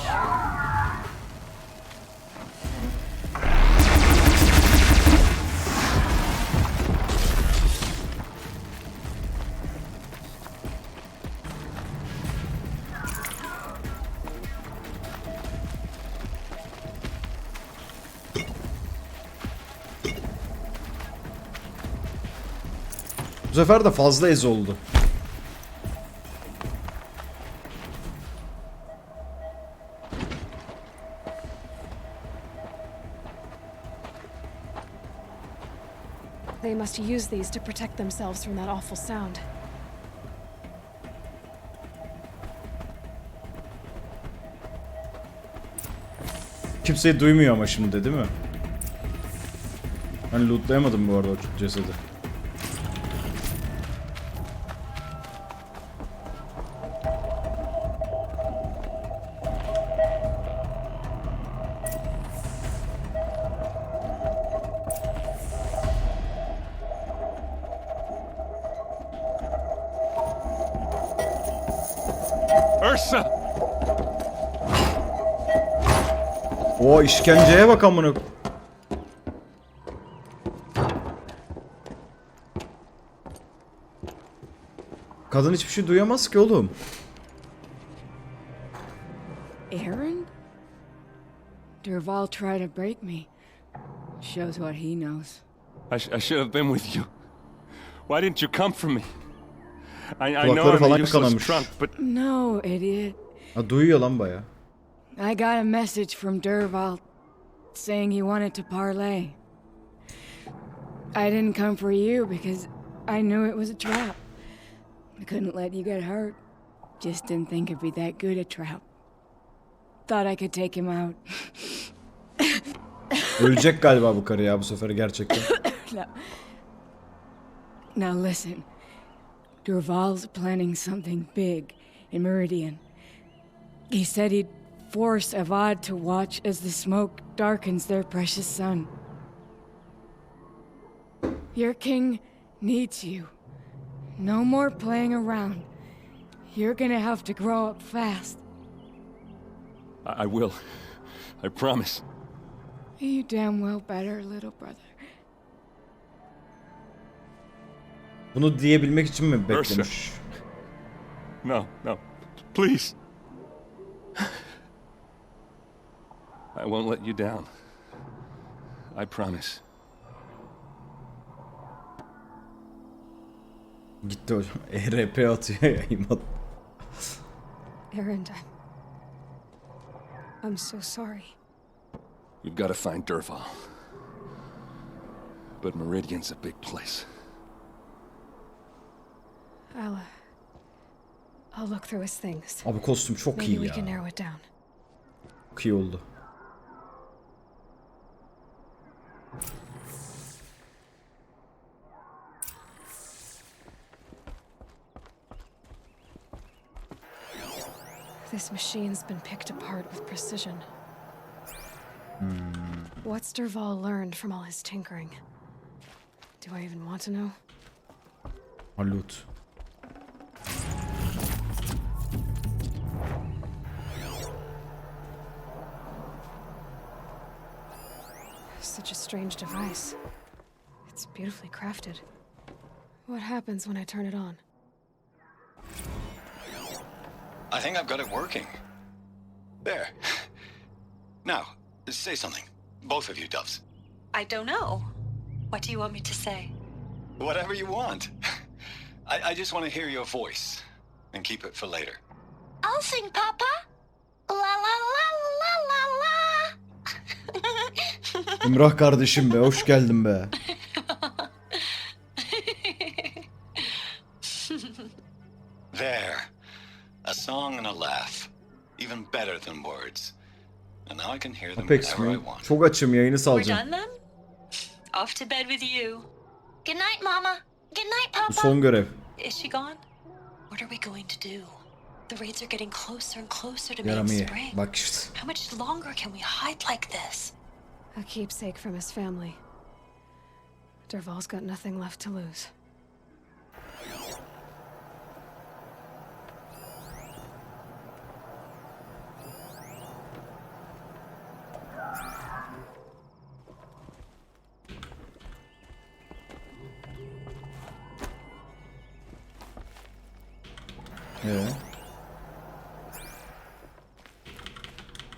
Speaker 1: Bu sefer de fazla ez oldu.
Speaker 2: They must use these to protect themselves from that awful sound.
Speaker 1: Kimseyi duymuyor ama şimdi, değil mi? Ben lootlayamadım bu arada o cesedi.
Speaker 12: Ursa!
Speaker 1: O işkenceye bak amına. Kadın hiçbir şey duyamaz ki oğlum.
Speaker 19: Aaron? Derval tried to break me. Shows what he knows.
Speaker 12: I should have been with you. Why didn't you come for me? I know
Speaker 1: Kulakları
Speaker 12: I'm a
Speaker 1: falan
Speaker 12: useless
Speaker 1: kanamış.
Speaker 12: trunk, but
Speaker 19: No, idiot.
Speaker 1: Ha, duyuyor lan baya.
Speaker 19: I got a message from Derval saying he wanted to parlay. I didn't come for you because I knew it was a trap. I couldn't let you get hurt. Just didn't think it'd be that good a trap. Thought I could take him out.
Speaker 1: Ölecek galiba bu karı ya bu sefer gerçekten.
Speaker 19: Now listen. Derval's planning something big in Meridian. He said he'd force Avad to watch as the smoke darkens their precious sun. Your king needs you. No more playing around. You're gonna have to grow up fast.
Speaker 12: I will. I promise.
Speaker 19: You damn well better, little brother.
Speaker 1: Bunu diyebilmek için mi beklemiş?
Speaker 12: No, no. Please. I won't let you down. I promise.
Speaker 1: Gitti hocam. ERP atıyor ya imat.
Speaker 2: Aaron, I'm so sorry.
Speaker 12: We've got to find Derval. But Meridian's a big place.
Speaker 2: I'll look through his things.
Speaker 1: Abi kostüm çok
Speaker 2: Maybe
Speaker 1: iyi
Speaker 2: we can
Speaker 1: ya.
Speaker 2: narrow it down.
Speaker 1: Çok iyi oldu.
Speaker 2: This machine's been picked apart with precision. What's Derval learned from all his tinkering? Do I even want to know?
Speaker 1: Loot.
Speaker 2: Such a strange device. It's beautifully crafted. What happens when I turn it on?
Speaker 9: I think I've got it working. There. Now, say something. Both of you, Doves.
Speaker 3: I don't know. What do you want me to say?
Speaker 9: Whatever you want. I just want to hear your voice. And keep it for later.
Speaker 3: I'll sing, Papa. La la la la la la.
Speaker 1: İmrah kardeşim be, hoş geldin be.
Speaker 9: There. A song and a laugh. Even better than words. And now I can hear them
Speaker 1: Apex
Speaker 9: whenever I
Speaker 1: mi?
Speaker 9: want.
Speaker 1: Çok açım, yayını
Speaker 3: We're done
Speaker 1: salacağım.
Speaker 3: then? Off to bed with you. Good night, Mama. Good night,
Speaker 1: Bu
Speaker 3: Papa.
Speaker 1: son görev.
Speaker 3: Is she gone? What are we going to do? The raids are getting closer and closer to being
Speaker 1: Yaramıyor.
Speaker 3: spring.
Speaker 1: Bak işte.
Speaker 3: How much longer can we hide like this?
Speaker 2: A keepsake from his family. Derval's got nothing left to lose.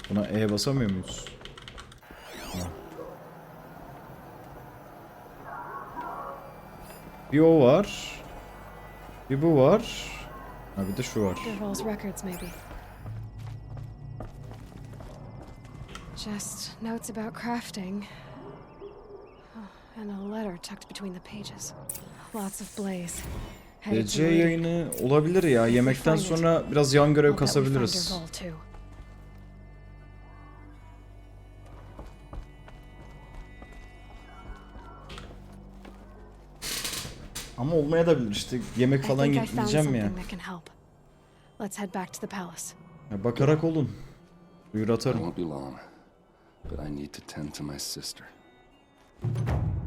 Speaker 1: Buna E basamıyor muyuz? Bir o var. Bir bu var. Ha bir de şu var.
Speaker 2: Derval's records, maybe. Just notes about crafting. Oh, and a letter tucked between the pages. Lots of blaze.
Speaker 1: Gece yayını olabilir ya. Yemekten sonra biraz yan görev kasabiliriz. Ama olmaya da bilir işte. Yemek falan yiyeceğim ya.
Speaker 2: Let's head back to the palace.
Speaker 1: Ya bakarak olun. Buyur atarım.
Speaker 11: I won't be long, but I need to tend to my sister.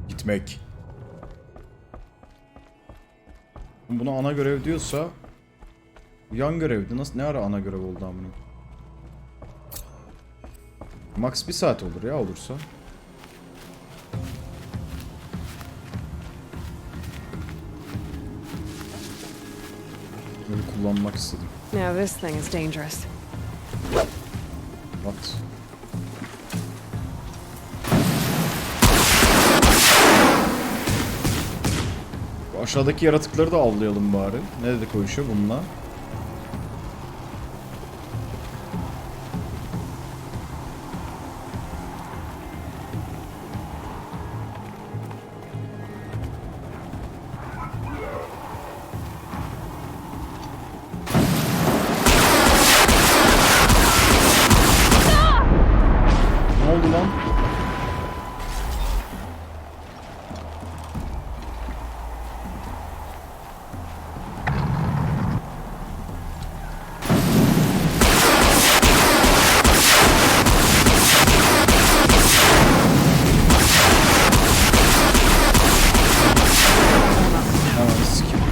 Speaker 1: Gitmek. Buna ana görev diyorsa yan görevdi. Nasıl, ne ara ana görev oldu amına? Max 1 saat olur ya olursa. Bunu kullanmak istedim.
Speaker 2: Now this thing is dangerous.
Speaker 1: What? Bu aşağıdaki yaratıkları da avlayalım bari. Ne dedik o işe bununla? Ne oldu lan? Hemen sikeyim.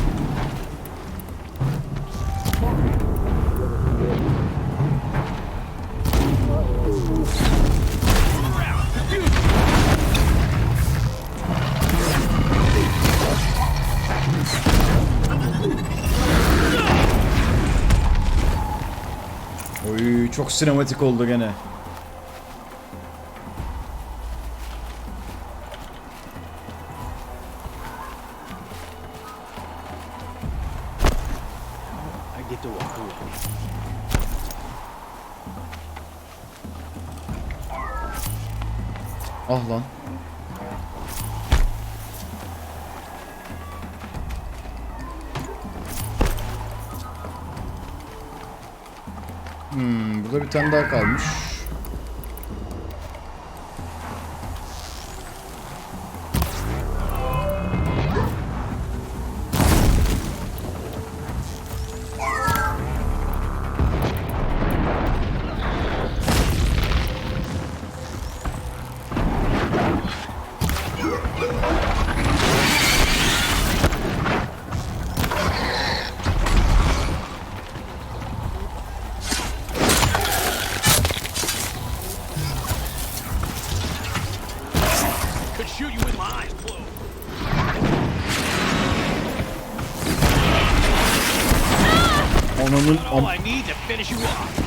Speaker 1: Oy çok sinematik oldu gene.
Speaker 16: I get to walk away.
Speaker 1: Ah lan. Burada bir tane daha kalmış.
Speaker 14: Could shoot you with my eyes closed.
Speaker 1: Ananın
Speaker 14: All I need to finish you off.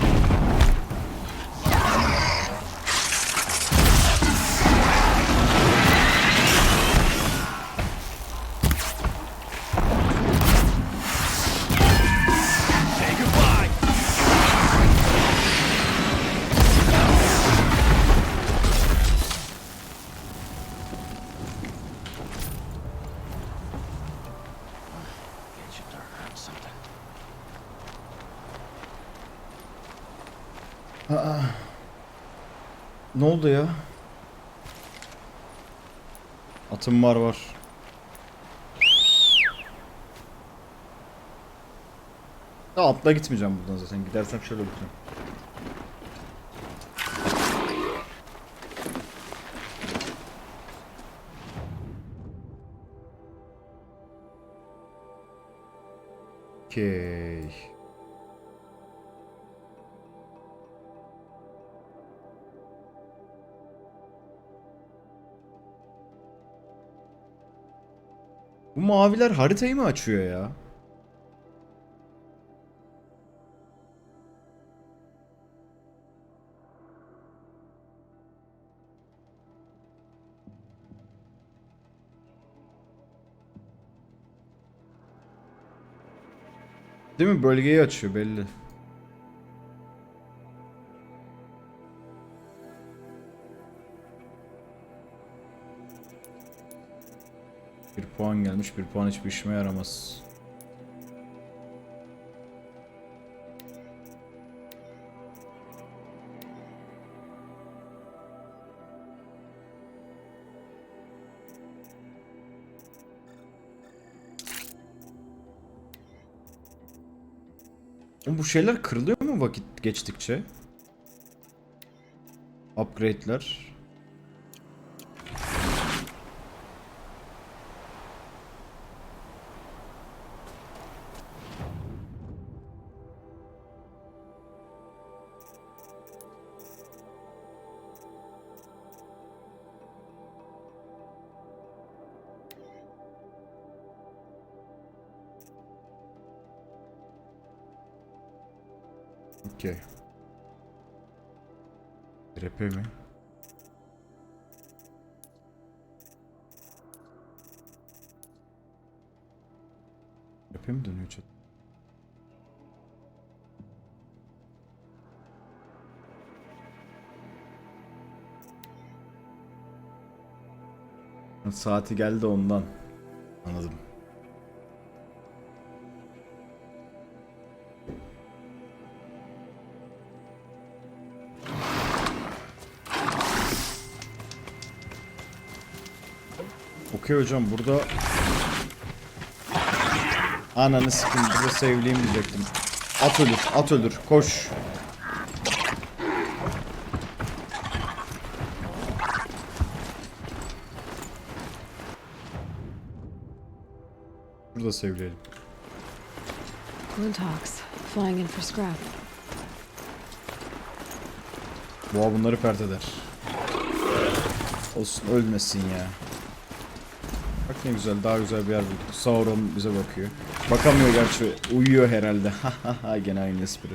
Speaker 14: Say goodbye.
Speaker 1: Aa. Ne oldu ya? Atım var. Ya atla gitmeyeceğim buradan zaten. Gidersem şöyle olacağım. Okay. Bu maviler haritayı mı açıyor ya? Değil mi? Bölgeyi açıyor belli. Bir puan gelmiş. Bir puan hiçbir işime yaramaz. Bu şeyler kırılıyor mu vakit geçtikçe? Upgrade'ler. Okey. Repe mi? Repe mi dönüyor chat? Saati geldi ondan. Anladım. Okey hocam burada ananı sikim burada sevleyeyim diyecektim. At ölür, at ölür. Koş. Burada sevleyelim.
Speaker 2: Glintox, flying in for scrap.
Speaker 1: Boğa bunları pert eder. Olsun ölmesin ya. Bak ne güzel, daha güzel bir yer bulduk. Sauron bize bakıyor. Bakamıyor gerçi, uyuyor herhalde. Hahaha gene aynı espri.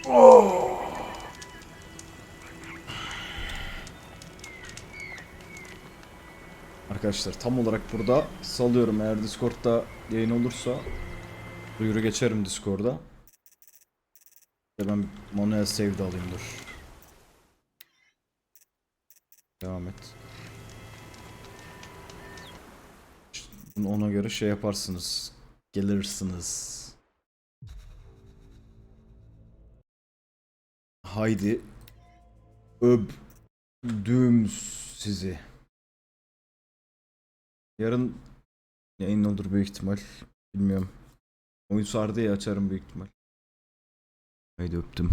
Speaker 1: Oh. Arkadaşlar tam olarak burada salıyorum, eğer Discord'da yayın olursa duyuru geçerim Discord'da. Ben manuel save de alayım, dur. Devam et. Bunu ona göre şey yaparsınız. Gelirsiniz. Haydi. Öptüm sizi. Yarın yayın olur büyük ihtimal. Bilmiyorum. Oyun sardı ya, açarım büyük ihtimal. Haydi öptüm.